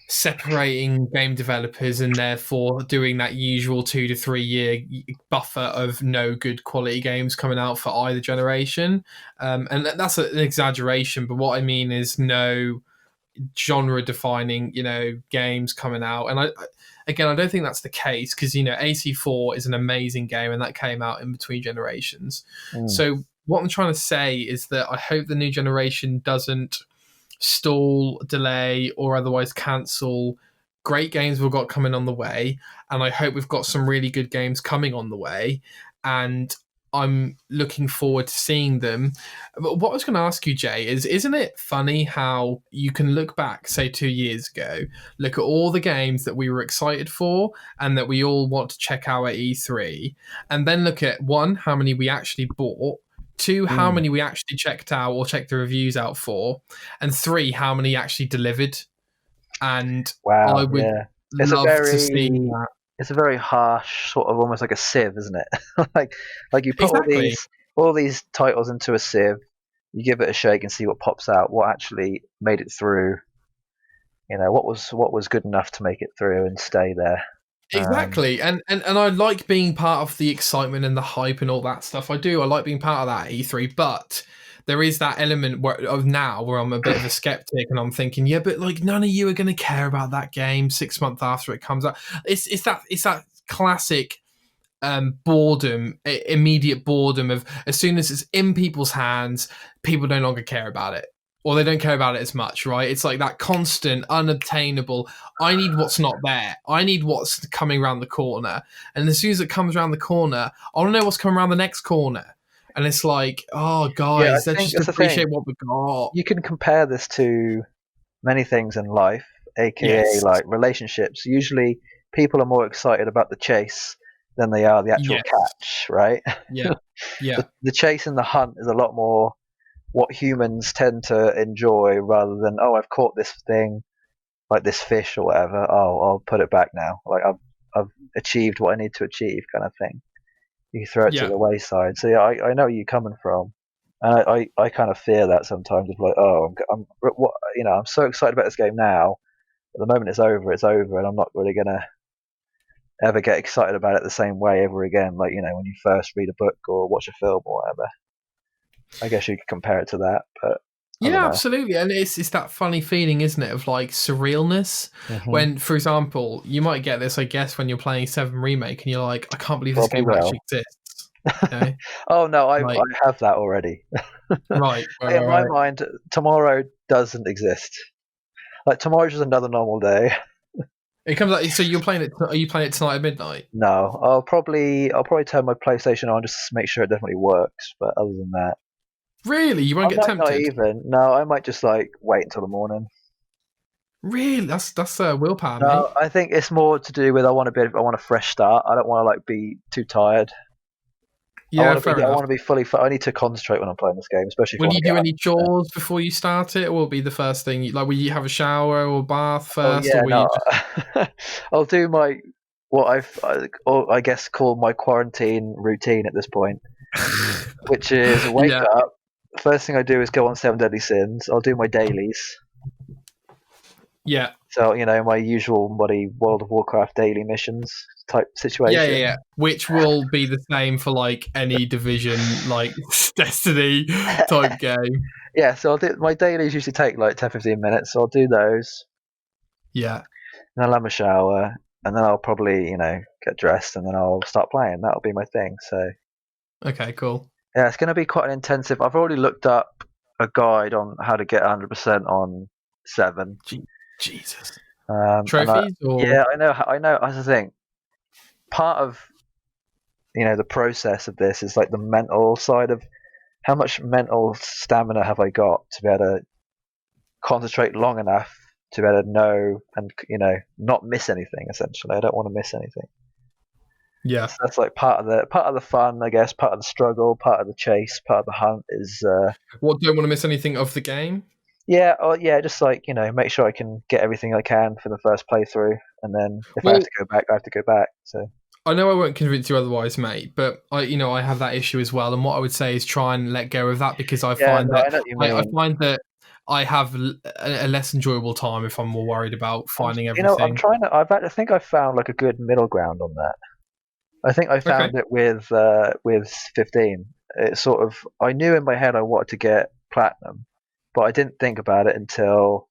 separating game developers and therefore doing that usual 2 to 3 year buffer of no good quality games coming out for either generation. And that's an exaggeration, but what I mean is no genre defining, games coming out. And I don't think that's the case, because AC4 is an amazing game and that came out in between generations. So what I'm trying to say is that I hope the new generation doesn't stall, delay, or otherwise cancel great games we've got coming on the way, and I hope we've got some really good games coming on the way, and I'm looking forward to seeing them. But what I was going to ask you, Jay, is isn't it funny how you can look back, say 2 years ago, look at all the games that we were excited for and that we all want to check out at E3, and then look at, one, how many we actually bought, 2, how many we actually checked out or checked the reviews out for, and 3, how many actually delivered. And I would love to see that. It's a very harsh, sort of almost like a sieve, isn't it? like you put all these titles into a sieve, you give it a shake and see what pops out, what actually made it through. What was good enough to make it through and stay there. Exactly, and I like being part of the excitement and the hype and all that stuff. I like being part of that E3, but there is that element where I'm a bit of a skeptic, and I'm thinking, yeah, but like none of you are going to care about that game 6 months after it comes out. It's that classic boredom, immediate boredom of as soon as it's in people's hands, people no longer care about it. Or they don't care about it as much, right? It's like that constant, unobtainable, I need what's not there. I need what's coming around the corner. And as soon as it comes around the corner, I want to know what's coming around the next corner. And it's like, oh, guys, let's just appreciate what we got. You can compare this to many things in life, aka Yes. like relationships, usually people are more excited about the chase than they are the actual Yes. catch, right? Yeah. Yeah. The chase and the hunt is a lot more what humans tend to enjoy rather than, oh, I've caught this thing, like this fish or whatever. Oh, I'll put it back now. Like I've achieved what I need to achieve, kind of thing. You throw it to Yeah. the wayside. So yeah, I know where you're coming from, and I kind of fear that sometimes. Of like, oh, what I'm so excited about this game now. But the moment it's over, and I'm not really gonna ever get excited about it the same way ever again. Like when you first read a book or watch a film or whatever. I guess you could compare it to that, but I don't Yeah, know. absolutely. And it's that funny feeling, isn't it, of like surrealness. Mm-hmm. When, for example, you might get this, I guess, when you're playing 7 Remake and you're like, I can't believe this Probably game actually will. exists. You know? Oh no, I Like, have that already. right, right, In my right. mind, tomorrow doesn't exist. Like tomorrow's just another normal day. It comes out. So you're playing it. Are you playing it tonight at midnight? No, I'll probably turn my PlayStation on just to make sure it definitely works. But other than that, Really? You I won't get might not tempted? even. No, I might just like wait until the morning. Really? That's willpower, mate. No, I think it's more to do with I want a fresh start. I don't want to like be too tired. Yeah, fair I enough. want to be fully. I need to concentrate when I'm playing this game, especially if I Will want you to get do up. any chores before you start it, or will it be the first thing? Like, will you have a shower or bath Oh first, or yeah, will you no. just? I'll do my what I guess call my quarantine routine at this point, which is wake Yeah, up. First thing I do is go on Seven Deadly Sins. I'll do my dailies. yeah. So my usual bloody World of Warcraft daily missions type Yeah, yeah, situation. yeah. Which will be the same for like any Division, like Destiny type game. Yeah, so I'll do my dailies. Usually take like 10-15 minutes. So I'll do those, Yeah. and I'll have a shower, and then I'll probably get dressed, and then I'll start playing. That'll be my thing. So Okay. Cool. yeah, it's going to be quite an intensive. I've already looked up a guide on how to get 100% on 7. Jesus. And Trophies or yeah, I know. As I think, part of the process of this is like the mental side of how much mental stamina have I got to be able to concentrate long enough to be able to know and not miss anything. Essentially, I don't want to miss anything. yeah. So that's like part of the fun, I guess. Part of the struggle, part of the chase, part of the hunt is. What, don't want to miss anything of the game? Yeah, yeah, just like make sure I can get everything I can for the first playthrough, and then if I have Well, to go back, I have to go back. So I know I won't convince you otherwise, mate, but I have that issue as well. And what I would say is try and let go of that, because I yeah, find no, that I know what you I mean. find that I have a less enjoyable time if I'm more worried about finding I'm everything. trying to. I think I found like a good middle ground on that. I think I Okay. found it with 15. It sort of I knew in my head I wanted to get platinum, but I didn't think about it until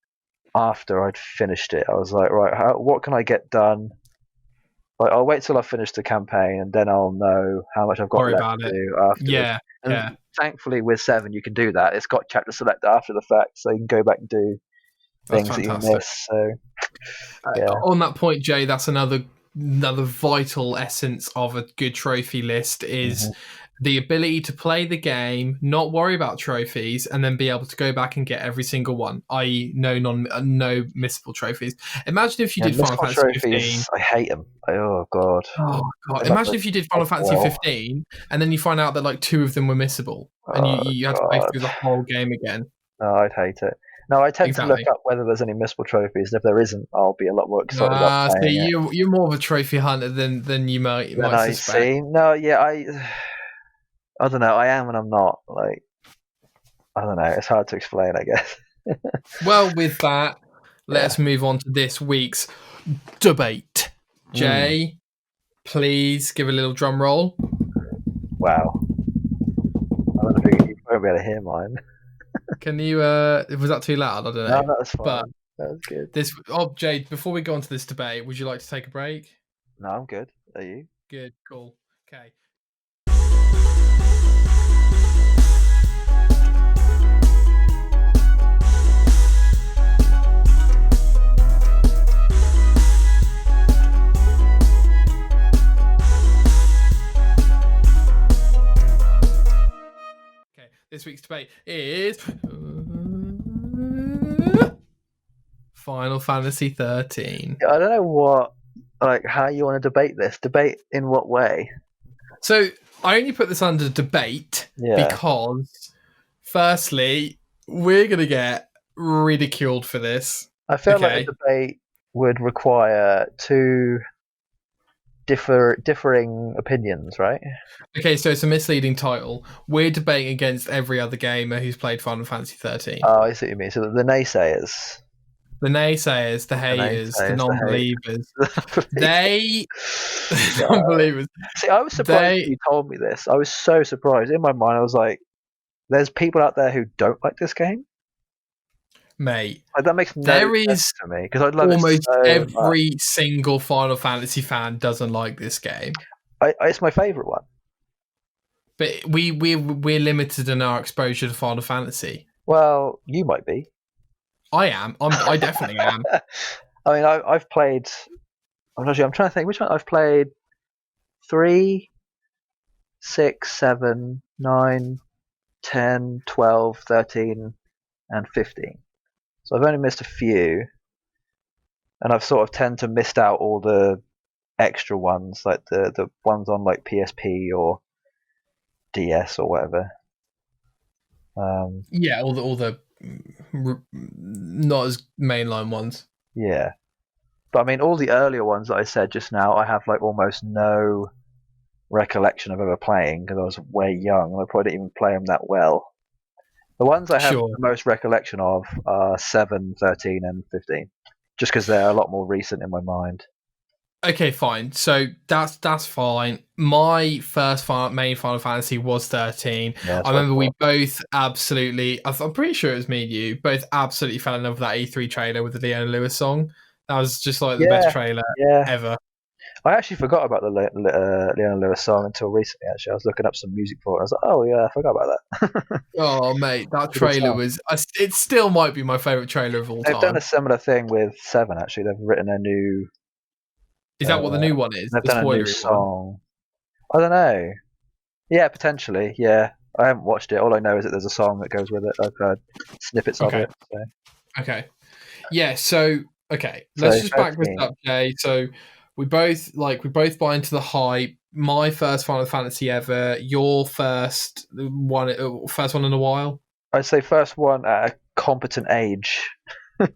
after I'd finished it. I was like, right, what can I get done? Like, I'll wait till I've finished the campaign, and then I'll know how much I've got Worry left about to it. do afterwards. Yeah. Yeah. And thankfully, with 7, you can do that. It's got chapter select after the fact, so you can go back and do That's things that you fantastic. miss. So yeah, On that point, Jay, that's another vital essence of a good trophy list is hmm the ability to play the game, not worry about trophies, and then be able to go back and get every single one, i.e., no missable trophies. Imagine if you yeah. did Final Missable Fantasy 15. trophies, I hate them. Oh god, Oh god! they're like Imagine the if you did Final top Fantasy well. 15, and then you find out that like 2 of them were missable, and Oh you had to play god, through the whole game again. no, I'd hate it. No, I tend to look Exactly. up whether there's any missable trophies, and if there isn't, I'll be a lot more excited about See, playing it. you're more of a trophy hunter than you Then might I suspect. see. No, yeah, I don't know. I am and I'm not. Like, I don't know. It's hard to explain, I guess. Well, with that, Yeah. let's move on to this week's debate. Mm, Jay, please give a little drum roll. wow. I don't know if you won't be able to hear mine. Can you? Was that too loud? I don't No, know. that was But fine. That was good. this. Oh, Jay, before we go on to this debate, would you like to take a break? No, I'm good. Are you? Good. Cool. Okay. Okay. This week's debate is. Final Fantasy 13. I don't know how you want to debate this. Debate in what way? So I only put this under debate because, firstly, we're gonna get ridiculed for this. I feel like a debate would require two differing opinions, right? Okay, so it's a misleading title. We're debating against every other gamer who's played Final Fantasy 13. Oh, I see what you mean. So the naysayers. The naysayers, the haters, the non-believers. The non-believers. See, I was surprised when you told me this. I was so surprised. In my mind, I was like, there's people out there who don't like this game? Mate, like, that makes no sense to me, because I'd love almost it so every much. single Final Fantasy fan doesn't like this game. It's my favourite one. But we're limited in our exposure to Final Fantasy. Well, you might be. I am. I definitely am. I mean, I've played. I'm trying to think which one I've played. 3, 6, 7, 9, 10, 12, 13, and 15. So I've only missed a few, and I've sort of tend to missed out all the extra ones, like the ones on like PSP or DS or whatever. Yeah, all the not as mainline ones. Yeah, but I mean, all the earlier ones that I said just now, I have like almost no recollection of ever playing, because I was way young and I probably didn't even play them that well. The ones I have the most recollection of are 7, 13, and 15, just because they're a lot more recent in my mind. Okay, fine. So that's fine. My first main Final Fantasy was 13. Yeah, I remember we both absolutely, I'm pretty sure it was me and you, both absolutely fell in love with that E3 trailer with the Leona Lewis song. That was just like the best trailer ever. I actually forgot about the Leona Lewis song until recently, actually. I was looking up some music for it. I was like, oh yeah, I forgot about that. Oh, mate, that trailer was... It still might be my favourite trailer of all time. They've done a similar thing with 7, actually. They've written a new... Is that what the new one is? They've done a new song. I don't know. Yeah, potentially, yeah. I haven't watched it. All I know is that there's a song that goes with it. I've heard snippets of it. So. Okay. Yeah, so... Okay, let's just back this up, Jay. So... We both buy into the hype. My first Final Fantasy ever. Your first one in a while. I'd say first one at a competent age.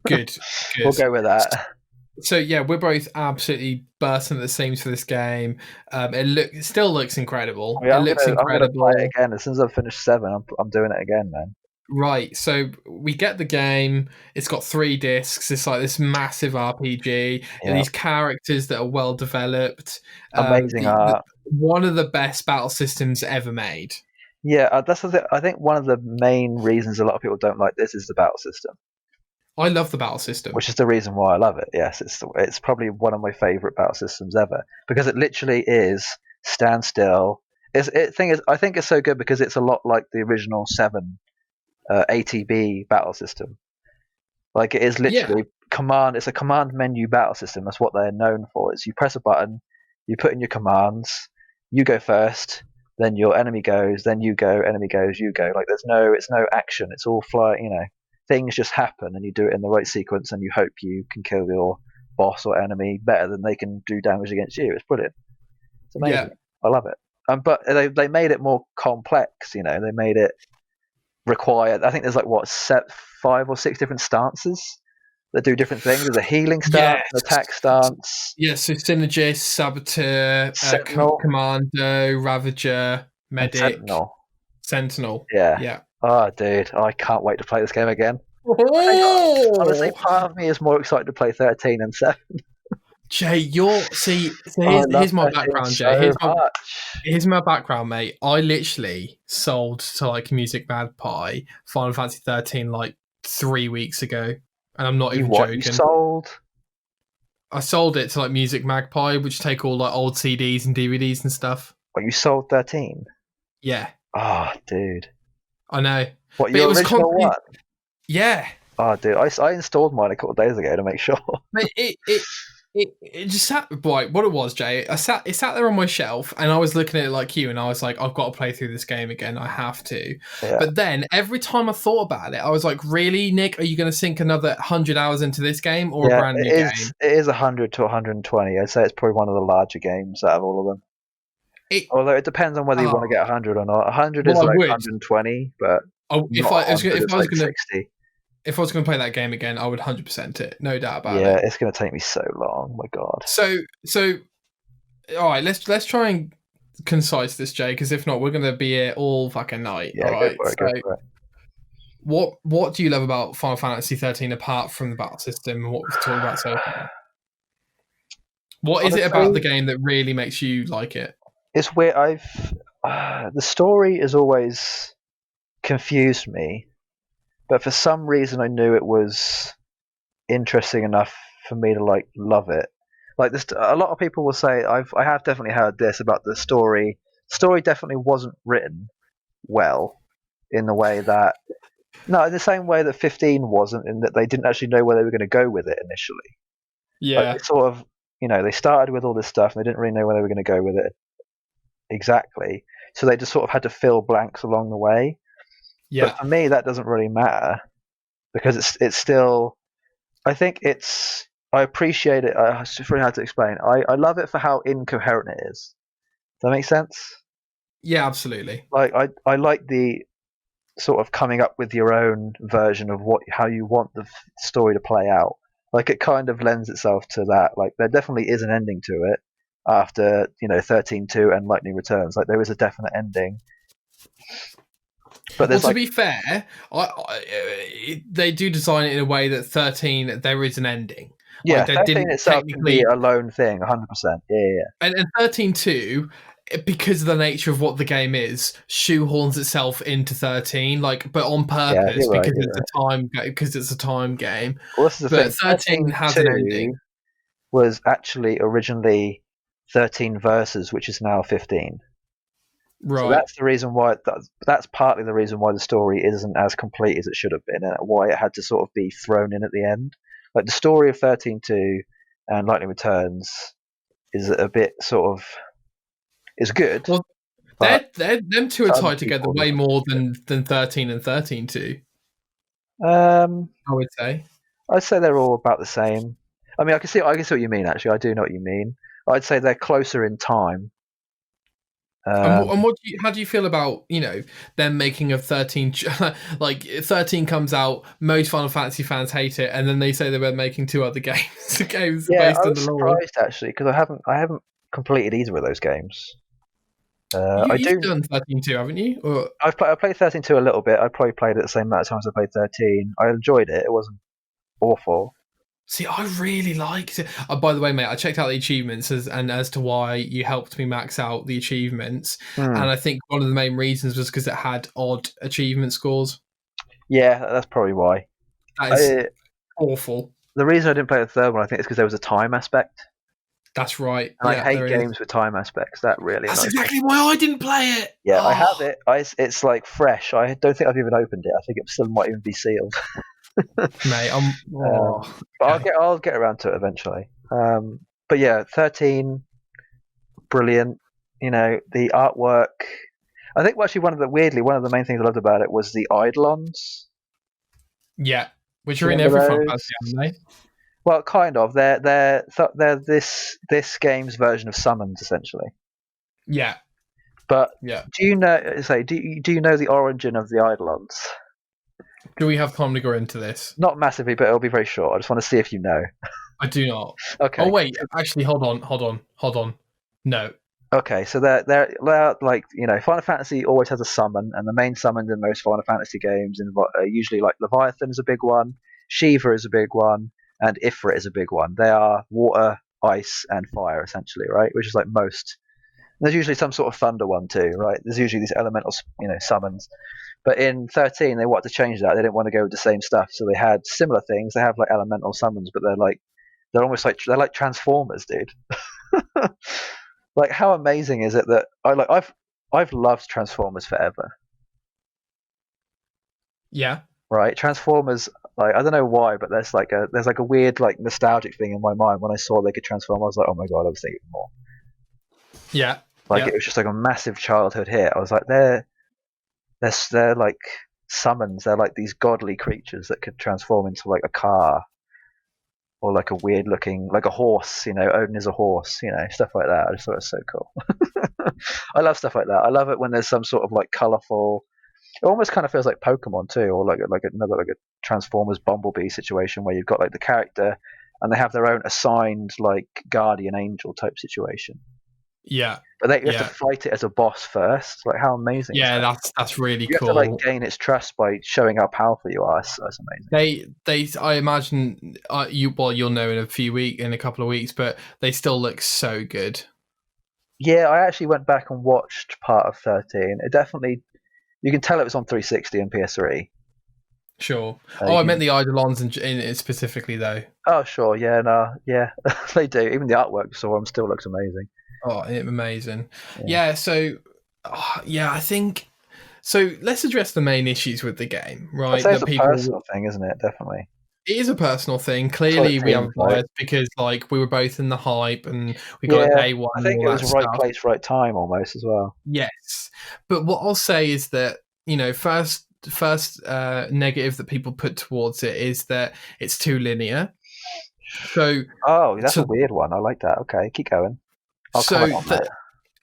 Good. We'll go with that. So yeah, we're both absolutely bursting at the seams for this game. It still looks incredible. I'm going to play it again as soon as I've finished 7. I'm doing it again, man. Right, so we get the game. It's got 3 discs. It's like this massive RPG. And these characters that are well developed. Amazing art. One of the best battle systems ever made. Yeah, that's the thing. I think one of the main reasons a lot of people don't like this is the battle system. I love the battle system, which is the reason why I love it. Yes, it's probably one of my favorite battle systems ever, because it literally is stand still. I think it's so good because it's a lot like the original 7. ATB battle system. Like, it is literally command. It's a command menu battle system. That's what they're known for. It's you press a button, you put in your commands, you go first, then your enemy goes, then you go, enemy goes, you go. Like, it's no action. It's all fly. Things just happen, and you do it in the right sequence, and you hope you can kill your boss or enemy better than they can do damage against you. It's brilliant. It's amazing. Yeah. I love it. But they made it more complex. They made it required. I think there's 5 or 6 different stances that do different things. There's a healing stance, an attack stance. Yes, so Synergist, Saboteur, Commando, Ravager, Medic, Sentinel. Yeah. Oh, dude, I can't wait to play this game again. Honestly, part of me is more excited to play 13 and 7. Jay, here's my background, Jay. Here's my background, mate. I literally sold to Music Magpie Final Fantasy 13 3 weeks ago, and I'm not even joking. You sold? I sold it to Music Magpie, which take all old CDs and DVDs and stuff. What, you sold 13? Yeah. Oh, dude. I know. What, your original one? Yeah. Oh, dude, I installed mine a couple of days ago to make sure. Mate, it just sat right. What it was, Jay, it sat there on my shelf, and I was looking at it like you, and I was like, I've got to play through this game again. I have to. Yeah, But then every time I thought about it, I was like, really, Nick, are you going to sink another 100 hours into this game or a yeah. brand new It is. game? It is 100 to 120. I'd say it's probably one of the larger games out of all of them. It. Although it depends on whether you want to Oh, get 100 or not. 100 well, is I like would. 120, but If not I was 100. if It's I was like going to 60. if I was going to play that game again, I would 100% it, no doubt about Yeah, it. it's going to take me so long. My God. So all right, let's try and concise this, Jay, because if not, we're going to be here all fucking night. All Yeah, go right. for it. So Go for it. what do you love about Final Fantasy 13 apart from the battle system and what we've talked about so far? What is it about the Honestly, game that really makes you like it? it's weird. The story has always confused me, but for some reason I knew it was interesting enough for me to like love it. Like this, a lot of people will say I have definitely heard this about the story. Story definitely wasn't written well in the way that no, in the same way that 15 wasn't, in that they didn't actually know where they were going to go with it initially. Like they Yeah. sort of, they started with all this stuff and they didn't really know where they were going to go with it exactly. So they just sort of had to fill blanks along the way. But Yeah. for me, that doesn't really matter because it's still. I think it's. I appreciate it. It's really hard to explain. I love it for how incoherent it is. Does that make sense? Yeah, absolutely. Like I like the sort of coming up with your own version of how you want the story to play out. Like it kind of lends itself to that. Like there definitely is an ending to it after 13.2 and Lightning Returns. Like there is a definite ending, but Well, there's to like be fair, they do design it in a way that 13 there is an ending. Like yeah, they 13 didn't itself can be technically, a lone thing, 100%. Yeah, yeah, and 13.2, because of the nature of what the game is, shoehorns itself into 13, like, but on yeah. Yeah, purpose you're right. because You're right. it's a time game. Well, this is the thing. But 13 has an ending, 13.2 was actually originally 13 verses, which is now 15. So right? that's the reason why. That's partly the reason why the story isn't as complete as it should have been, and why it had to sort of be thrown in at the end. Like the story of 13.2 and Lightning Returns is a bit sort of is good, Well, but them two are some tied together people way just. more than 13 and 13.2, Um, I would say. I'd say they're all about the same. I mean, I can see what you mean. Actually, I do know what you mean. I'd say they're closer in time. And Um, how do you feel about them making a 13 like 13 comes out, most Final Fantasy fans hate it, and then they say they were making two other games yeah, based I on the was lore. surprised actually because I haven't completed either of those games. I You've do. done 13 too, haven't you? Or I played 13.2 a little bit. I probably played it the same amount of times I played 13. I enjoyed it. It wasn't awful. see, I really liked it. By the way, mate, I checked out the achievements as to why you helped me max out the achievements, Hmm. and I think one of the main reasons was because it had odd achievement scores. Yeah, that's probably why. That is I, awful. the reason I didn't play the third one, I think, is because there was a time aspect, That's right. and I Yeah, hate there is. games with time aspects. That really That's annoys me. exactly why I didn't play it. Yeah, I have Oh, it. It's like fresh. I don't think I've even opened it. I think it still might even be sealed. mate, I'm. But I'll Okay. get around to it eventually. But yeah, 13, brilliant. The artwork. I think actually one of the main things I loved about it was the Eidolons. Yeah, which Do are you in remember every Final those? Fantasy, aren't Well, kind of. They're this game's version of summons essentially. they? Yeah, But yeah. do you know the origin of the Eidolons? Do we have time to go into this? Not massively, but it'll be very short. I just want to see if you know. I do not. Oh Okay. wait, actually, hold on. No. Okay, so they're like Final Fantasy always has a summon, and the main summons in most Final Fantasy games are usually like Leviathan is a big one, Shiva is a big one, and Ifrit is a big one. They are water, ice, and fire essentially, right? Which is like most. And there's usually some sort of thunder one too, right? There's usually these elemental, summons. But in 13, they wanted to change that. They didn't want to go with the same stuff, so they had similar things. They have like elemental summons, but they're almost like they're like Transformers, dude. Like, how amazing is it that I've loved Transformers forever, Yeah. right? Transformers, like I don't know why, but there's like a weird like nostalgic thing in my mind when I saw they could transform. I was like, oh my god, I was thinking more. Yeah, Like yeah, it was just like a massive childhood hit. I was like, they're like summons. They're like these godly creatures that could transform into like a car or like a weird looking like a horse. Odin is a horse. Stuff like that. I just thought it was so cool. I love stuff like that. I love it when there's some sort of like colorful. It almost kind of feels like Pokemon too, or like another like a Transformers Bumblebee situation where you've got like the character and they have their own assigned like guardian angel type situation. yeah, But you have to yeah, fight it as a boss first. Like how amazing is yeah. that? That's really You have to like cool. gain its trust by showing how powerful you are. That's amazing. I imagine you'll know in a couple of weeks, but they still look so good. Yeah, I actually went back and watched part of 13. It definitely, you can tell it was on 360 and PS3. Sure. You I can, meant the Eidolons in specifically though. oh sure, yeah, no, yeah, they do. Even the artwork for them still looks amazing. Oh, amazing. Yeah. Yeah. So, yeah, I think so. Let's address the main issues with the game, I'd right? say it's That a people personal thing, isn't it? Definitely. It is a personal thing. That's what it Clearly, we have a seems like. bias because, like, we were both in the hype and we got it Yeah, day one I and think all it was that right stuff. place, right time almost as well. Yes, but what I'll say is that first negative that people put towards it is that it's too linear. So, Oh, that's a so, weird one. I like that. Okay, keep going. I'll so comment on that.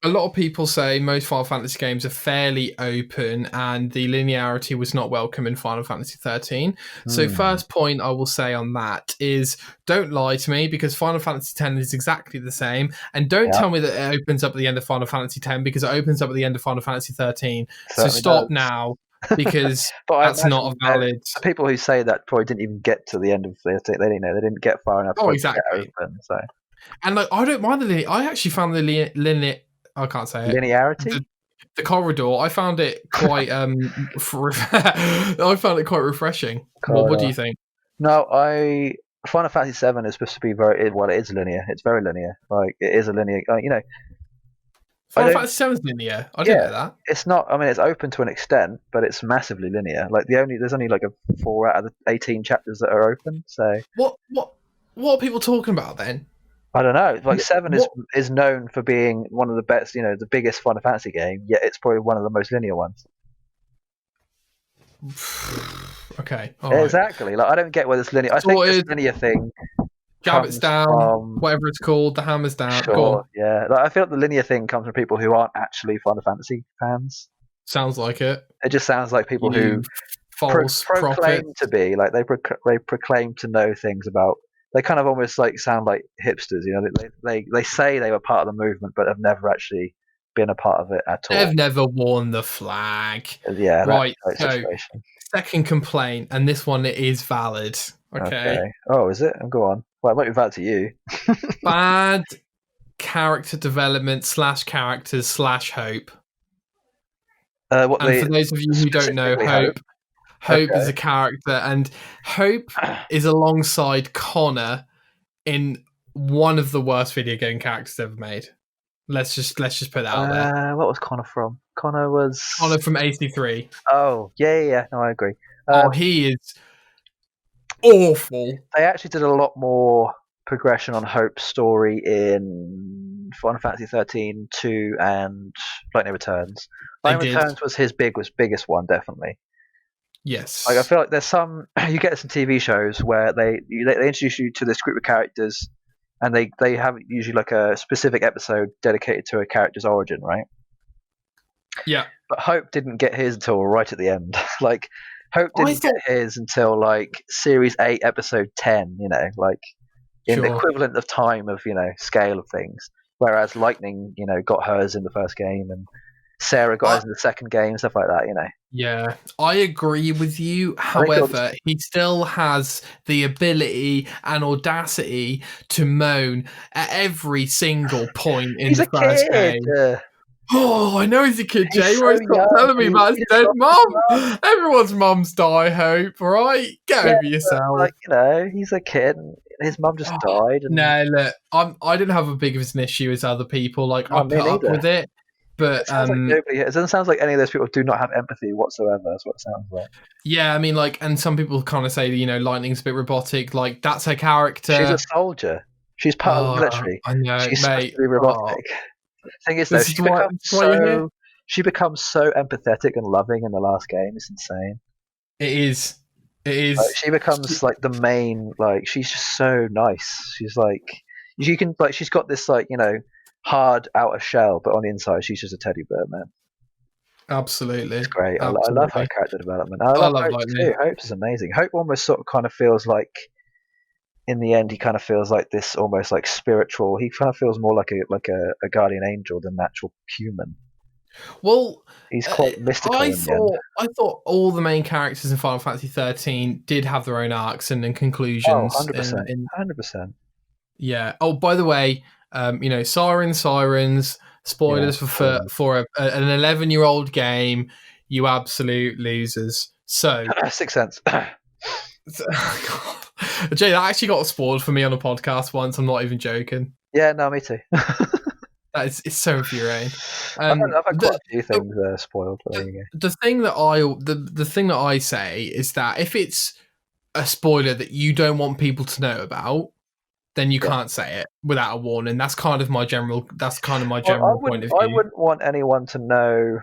a lot of people say most Final Fantasy games are fairly open and the linearity was not welcome in Final Fantasy XIII. So first point I will say on that is don't lie to me because Final Fantasy X is exactly the same, and don't tell me that it opens up at the end of Final Fantasy X because it opens up at the end of Final Fantasy XIII. So stop now because that's not a valid... The people who say that probably didn't even get to the end of the. They didn't know. They didn't get far enough. Exactly. To get open, so. And like, I don't mind the linear. I actually found the linear. I can't say it. Linearity. The corridor. I found it quite. I found it quite refreshing. What do you think? No, Final Fantasy VII is supposed to be it is linear. It's very linear. Like it is a linear. Final Fantasy VII is linear. I didn't know that. It's not. I mean, it's open to an extent, but it's massively linear. Like there's only like 4 out of the 18 chapters that are open. So what are people talking about then? I don't know. Like 7 is known for being one of the best, the biggest Final Fantasy game. Yet it's probably one of the most linear ones. Okay, exactly. Like I don't get where this linear. I think this linear thing. Gambit's down, whatever it's called. The hammer's down. Sure, go on. Yeah. Like, I feel like the linear thing comes from people who aren't actually Final Fantasy fans. Sounds like it. It just sounds like people who proclaim to be like they proclaim to know things about. They kind of almost like sound like hipsters, They say they were part of the movement, but have never actually been a part of it at all. They've never worn the flag. Yeah, right. So, second complaint, and this one is valid. Okay. Oh, is it? Go on. Well, it might be valid to you. Bad character development / characters / hope. For those of you who don't know, Hope is a character, and Hope is alongside Connor in one of the worst video game characters ever made. Let's just put that out there. What was Connor from? Connor from AC3. Oh, yeah. No, I agree. He is awful. They actually did a lot more progression on Hope's story in Final Fantasy 13, 2, and Lightning Returns. Lightning Returns was his biggest one, definitely. Yes. Like I feel like there's some you get some TV shows where they introduce you to this group of characters, and they have usually like a specific episode dedicated to a character's origin, right? Yeah. But Hope didn't get his until right at the end. Like Hope didn't get his until like Series 8, Episode 10. Like in the equivalent of time of scale of things. Whereas Lightning, got hers in the first game, and Sarah got hers in the second game, stuff like that. Yeah, I agree with you. However, he still has the ability and audacity to moan at every single point in the first game. Oh, I know he's a kid, Jay. Why stop telling me about his dead mum? Everyone's mums die, Hope, right? Get over yourself. Like, he's a kid and his mum just died. No, look, I didn't have as big of an issue as other people. Like, I put up with it. But It sounds like nobody. It doesn't sound like any of those people do not have empathy whatsoever. That's what it sounds like. yeah, I mean, like, and some people kind of say, Lightning's a bit robotic. Like, that's her character. She's a soldier. She's part of the military. I know, She's supposed mate. to be robotic. Thing is, though, This is why you're here. she becomes so empathetic and loving in the last game. It's insane. It is. She becomes like the main. Like she's just so nice. She's like you can like she's got this like hard outer shell, but on the inside she's just a teddy bear, man. Absolutely, it's great. Absolutely. I love her character development. I love Hope too. Hope is amazing. Hope almost sort of kind of feels like, in the end, he kind of feels like this almost like spiritual. He kind of feels more like a guardian angel than an actual human. Well, he's quite mystical. I thought all the main characters in Final Fantasy XIII did have their own arcs and conclusions. 100%. 100%. Yeah. Oh, by the way, Sirens. Spoilers for an 11-year-old game. You absolute losers. So 6 cents. Jay, that actually got spoiled for me on a podcast once. I'm not even joking. Yeah, no, me too. It's so infuriating. I've had quite a few things spoiled. The thing that I say is that if it's a spoiler that you don't want people to know about, then you can't say it without a warning. That's kind of my general. Point of view. I wouldn't want anyone to know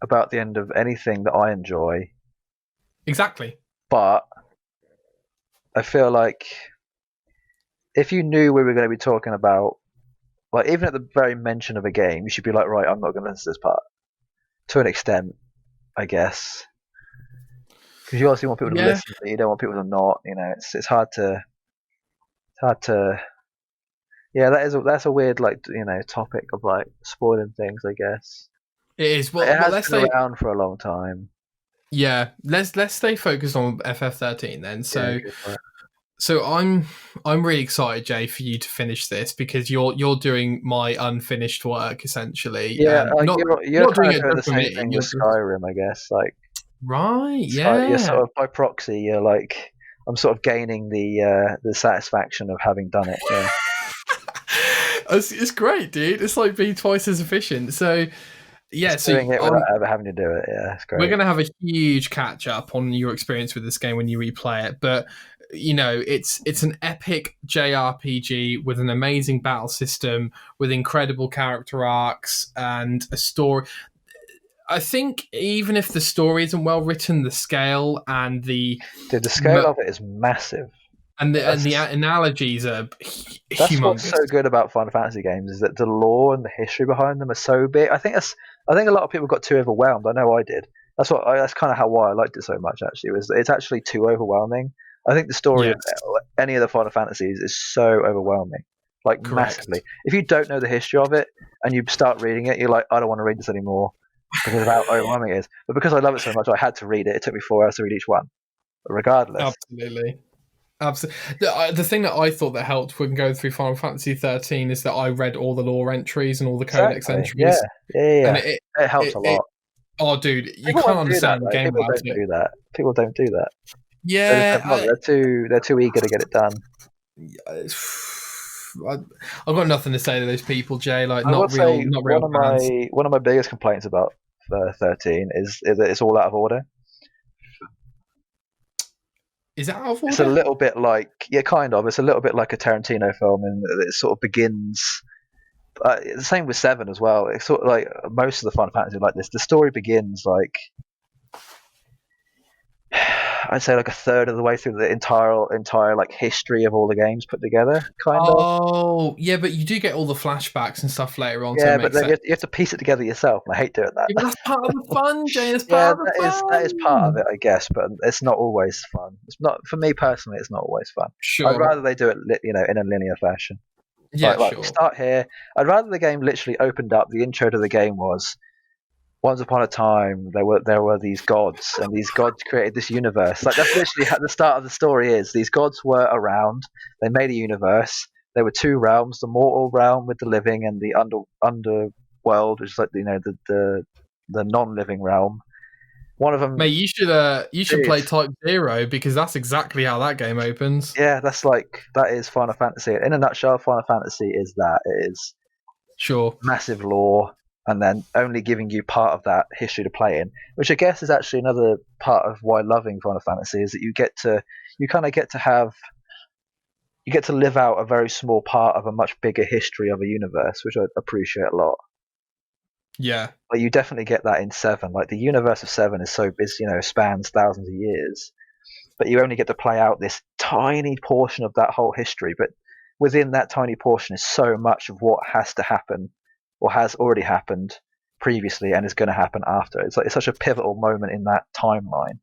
about the end of anything that I enjoy. Exactly. But I feel like if you knew we were going to be talking about, like, even at the very mention of a game, you should be like, right, I'm not going to listen to this part. To an extent, I guess. Because you obviously want people to listen, but you don't want people to not. It's hard to. Yeah, that's a weird topic of like spoiling things, I guess. It is. Well, it has been around for a long time. Yeah, let's stay focused on FF XIII then. So I'm really excited, Jay, for you to finish this because you're doing my unfinished work essentially. Yeah, you're doing the same thing with Skyrim, I guess. Like, right? Yeah. You're sort of by proxy. You're like, I'm sort of gaining the satisfaction of having done it. Yeah. It's great, dude. It's like being twice as efficient. So. Yeah, just doing it without ever having to do it. Yeah, it's great. We're going to have a huge catch up on your experience with this game when you replay it, but it's an epic JRPG with an amazing battle system, with incredible character arcs and a story. I think even if the story isn't well written, the scale and the scale of it is massive. And the analogies are humongous. That's what's so good about Final Fantasy games, is that the lore and the history behind them are so big. I think a lot of people got too overwhelmed. I know I did. That's kind of why I liked it so much. Actually, it's actually too overwhelming. I think the story of any of the Final Fantasies is so overwhelming, like massively. If you don't know the history of it and you start reading it, you're like, I don't want to read this anymore because of how overwhelming it is. But because I love it so much, I had to read it. It took me 4 hours to read each one, but regardless. Absolutely. The thing that I thought that helped when going through Final Fantasy XIII is that I read all the lore entries and all the codex entries. Yeah. And it helps a lot. Oh, dude, you can't understand the game without it. People don't do that. Yeah, they're too eager to get it done. I've got nothing to say to those people, Jay. Like, not real fans. One of my biggest complaints about 13 is that it's all out of order. Is that out of order? It's a little bit like, kind of. It's a little bit like a Tarantino film, and it sort of begins. The same with 7 as well. It's sort of like most of the Final Fantasy like this. The story begins like, I'd say like a third of the way through the entire like history of all the games put together, kind of. Oh, yeah, but you do get all the flashbacks and stuff later on. Yeah, but then you have to piece it together yourself, and I hate doing that. Yeah, but that's part of the fun, Jay. That is part of it, I guess, but it's not always fun. It's not, for me personally. It's not always fun. Sure. I'd rather they do it, in a linear fashion. Yeah, like, sure. Start here. I'd rather the game literally opened up. The intro to the game was, once upon a time, there were these gods, and these gods created this universe. Like, that's literally how the start of the story is. These gods were around. They made a universe. There were 2 realms: the mortal realm with the living, and the underworld, which is like the non-living realm. One of them. Mate, you should play Type 0 because that's exactly how that game opens. Yeah, that is Final Fantasy. In a nutshell, Final Fantasy is that. It is sure massive lore. and then only giving you part of that history to play in, which I guess is actually another part of why loving Final Fantasy is that you get to live out a very small part of a much bigger history of a universe, which I appreciate a lot. Yeah. But you definitely get that in 7. Like the universe of 7 is so busy, spans thousands of years, but you only get to play out this tiny portion of that whole history. But within that tiny portion is so much of what has to happen or has already happened previously and is going to happen after. It's such a pivotal moment in that timeline.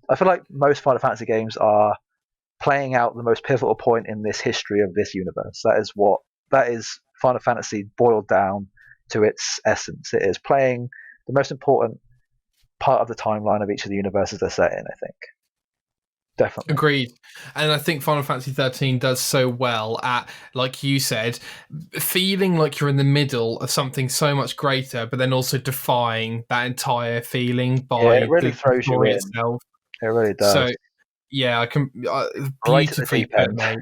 I feel like most Final Fantasy games are playing out the most pivotal point in this history of this universe. That is Final Fantasy boiled down to its essence. It is playing the most important part of the timeline of each of the universes they're set in, I think. Definitely. Agreed. And I think Final Fantasy XIII does so well at, like you said, feeling like you're in the middle of something so much greater, but then also defying that entire feeling by it really the throws you story in. itself. It really does. So, yeah, I can beautifully put, mate.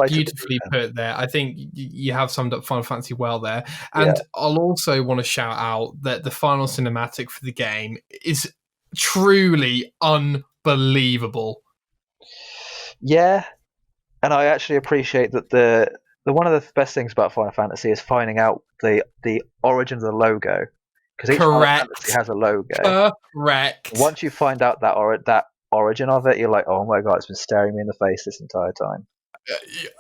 Beautifully put there. I think you have summed up Final Fantasy well there. And I'll also want to shout out that the final cinematic for the game is truly unbelievable. Yeah, and I actually appreciate that the one of the best things about Final Fantasy is finding out the origin of the logo, because each Final Fantasy has a logo. Correct. Once you find out that origin of it, you're like, oh my god, it's been staring me in the face this entire time.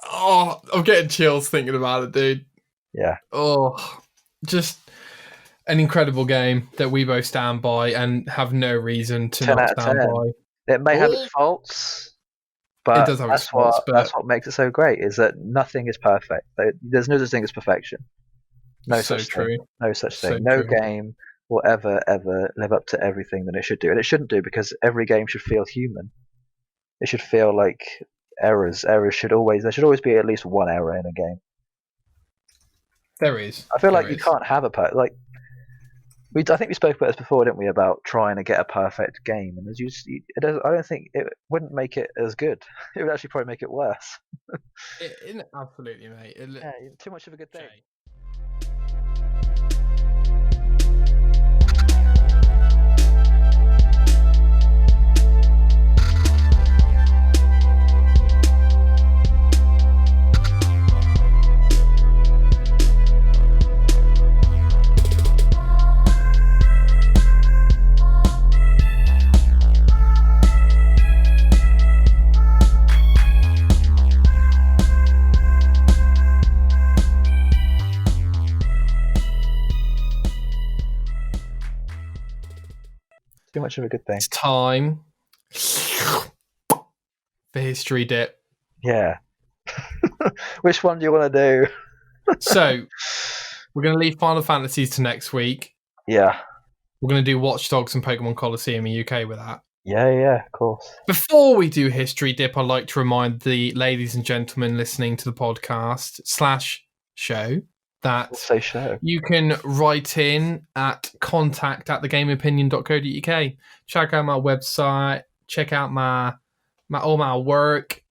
Oh, I'm getting chills thinking about it, dude. Yeah. Oh, just an incredible game that we both stand by and have no reason to not stand by. It may have its faults. But it does have its faults, that's what makes it so great, is that nothing is perfect. There's no such thing as perfection. No such thing. No such thing. No game will ever live up to everything that it should do. And it shouldn't do, because every game should feel human. It should feel like errors. There should always be at least one error in a game. There is. I feel like you can't have I think we spoke about this before, didn't we? About trying to get a perfect game, and I don't think it wouldn't make it as good. It would actually probably make it worse. Absolutely, mate. Too much of a good thing. Too much of a good thing. It's time for history dip. Yeah. Which one do you want to do? So, we're going to leave Final Fantasies to next week. Yeah. We're going to do Watch Dogs and Pokemon Coliseum in UK with that. Yeah, of course. Before we do history dip, I'd like to remind the ladies and gentlemen listening to the podcast /show that you can write in at contact@thegameopinion.co.uk. Check out my website, check out all my work,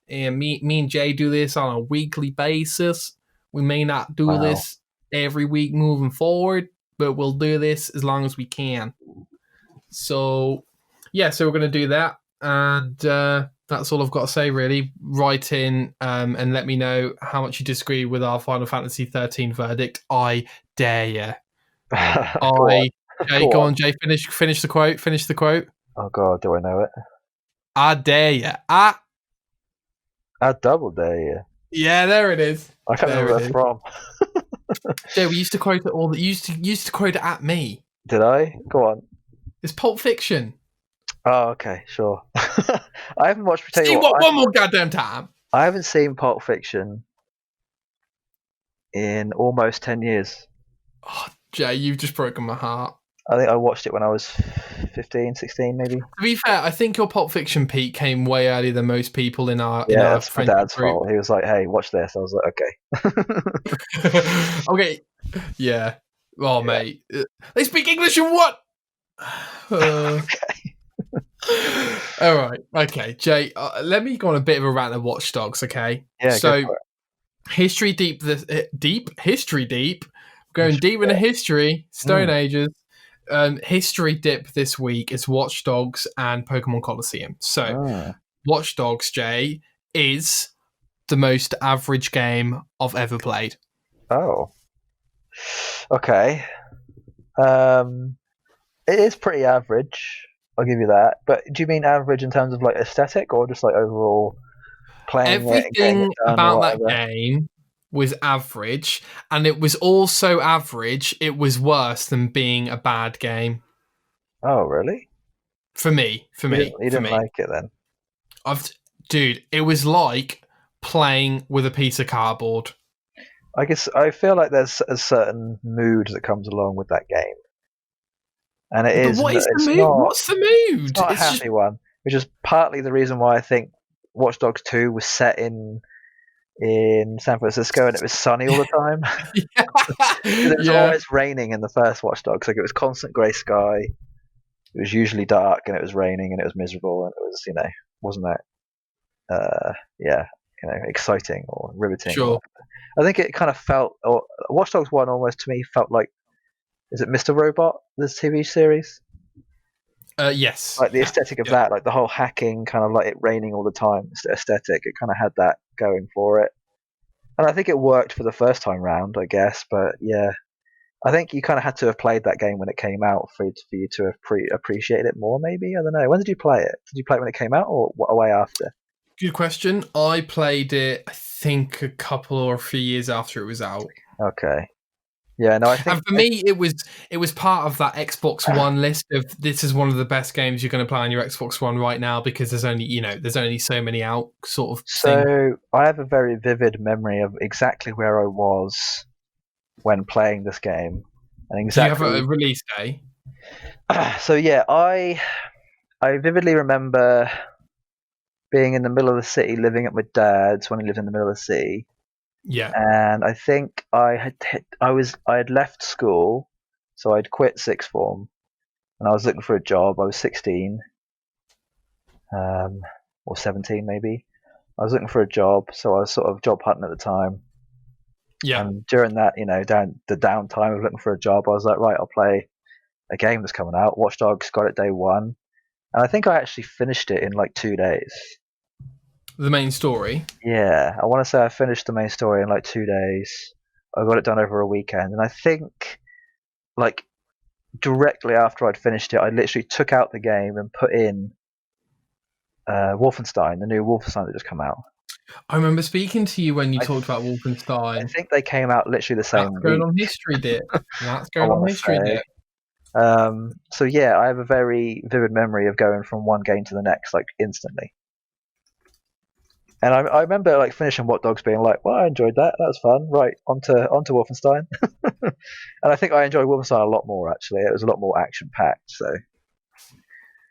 and me and Jay do this on a weekly basis. We may not do this every week moving forward, but we'll do this as long as we can. So we're going to do that, and that's all I've got to say, really. Write in and let me know how much you disagree with our Final Fantasy XIII verdict. I dare you. Go on, Jay. Finish the quote. Finish the quote. Oh God, do I know it? I dare you. I double dare you. Yeah, there it is. I can't remember where that's from. Jay, we used to quote it all. You used to quote it at me. Did I? Go on. It's Pulp Fiction. Oh, okay, sure. I haven't watched. One more goddamn time. I haven't seen Pulp Fiction in almost 10 years. Oh, Jay, you've just broken my heart. I think I watched it when I was 15, 16, maybe. To be fair, I think your Pulp Fiction peak came way earlier than most people in our that's my dad's fault. He was like, "Hey, watch this." I was like, "Okay." Okay. Yeah. Oh, yeah. Mate, they speak English and what? Okay. All right. Okay, Jay. Let me go on a bit of a rant of Watch Dogs. Okay. Yeah. So, History Deep. History Deep Going deep into history, Stone Mm. Ages. History dip this week is Watch Dogs and Pokemon Coliseum. So, Mm. Watch Dogs, Jay, is the most average game I've ever played. Oh. Okay. It is pretty average. I'll give you that. But do you mean average in terms of like aesthetic, or just like overall playing it and getting it Everything done, or about that whatever? game was average, and it was also average. It was worse than being a bad game Oh, really? for me. For You me. didn't. You For didn't me. like it then? Dude, it was like playing with a piece of cardboard. I guess I feel like there's a certain mood that comes along with that game, and it Yeah, but is. what is the It's mood? not. What's the It's mood? not a It's just happy one, which is partly the reason why I think Watch Dogs 2 was set in San Francisco and it was sunny all the time. It was yeah, always raining in the first Watch Dogs. Like it was constant grey sky. It was usually dark and it was raining and it was miserable and it was wasn't that yeah exciting or riveting or sure. whatever. I think it kind of felt or Watch Dogs 1 almost to me felt like is it Mr. Robot, this TV series? Yes. Like the Yeah. aesthetic of Yeah. that, like the whole hacking, kind of like it raining all the time aesthetic. It kind of had that going for it, and I think it worked for the first time round, I guess. But yeah, I think you kind of had to have played that game when it came out for you to have appreciated it more. Maybe I don't know. When did you play it? Did you play it when it came out or away after? Good question. I played it, I think, a couple or a few years after it was out. Okay. Yeah. No, I And think. for me, it was part of that Xbox One list of this is one of the best games you're going to play on your Xbox One right now because there's only so many out sort of thing. So I have a very vivid memory of exactly where I was when playing this game, and Do you have a exactly. release day? So yeah, I vividly remember being in the middle of the city, living at my dad's when he lived in the middle of the city, Yeah. and I think I had left school, so I'd quit sixth form, and I was looking for a job. I was 16, or 17 maybe. I was looking for a job, so I was sort of job hunting at the time. Yeah. And during that, down the downtime of looking for a job, I was like, right, I'll play a game that's coming out. Watch Dogs got it day one, and I think I actually finished it in like 2 days. The main story. Yeah, I want to say I finished the main story in like 2 days. I got it done over a weekend, and I think like directly after I'd finished it, I literally took out the game and put in Wolfenstein, the new Wolfenstein that just come out. I remember speaking to you when you I, th- talked about I Wolfenstein. think they came out literally the That's same going week. on history dip. That's I going on want to history say. dip. So yeah, I have a very vivid memory of going from one game to the next like instantly. And I remember like finishing Watch Dogs being like, well, I enjoyed that. That was fun. Right, onto Wolfenstein. And I think I enjoyed Wolfenstein a lot more actually. It was a lot more action packed. So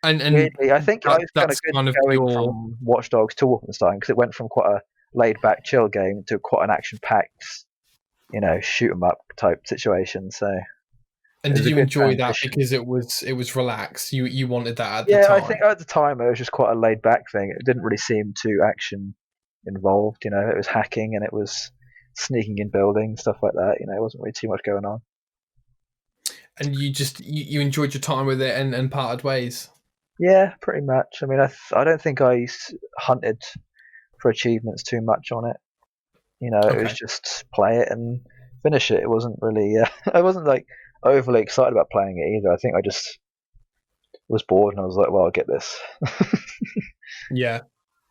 And weirdly, I think I was kind of that's good kind of going your from Watch Dogs to Wolfenstein because it went from quite a laid back, chill game to quite an action packed, shoot 'em up type situation. So and it did was a you good enjoy that transition. because it was relaxed? You wanted that at the Yeah, I think time. at the time it was just quite a laid back thing. It didn't really seem too action involved. It was hacking and it was sneaking in buildings, stuff like that. It wasn't really too much going on. And you enjoyed your time with it and parted ways. Yeah, pretty much. I mean, I don't think hunted for achievements too much on it. It was Okay. just play it and finish it. It wasn't really. I wasn't like overly excited about playing it either. I think I just was bored and I was like, well, I'll get this. Yeah.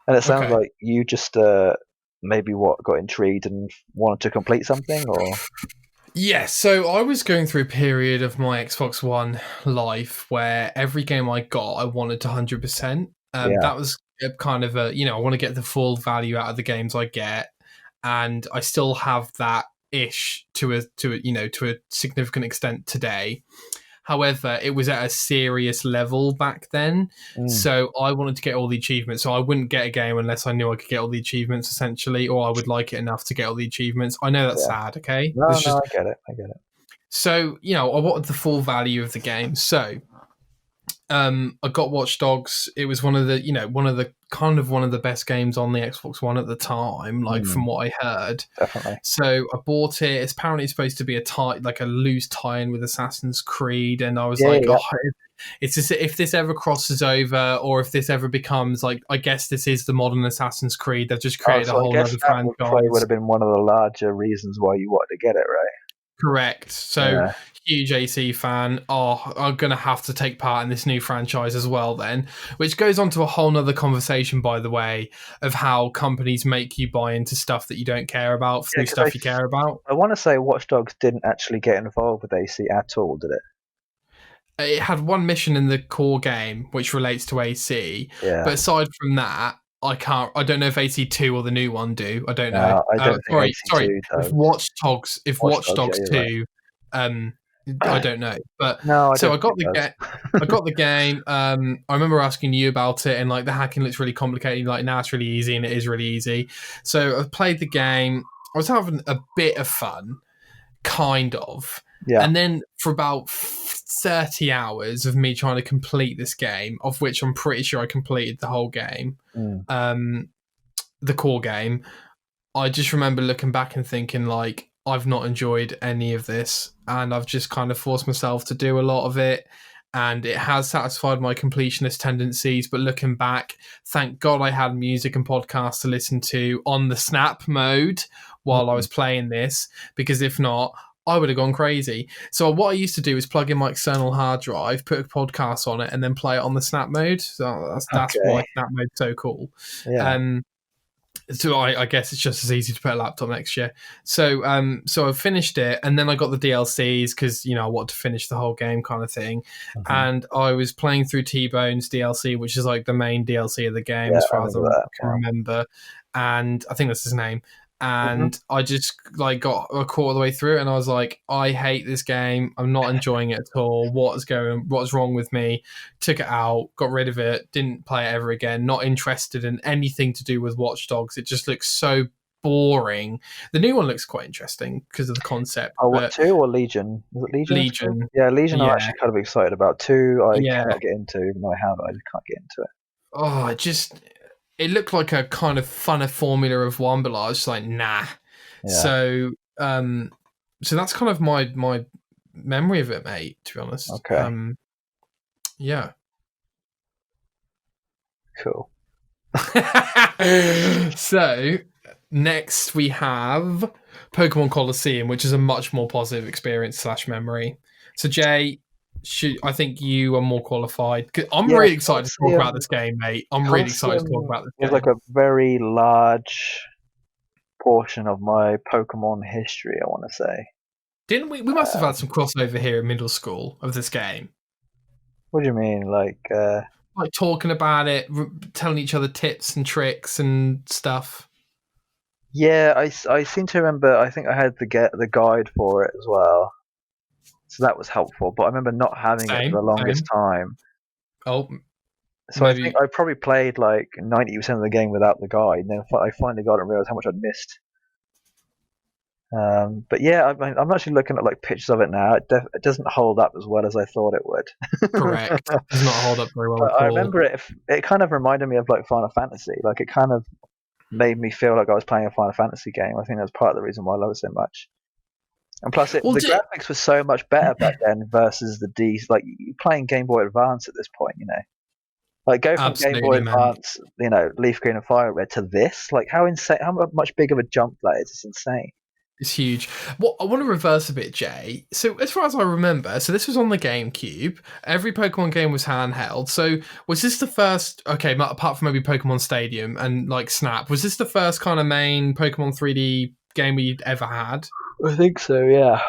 And it sounds Okay. like you just maybe got intrigued and wanted to complete something, or Yeah, so I was going through a period of my Xbox One life where every game I got, I wanted to 100%. yeah, That was a kind of I want to get the full value out of the games I get, and I still have that ish to a significant extent today. However, it was at a serious level back then. mm, So I wanted to get all the achievements. So I wouldn't get a game unless I knew I could get all the achievements, essentially, or I would like it enough to get all the achievements. I know that's yeah. sad, okay? No, There's no, just I get it. I get it. so, I wanted the full value of the game. So I got Watch Dogs. It was one of the kind of one of the best games on the Xbox One at the time, like from what I heard. Definitely. So I bought it. It's apparently supposed to be like a loose tie-in with Assassin's Creed, and I was Yeah. oh, it's just, if this ever crosses over, or if this ever becomes like, I guess this is the modern Assassin's Creed. They've just created a whole other franchise. Probably would have been one of the larger reasons why you wanted to get it, right? Correct. So huge AC fan. Oh, I'm gonna have to take part in this new franchise as well then, which goes on to a whole nother conversation, by the way, of how companies make you buy into stuff that you don't care about through stuff you care about. I want to say Watch Dogs didn't actually get involved with AC at all, did it? It had one mission in the core game which relates to AC, but aside from that, I don't know if AC2 or the new one do. I don't know. I don't think sorry. does. If Watch Dogs 2, I don't know. But no, I got the game. I remember asking you about it, and like the hacking looks really complicated. Like now it's really easy, and it is really easy. So I played the game. I was having a bit of fun, kind of. Yeah. And then for about 30 hours of me trying to complete this game, of which I'm pretty sure I completed the whole game, the core game, I just remember looking back and thinking, like, I've not enjoyed any of this, and I've just kind of forced myself to do a lot of it, and it has satisfied my completionist tendencies. But looking back, thank God I had music and podcasts to listen to on the snap mode while I was playing this, because if not, I would have gone crazy. So what I used to do is plug in my external hard drive, put a podcast on it, and then play it on the snap mode. So that's why snap mode's so cool. Yeah. So I guess it's just as easy to put a laptop next year. So I finished it, and then I got the DLCs because I wanted to finish the whole game, kind of thing. And I was playing through T-Bone's DLC, which is like the main DLC of the game, as far as I can remember. And I think that's his name. And I just like got a quarter of the way through, and I was like, I hate this game. I'm not enjoying it at all. What's wrong with me? Took it out, got rid of it, didn't play it ever again. Not interested in anything to do with Watch Dogs. It just looks so boring. The new one looks quite interesting because of the concept. Oh, what, 2 or Legion? Is it Legion? Legion. Yeah, Legion I'm actually kind of excited about. 2 I cannot get into, even though I have it. I just can't get into it. Oh, it looked like a kind of funner formula of one, but I was just like, nah. Yeah. So that's kind of my memory of it, mate, to be honest. Okay. Yeah. Cool. So next we have Pokemon Colosseum, which is a much more positive experience / memory. So Jay, I think you are more qualified. I'm really excited to talk about this game, mate. I'm really excited to talk about this game. It's like a very large portion of my Pokemon history, I want to say. Didn't we? We must have had some crossover here in middle school of this game. What do you mean? Like talking about it, telling each other tips and tricks and stuff. Yeah, I seem to remember. I think I had the guide for it as well. So that was helpful, but I remember not having it for the longest time. Oh, so maybe. I think I probably played like 90% of the game without the guide, and then I finally got it and realized how much I'd missed. But yeah, I'm actually looking at like pictures of it now. It doesn't hold up as well as I thought it would. Correct, it does not hold up very well. But I remember it kind of reminded me of like Final Fantasy. Like it kind of made me feel like I was playing a Final Fantasy game. I think that's part of the reason why I love it so much. And plus, the graphics were so much better back then versus the D's. Like you're playing Game Boy Advance at this point, Like go from Game Boy Advance, Leaf Green and Fire Red to this. Like how insane! How much big of a jump that is! It's insane. It's huge. Well, I want to reverse a bit, Jay. So as far as I remember, so this was on the GameCube. Every Pokemon game was handheld. So was this the first? Okay, apart from maybe Pokemon Stadium and like Snap, was this the first kind of main Pokemon 3D game we'd ever had? I think so, yeah.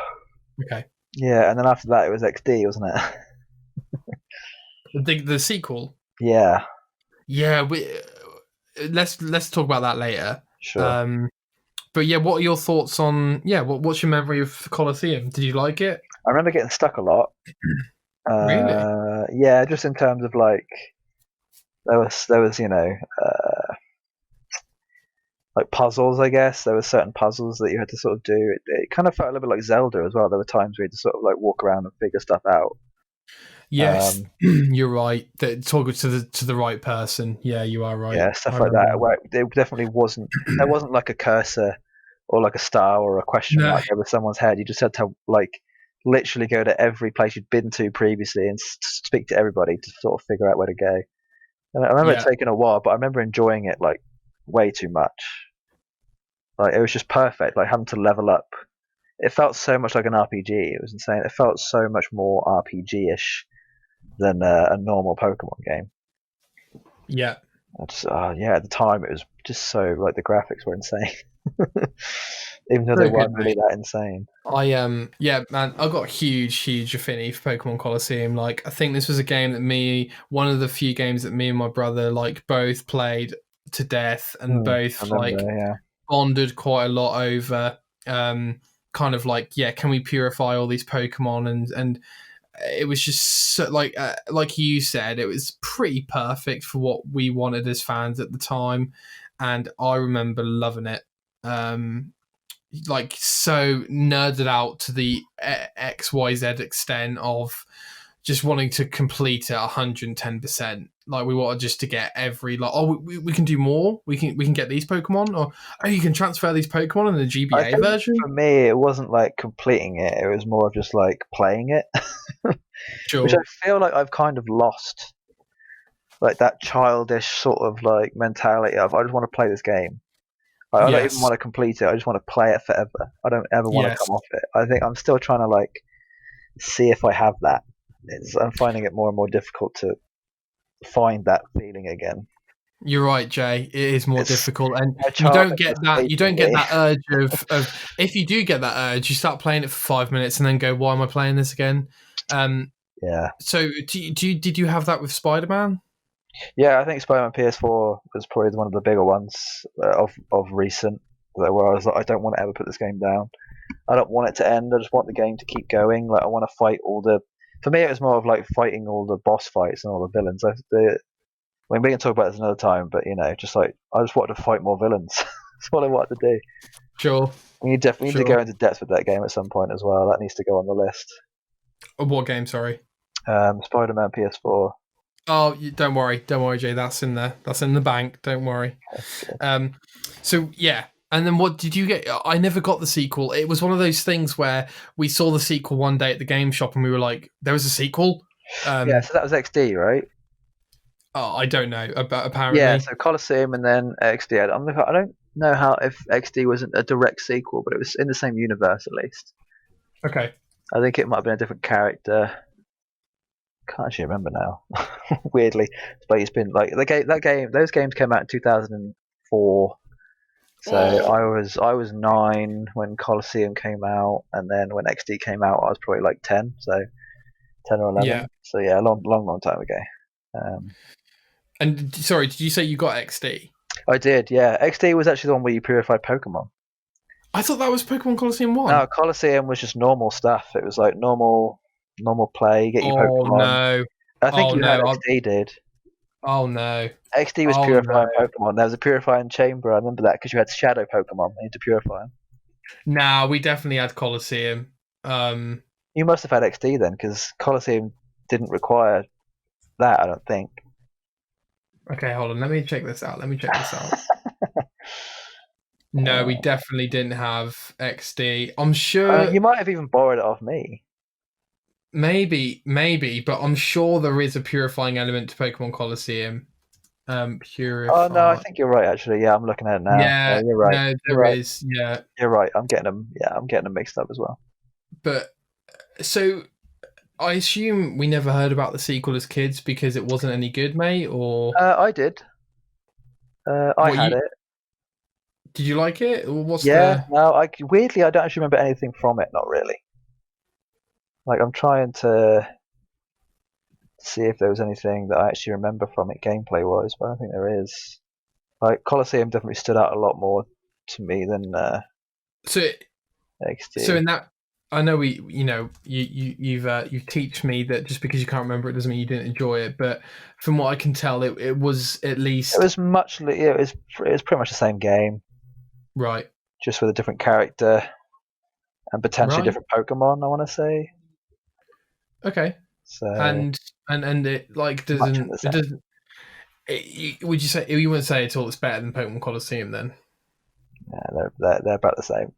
Okay. Yeah, and then after that it was XD, wasn't it? The sequel. Yeah. Yeah. Let's talk about that later. Sure. But yeah, what are your thoughts on? Yeah, what's your memory of Colosseum? Did you like it? I remember getting stuck a lot. Really? Yeah, just in terms of like there was like puzzles, I guess. There were certain puzzles that you had to sort of do. It kind of felt a little bit like Zelda as well. There were times where you had to sort of like walk around and figure stuff out. Yes, Um, you're right. Talking to the right person. Yeah, you are right. yeah, I stuff like that. remember. Where there definitely wasn't there wasn't like a cursor or like a star or a question No, mark over someone's head. You just had to like literally go to every place you'd been to previously and speak to everybody to sort of figure out where to go. And I remember it yeah, taking a while, but I remember enjoying it like way too much. Like it was just perfect. Like having to level up. It felt so much like an RPG. It was insane. It felt so much more RPG-ish than a normal Pokemon game. yeah. Yeah, at the time it was just so like the graphics were insane, even though they So good, weren't really mate. that insane. Yeah, man, I got huge affinity for Pokemon Colosseum. Like, I think this was a game that one of the few games that me and my brother like both played to death, and I both remember, like yeah. bonded quite a lot over. Kind of like, yeah, can we purify all these Pokemon? And it was just so, like you said, it was pretty perfect for what we wanted as fans at the time, and I remember loving it. Um, like so nerded out to the XYZ extent of just wanting to complete it 110%. Like we wanted just to get every like, oh, we can do more. We can get these Pokemon, or oh, you can transfer these Pokemon in the I GBA think version. for me it wasn't like completing it; it was more of just like playing it, which I Sure. feel like I've kind of lost, like that childish sort of like mentality of I just want to play this game. Like, I don't even Yes. want to complete it. I just want to play it forever. I don't ever want to Yes. come off it. I think I'm still trying to like see if I have that. I'm finding it more and more difficult to find that feeling again. You're right, Jay. It is more It's difficult, and my you don't childhood get that. You escaping don't get me. that urge of. If you do get that urge, you start playing it for 5 minutes and then go, "Why am I playing this again?" Um, Yeah, so, did you have that with Spider Man? yeah. I think Spider-Man PS4 was probably one of the bigger ones of recent. Where I was like, I don't want to ever put this game down. I don't want it to end. I just want the game to keep going. Like I want to fight all the. For me, it was more of like fighting all the boss fights and all the villains. I mean, we can talk about this another time, but just like I just wanted to fight more villains. That's what I wanted to do. Sure, We need to sure. go into depth with that game at some point as well. That needs to go on the list. What game? Sorry. Spider-Man PS4. Oh, don't worry, Jay. That's in there. That's in the bank. Don't worry. Okay, good. Um, so yeah. And then what did you get? I never got the sequel. It was one of those things where we saw the sequel one day at the game shop and we were like, "There was a sequel." Yeah, Um, so that was XD, right? oh, I don't know. But Yeah, apparently, so Coliseum and then XD. I don't know how if XD wasn't a direct sequel, but it was in the same universe at least. okay. I think it might have been a different character. Can't actually remember now. Weirdly, but it's been like those games came out in 2004. So I was 9 when Coliseum came out, and then when XD came out, I was probably like 10. So 10 or Yeah. 11. So yeah, a long time ago. Um, And sorry, did you say you got XD? I did, yeah. XD was actually the one where you purified Pokemon. I thought that was Pokemon Colosseum No, 1. Coliseum was just normal stuff. It was like normal play, get your Oh Pokemon. no. I think Oh you had no. XD did. Oh no. XD was Oh no. purifying Pokemon. There was a purifying chamber. I remember that because you had Shadow Pokemon. You had to purify them. Nah, we definitely had Colosseum. You must have had XD then, because Coliseum didn't require that. I don't think. Okay, hold on. Let me check this out. No, we definitely didn't have XD. I'm sure You might have even borrowed it off me. maybe, but I'm sure there is a purifying element to Pokemon Colosseum. Oh no, I Purify. think you're right. Actually, yeah, I'm looking at it now. Yeah, Yeah, you're right. no, You're there right. is. Yeah. You're right. I'm getting them. Yeah, I'm getting them mixed up as well. But so I assume we never heard about the sequel as kids because it wasn't any good, mate. Or I did. I what had you it. did you like it? Or what's Yeah. the No, weirdly I don't actually remember anything from it. Not really. Like I'm trying to see if there was anything that I actually remember from it gameplay wise, but I don't think there is. Like Colosseum definitely stood out a lot more to me than so so XD. in that I know you've teach me that just because you can't remember it doesn't mean you didn't enjoy it, but from what I can tell, it was at It least was it was pretty much the same game, right, just with a different character and potentially right, different Pokemon. I want to say. okay. So and it like much of the doesn't it same. doesn't. Would you say you wouldn't say at all it's better than Pokemon Colosseum then? Yeah, they're about the same.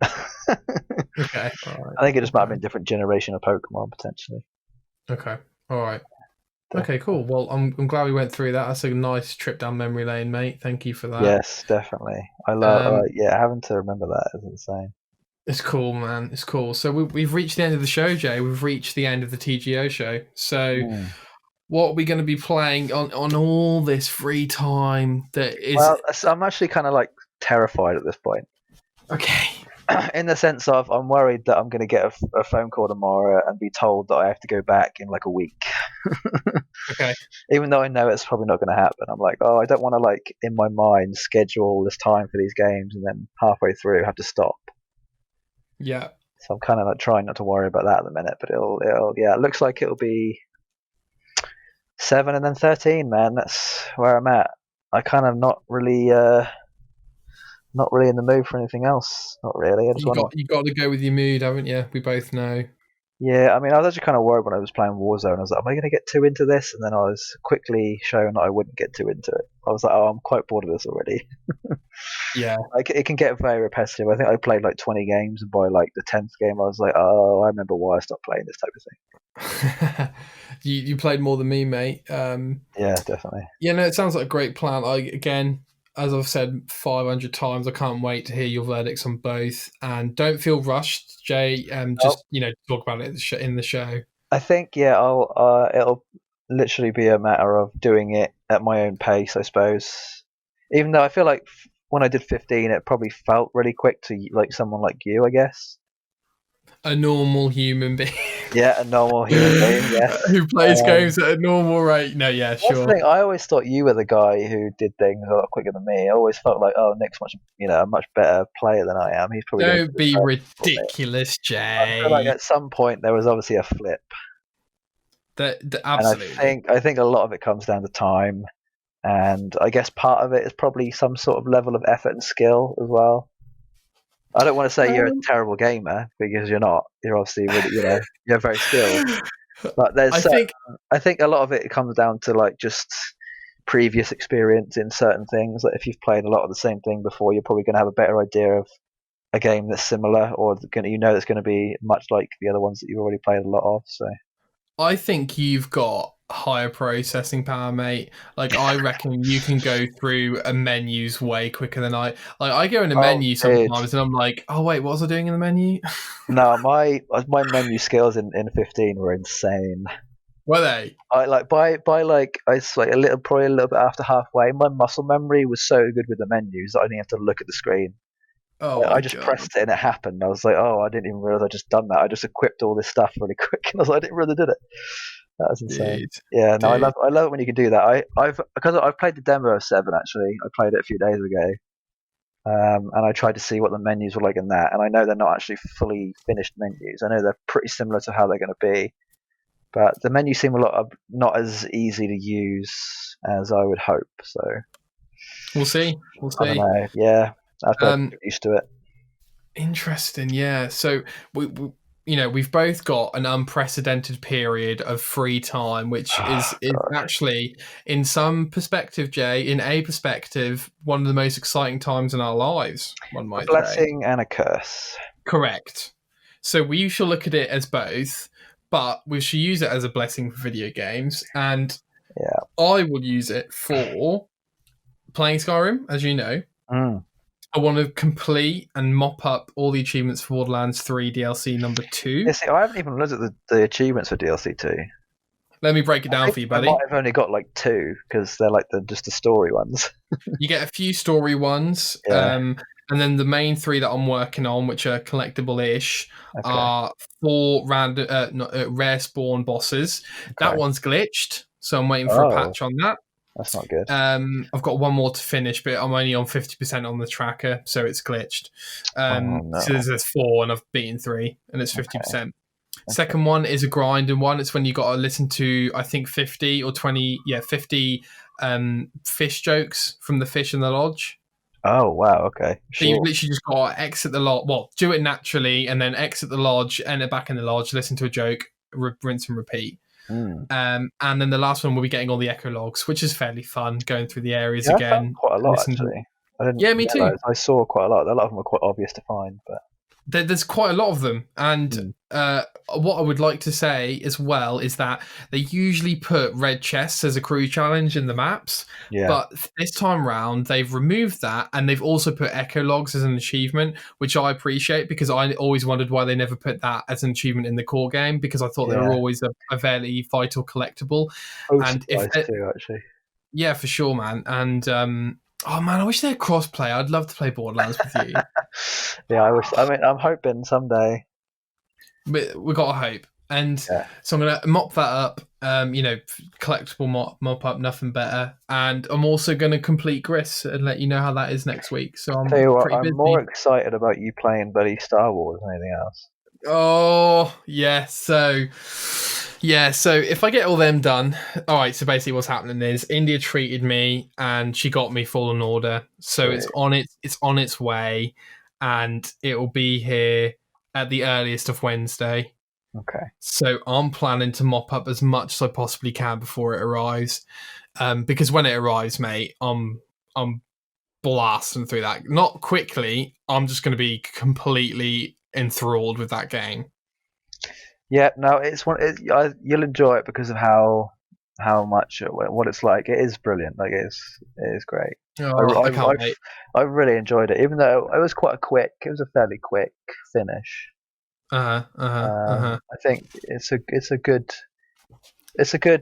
Okay, all right, I think it just might have okay, been a different generation of Pokemon potentially. okay, all right. Okay, Definitely. cool. Well, I'm glad we went through that. That's a nice trip down memory lane, mate. Thank you for that. Yes, definitely. I love. Um, Yeah, having to remember that is insane. it's cool, man. It's cool. So we've reached the end of the show, Jay. We've reached the end of the TGO show. So Mm. what are we going to be playing on all this free time that is Well, I'm actually kind of like terrified at this point, okay? in the sense of I'm worried that I'm going to get a phone call tomorrow and be told that I have to go back in like a week. Okay. Even though I know it's probably not going to happen, I'm like, oh, I don't want to like in my mind schedule all this time for these games and then halfway through have to stop. Yeah. So I'm kind of like trying not to worry about that at the minute. But yeah, it looks like it'll be 7 and then 13, man. That's where I'm at. I kind of not really in the mood for anything else. Not really. I just want to. You got to go with your mood, haven't you? We both know. Yeah, I mean, I was actually kind of worried when I was playing Warzone. I was like, am I going to get too into this? And then I was quickly shown that I wouldn't get too into it. I was like, oh, I'm quite bored of this already. Yeah. Like, it can get very repetitive. I think I played like 20 games, and by like the 10th game, I was like, oh, I remember why I stopped playing this type of thing. You played more than me, mate. Yeah, definitely. Yeah, no, it sounds like a great plan. Again, as I've said 500 times, I can't wait to hear your verdicts on both. And don't feel rushed, Jay. Oh, Just talk about it in the show. I think yeah, it'll literally be a matter of doing it at my own pace, I suppose. Even though I feel like when I did 15, it probably felt really quick to like someone like you, I guess. A normal human being Yeah, a normal human being, yes. who plays games at a normal rate. No, yeah, That's the sure. thing. I always thought you were the guy who did things a lot quicker than me. I always felt like, oh, Nick's much, a much better player than I am. He's probably going to Don't do be this for me. ridiculous, I feel like Jay. at some point there was obviously a flip, and Absolutely. I think a lot of it comes down to time. And I guess part of it is probably some sort of level of effort and skill as well. I don't want to say you're a Um, terrible gamer because you're not. You're obviously really, you're very skilled. But I think I think a lot of it comes down to like just previous experience in certain things. Like if you've played a lot of the same thing before, you're probably going to have a better idea of a game that's similar, or that's going to be much like the other ones that you've already played a lot of. So you've got higher processing power, mate. Like I reckon you can go through a menus way quicker than I. Like I go in a oh, menu dude. sometimes and I'm like, oh wait, what was I doing in the menu? No, my menu skills in 15 were insane. Were they? I like by like I was like probably a little bit after halfway. My muscle memory was so good with the menus that I didn't have to look at the screen. Oh I my just god, pressed it and it happened. I was like, oh, I didn't even realize I just done that. I just equipped all this stuff really quick, and I was like, I didn't really did it. That was insane. dude, Yeah, no, dude. I love it when you can do that. I've played the demo of 7 actually. I played it a few days ago, and I tried to see what the menus were like in that. And I know they're not actually fully finished menus. I know they're pretty similar to how they're going to be, but the menus seem a lot not as easy to use as I would hope. So We'll see. We'll I don't see. know. Yeah, I've got to Um, get used to it. Interesting, yeah. So we've both got an unprecedented period of free time, which Oh, is God. actually, in some perspective, Jay, in a perspective, one of the most exciting times in our lives. One A might say. blessing and a curse. Correct. So we shall look at it as both, but we shall use it as a blessing for video games, and Yeah. I will use it for playing Skyrim, as you know. Mm. I want to complete and mop up all the achievements for Borderlands 3 DLC number 2. Yeah, see, I haven't even looked at the achievements for DLC 2. Let me break it I down think for you, I might buddy. have only got like 2 because they're like just the story ones. You get a few story ones, Yeah. and then the main 3 that I'm working on, which are collectible-ish, Okay. are 4 rare spawn bosses. That Okay. one's glitched, so I'm waiting for a Oh, patch on that. that's not good. I've got one more to finish, but I'm only on 50% on the tracker, so it's glitched. Oh So no. there's 4, and I've beaten 3, and it's Okay. 50%. Okay. Second one is a grinding one. It's when you got to listen to, I think, 50 or 20, 50 fish jokes from the fish in the lodge. Oh wow. Okay. So you've Sure. literally just got to exit the lodge. Well, do it naturally, and then exit the lodge, enter back in the lodge, listen to a joke, rinse and repeat. And then the last one we'll be getting all the echo logs, which is fairly fun, going through the areas Yeah, I found again. quite a lot actually. I didn't Yeah, me too. realise. I saw quite a lot. A lot of them were quite obvious to find, but There's quite a lot of them. And what I would like to say as well is that they usually put red chests as a crew challenge in the maps. yeah, But this time round, they've removed that, and they've also put echo logs as an achievement, which I appreciate, because I always wondered why they never put that as an achievement in the core game, because I thought they were always a fairly vital collectible. I was And if surprised too, actually. yeah, for sure, man. And oh man, I wish they had crossplay. I'd love to play Borderlands with you. Yeah, I wish. I mean, I'm hoping someday. But we got to hope. And so I'm gonna mop that up. Collectible mop up, nothing better. And I'm also gonna complete Gris and let you know how that is next week. So I'm Tell you what, pretty I'm busy. more excited about you playing bloody Star Wars than anything else. Oh yeah, so if I get all them done, all right. So basically, what's happening is India treated me, and she got me Fallen Order. So Right. it's on its way, and it will be here at the earliest of Wednesday. Okay. So I'm planning to mop up as much as I possibly can before it arrives, because when it arrives, mate, I'm blasting through that. Not quickly. I'm just going to be completely enthralled with that game. Yeah, no, it's one. You'll enjoy it because of how much what it's like. It is brilliant. Like it is great. Oh, I can't wait. I really enjoyed it, even though it was It was a fairly quick finish. I think it's a good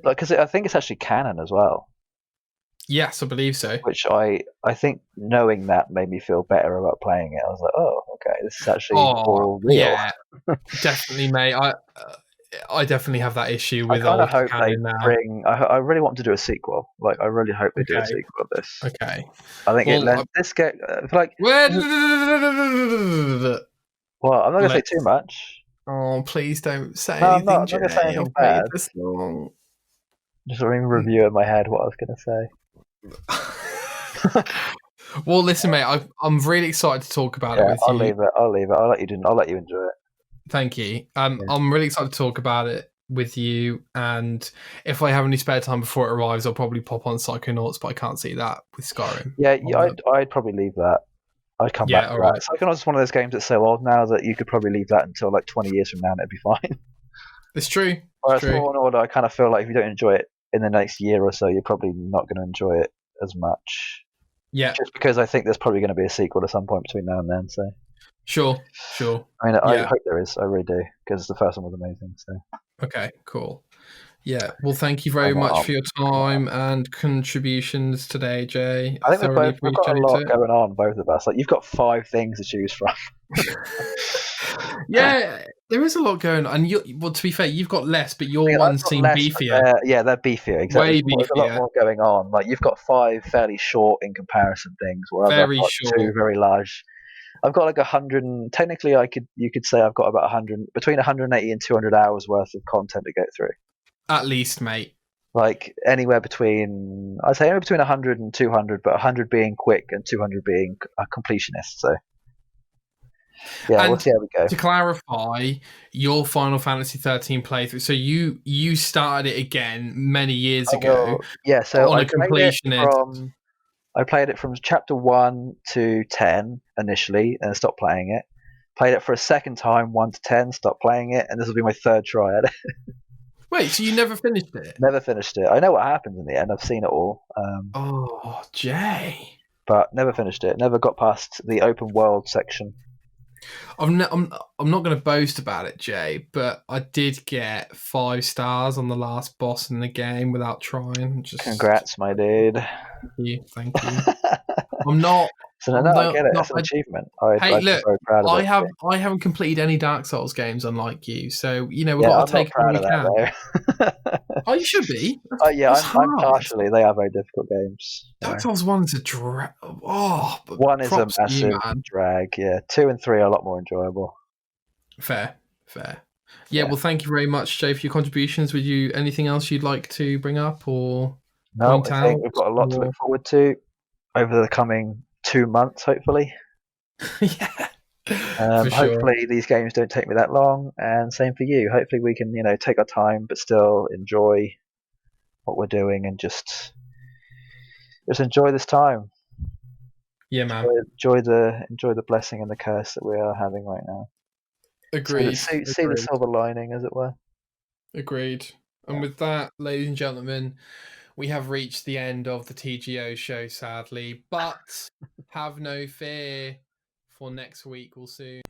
like, because I think it's actually canon as well. Yes, I believe so. Which I think knowing that made me feel better about playing it. I was like, oh, okay, this is actually all real. Yeah, definitely, mate. I definitely have that issue with I old hope canon they now. bring. I really want to do a sequel. Like, I really hope they do a sequel of this. Okay. I think this get like. Well, I'm not gonna say too much. Oh, please don't say anything. anything. I'm not gonna say anything bad. This long. Just let me review in my head what I was gonna say. Well, listen, mate. I'm really excited to talk about it with I'll you. leave it. I'll let you enjoy it. Thank you. I'm really excited to talk about it with you, and if I have any spare time before it arrives, I'll probably pop on Psychonauts, but I can't see that with Skyrim. Yeah, I'd probably leave that. I'd come back to that. Right. Psychonauts is one of those games that's so old now that you could probably leave that until like 20 years from now and it'd be fine. It's true. Whereas Fallen Order, I kind of feel like if you don't enjoy it in the next year or so, you're probably not going to enjoy it as much. Yeah. Just because I think there's probably going to be a sequel at some point between now and then. So. Sure. I mean, I hope there is. I really do, because the first one was amazing. So. Okay, cool. Yeah, well, thank you very much for your time and contributions today, Jay. I think we've got a lot going on, both of us. Like, you've got 5 things to choose from. Yeah, there is a lot going on. And well, to be fair, you've got less, but your ones seem beefier. They're beefier, exactly. Way beefier. There's a lot more going on. Like, you've got 5 fairly short in comparison things, whereas I've got short. 2 very large. I've got like 100. Technically, you could say I've got about 100, between 180 and 200 hours worth of content to go through. At least, mate. Like anywhere between, I'd say anywhere between 100 and 200, but 100 being quick and 200 being a completionist. So yeah, we'll see how we go. To clarify, your Final Fantasy 13 playthrough. So you started it again many years ago. Yeah, so on a completionist. I played it from chapter 1 to 10 initially, and stopped playing it. Played it for a second time, 1 to 10, stopped playing it, and this will be my 3rd try at it. Wait, so you never finished it? Never finished it. I know what happens in the end. I've seen it all. Oh, Jay. But never finished it. Never got past the open world section. I'm not going to boast about it, Jay, but I did get 5 stars on the last boss in the game without trying. Congrats, my dude. Thank you. I'm not. So I get it. It's an achievement. Hey, look, very proud of I haven't completed any Dark Souls games, unlike you. So we've got to take it when we can. Oh, you should be. I'm partially. They are very difficult games. Dark Souls 1's a drag. Oh, 1 is a massive drag. Yeah, 2 and 3 are a lot more enjoyable. Fair. Yeah. Well, thank you very much, Jay, for your contributions. Would you anything else you'd like to bring up or point out? I think we've got a lot to look forward to over the coming 2 months, hopefully. Yeah. For sure. Hopefully these games don't take me that long, and same for you. Hopefully we can, take our time but still enjoy what we're doing and just enjoy this time. Yeah, man. Enjoy the blessing and the curse that we are having right now. Agreed. See the Agreed. silver lining, as it were. Agreed. And Yeah. with that, ladies and gentlemen, we have reached the end of the TGO show, sadly, but have no fear, for next week will soon.